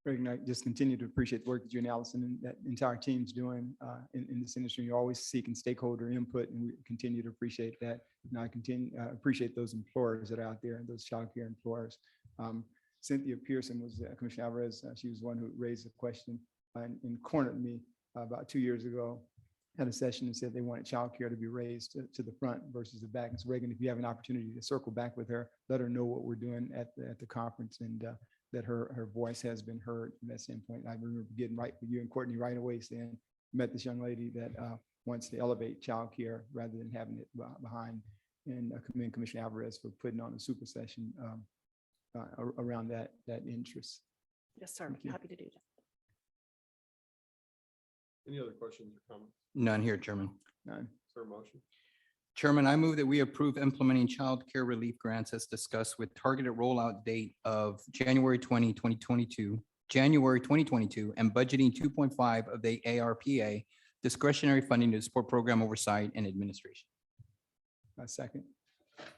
Greg, I just continue to appreciate the work that you and Allison and that entire team's doing in this industry. You're always seeking stakeholder input, and we continue to appreciate that. And I appreciate those employers that are out there and those childcare employers. Cynthia Pearson was Commissioner Alvarez. She was the one who raised the question and cornered me about 2 years ago at a session and said they wanted childcare to be raised to the front versus the back. And so Reagan, if you have an opportunity to circle back with her, let her know what we're doing at the conference, and that her voice has been heard from that standpoint. I remember getting right with you and Courtney right away saying, met this young lady that wants to elevate childcare rather than having it behind. And I commend Commissioner Alvarez for putting on a super session around that interest. Yes, sir. I'm happy to do that. Any other questions or comments? None here, Chairman. None. Is there a motion? Chairman, I move that we approve implementing child care relief grants as discussed with targeted rollout date of January 2022, and budgeting 2.5 of the ARPA discretionary funding to support program oversight and administration. A second.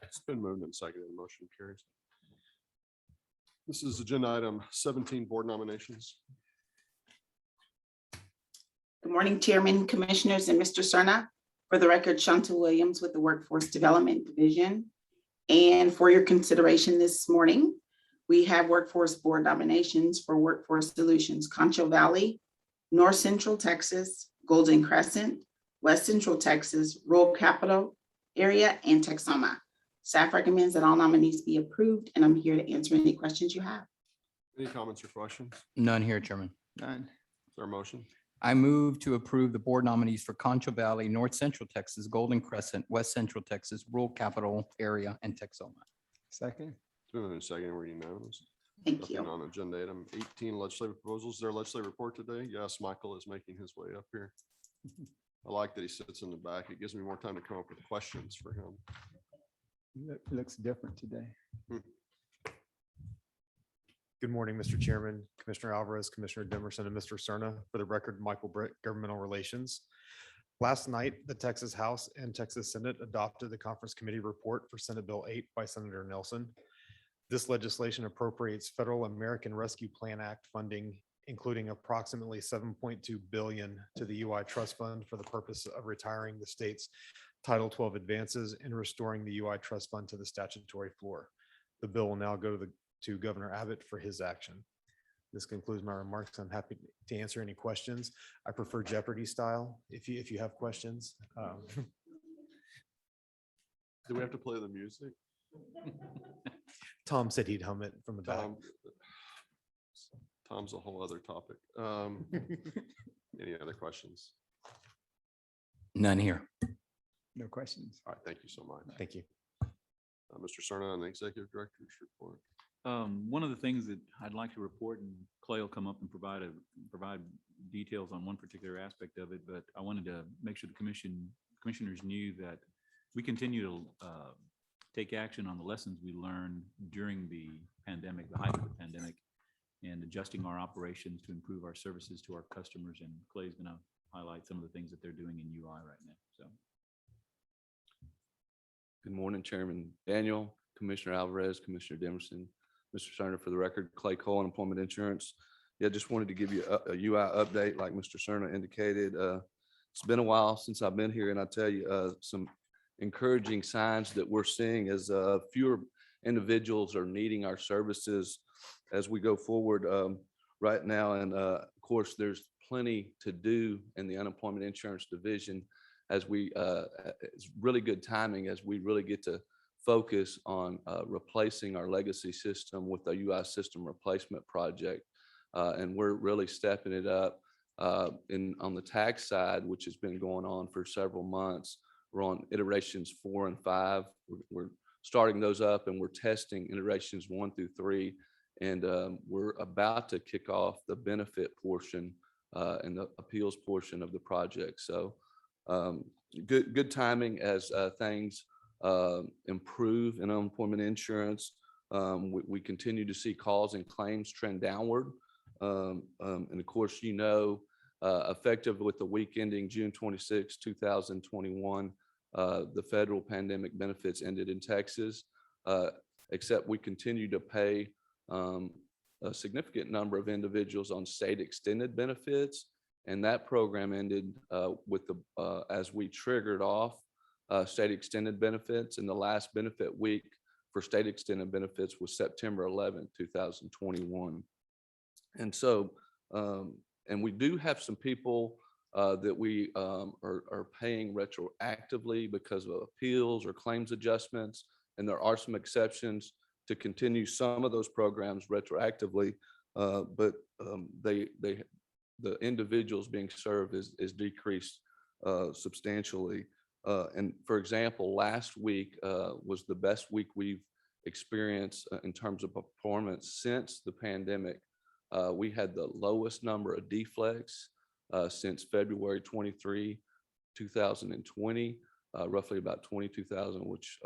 It's been moved and seconded. The motion carries. This is agenda item 17, board nominations. Good morning, Chairman, Commissioners, and Mr. Cerna. For the record, Shanta Williams with the Workforce Development Division. And for your consideration this morning, we have Workforce Board nominations for Workforce Solutions, Concho Valley, North Central Texas, Golden Crescent, West Central Texas, Rural Capital Area, and Texoma. Staff recommends that all nominees be approved, and I'm here to answer any questions you have. Any comments or questions? None here, Chairman. None. Is there a motion? I move to approve the board nominees for Concho Valley, North Central Texas, Golden Crescent, West Central Texas, Rural Capital Area, and Texoma. Second. It's been moved and seconded. Were unanimous? Thank you. Nothing on agenda item 18, legislative proposals. Is there a legislative report today? Yes, Michael is making his way up here. I like that he sits in the back. It gives me more time to come up with questions for him. It looks different today. Good morning, Mr. Chairman, Commissioner Alvarez, Commissioner Demerson, and Mr. Cerna. For the record, Michael Britt, Governmental Relations. Last night, the Texas House and Texas Senate adopted the conference committee report for Senate Bill 8 by Senator Nelson. This legislation appropriates Federal American Rescue Plan Act funding, including approximately $7.2 billion to the UI Trust Fund for the purpose of retiring the state's Title 12 advances and restoring the UI Trust Fund to the statutory floor. The bill will now go to Governor Abbott for his action. This concludes my remarks. I'm happy to answer any questions. I prefer Jeopardy style if you have questions. Do we have to play the music? Tom said he'd hum it from the back. Tom's a whole other topic. Any other questions? None here. No questions. All right, thank you so much. Thank you. Mr. Cerna on the Executive Director's report. One of the things that I'd like to report, and Clay will come up and provide details on one particular aspect of it, but I wanted to make sure the commissioners knew that we continue to take action on the lessons we learned during the pandemic, the height of the pandemic, and adjusting our operations to improve our services to our customers. And Clay's going to highlight some of the things that they're doing in UI right now. So. Good morning, Chairman Daniel, Commissioner Alvarez, Commissioner Demerson, Mr. Cerna, for the record, Clay Cole, Unemployment Insurance. Yeah, just wanted to give you a UI update, like Mr. Cerna indicated. It's been a while since I've been here, and I tell you, some encouraging signs that we're seeing as fewer individuals are needing our services as we go forward right now. And of course, there's plenty to do in the unemployment insurance division as it's really good timing as we really get to focus on replacing our legacy system with the UI system replacement project. And we're really stepping it up on the tax side, which has been going on for several months. We're on iterations 4 and 5. We're starting those up, and we're testing iterations 1 through 3. And we're about to kick off the benefit portion and the appeals portion of the project. So good timing as things improve in unemployment insurance. We continue to see calls and claims trend downward. And of course, effective with the week ending June 26, 2021, the federal pandemic benefits ended in Texas, except we continue to pay a significant number of individuals on state extended benefits. And that program ended as we triggered off state extended benefits. And the last benefit week for state extended benefits was September 11, 2021. And so, and we do have some people that we are paying retroactively because of appeals or claims adjustments. And there are some exceptions to continue some of those programs retroactively, but the individuals being served is decreased substantially. And for example, last week was the best week we've experienced in terms of performance since the pandemic. We had the lowest number of deflects since February 23, 2020, roughly about 22,000, which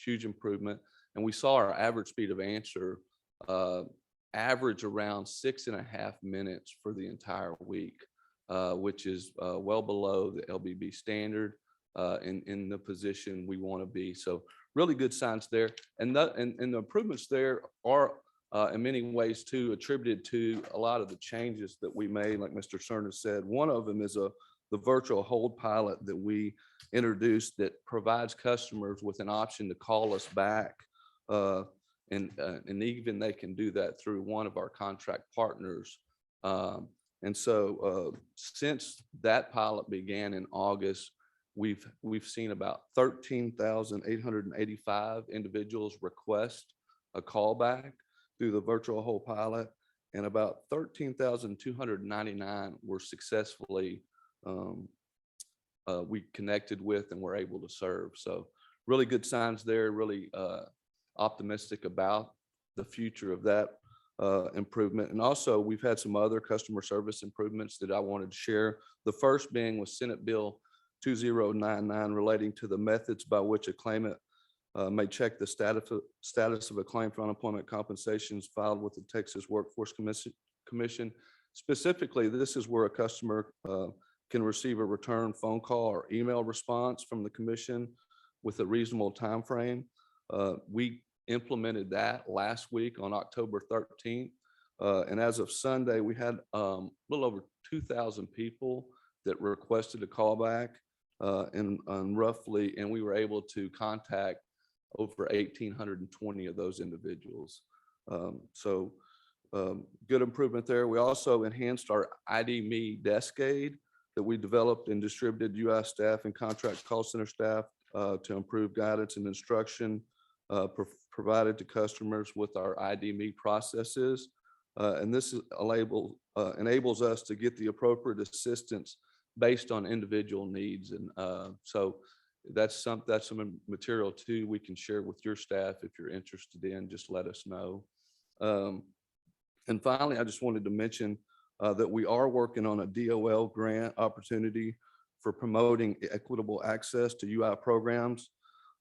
huge improvement. And we saw our average speed of answer average around 6.5 minutes for the entire week, which is well below the LBB standard in the position we want to be. So really good signs there. And the improvements there are in many ways too attributed to a lot of the changes that we made, like Mr. Cerna said. One of them is the virtual hold pilot that we introduced that provides customers with an option to call us back. And even they can do that through one of our contract partners. And so since that pilot began in August, we've seen about 13,885 individuals request a callback through the virtual hold pilot, and about 13,299 were successfully we connected with and were able to serve. So really good signs there, really optimistic about the future of that improvement. And also we've had some other customer service improvements that I wanted to share. The first being with Senate Bill 2099 relating to the methods by which a claimant may check the status of a claim for unemployment compensations filed with the Texas Workforce Commission. Specifically, this is where a customer can receive a return phone call or email response from the commission with a reasonable time frame. We implemented that last week on October 13th. And as of Sunday, we had a little over 2,000 people that requested a callback and we were able to contact over 1,820 of those individuals. So good improvement there. We also enhanced our ID.me desk aid that we developed and distributed UI staff and contract call center staff to improve guidance and instruction provided to customers with our ID.me processes. And this enables us to get the appropriate assistance based on individual needs. And so that's some material too we can share with your staff if you're interested in, just let us know. And finally, I just wanted to mention that we are working on a DOL grant opportunity for promoting equitable access to UI programs.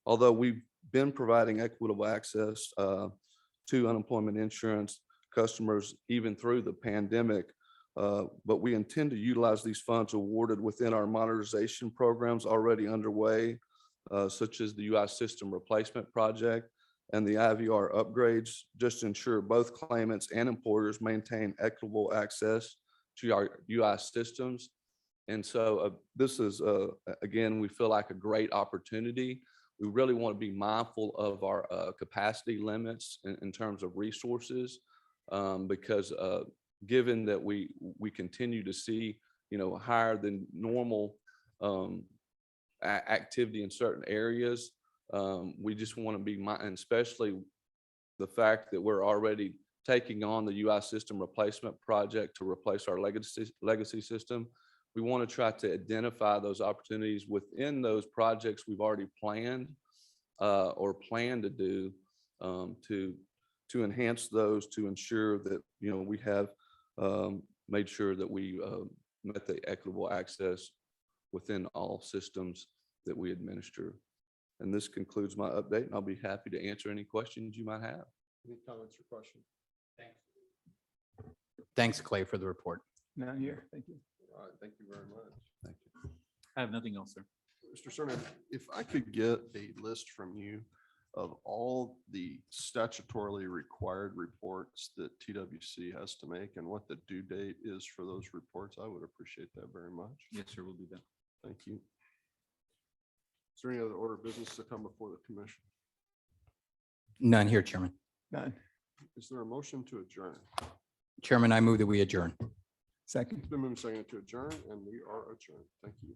Although we've been providing equitable access to unemployment insurance customers even through the pandemic, but we intend to utilize these funds awarded within our modernization programs already underway, such as the UI system replacement project, and the IVR upgrades, just to ensure both claimants and employers maintain equitable access to our UI systems. And so this is, again, we feel like a great opportunity. We really want to be mindful of our capacity limits in terms of resources, because given that we continue to see, higher than normal activity in certain areas, we just want to be, and especially the fact that we're already taking on the UI system replacement project to replace our legacy system. We want to try to identify those opportunities within those projects we've already planned or plan to do to enhance those, to ensure that, we have made sure that we met the equitable access within all systems that we administer. And this concludes my update, and I'll be happy to answer any questions you might have. Any comments or questions? Thanks, Clay, for the report. None here. Thank you. All right, thank you very much. Thank you. I have nothing else, sir. Mr. Cernan, if I could get a list from you of all the statutorily required reports that TWC has to make and what the due date is for those reports, I would appreciate that very much. Yes, sir, we'll do that. Thank you. Is there any other order of business to come before the commission? None here, Chairman. None. Is there a motion to adjourn? Chairman, I move that we adjourn. Second. It's been moved and seconded to adjourn, and we are adjourned. Thank you.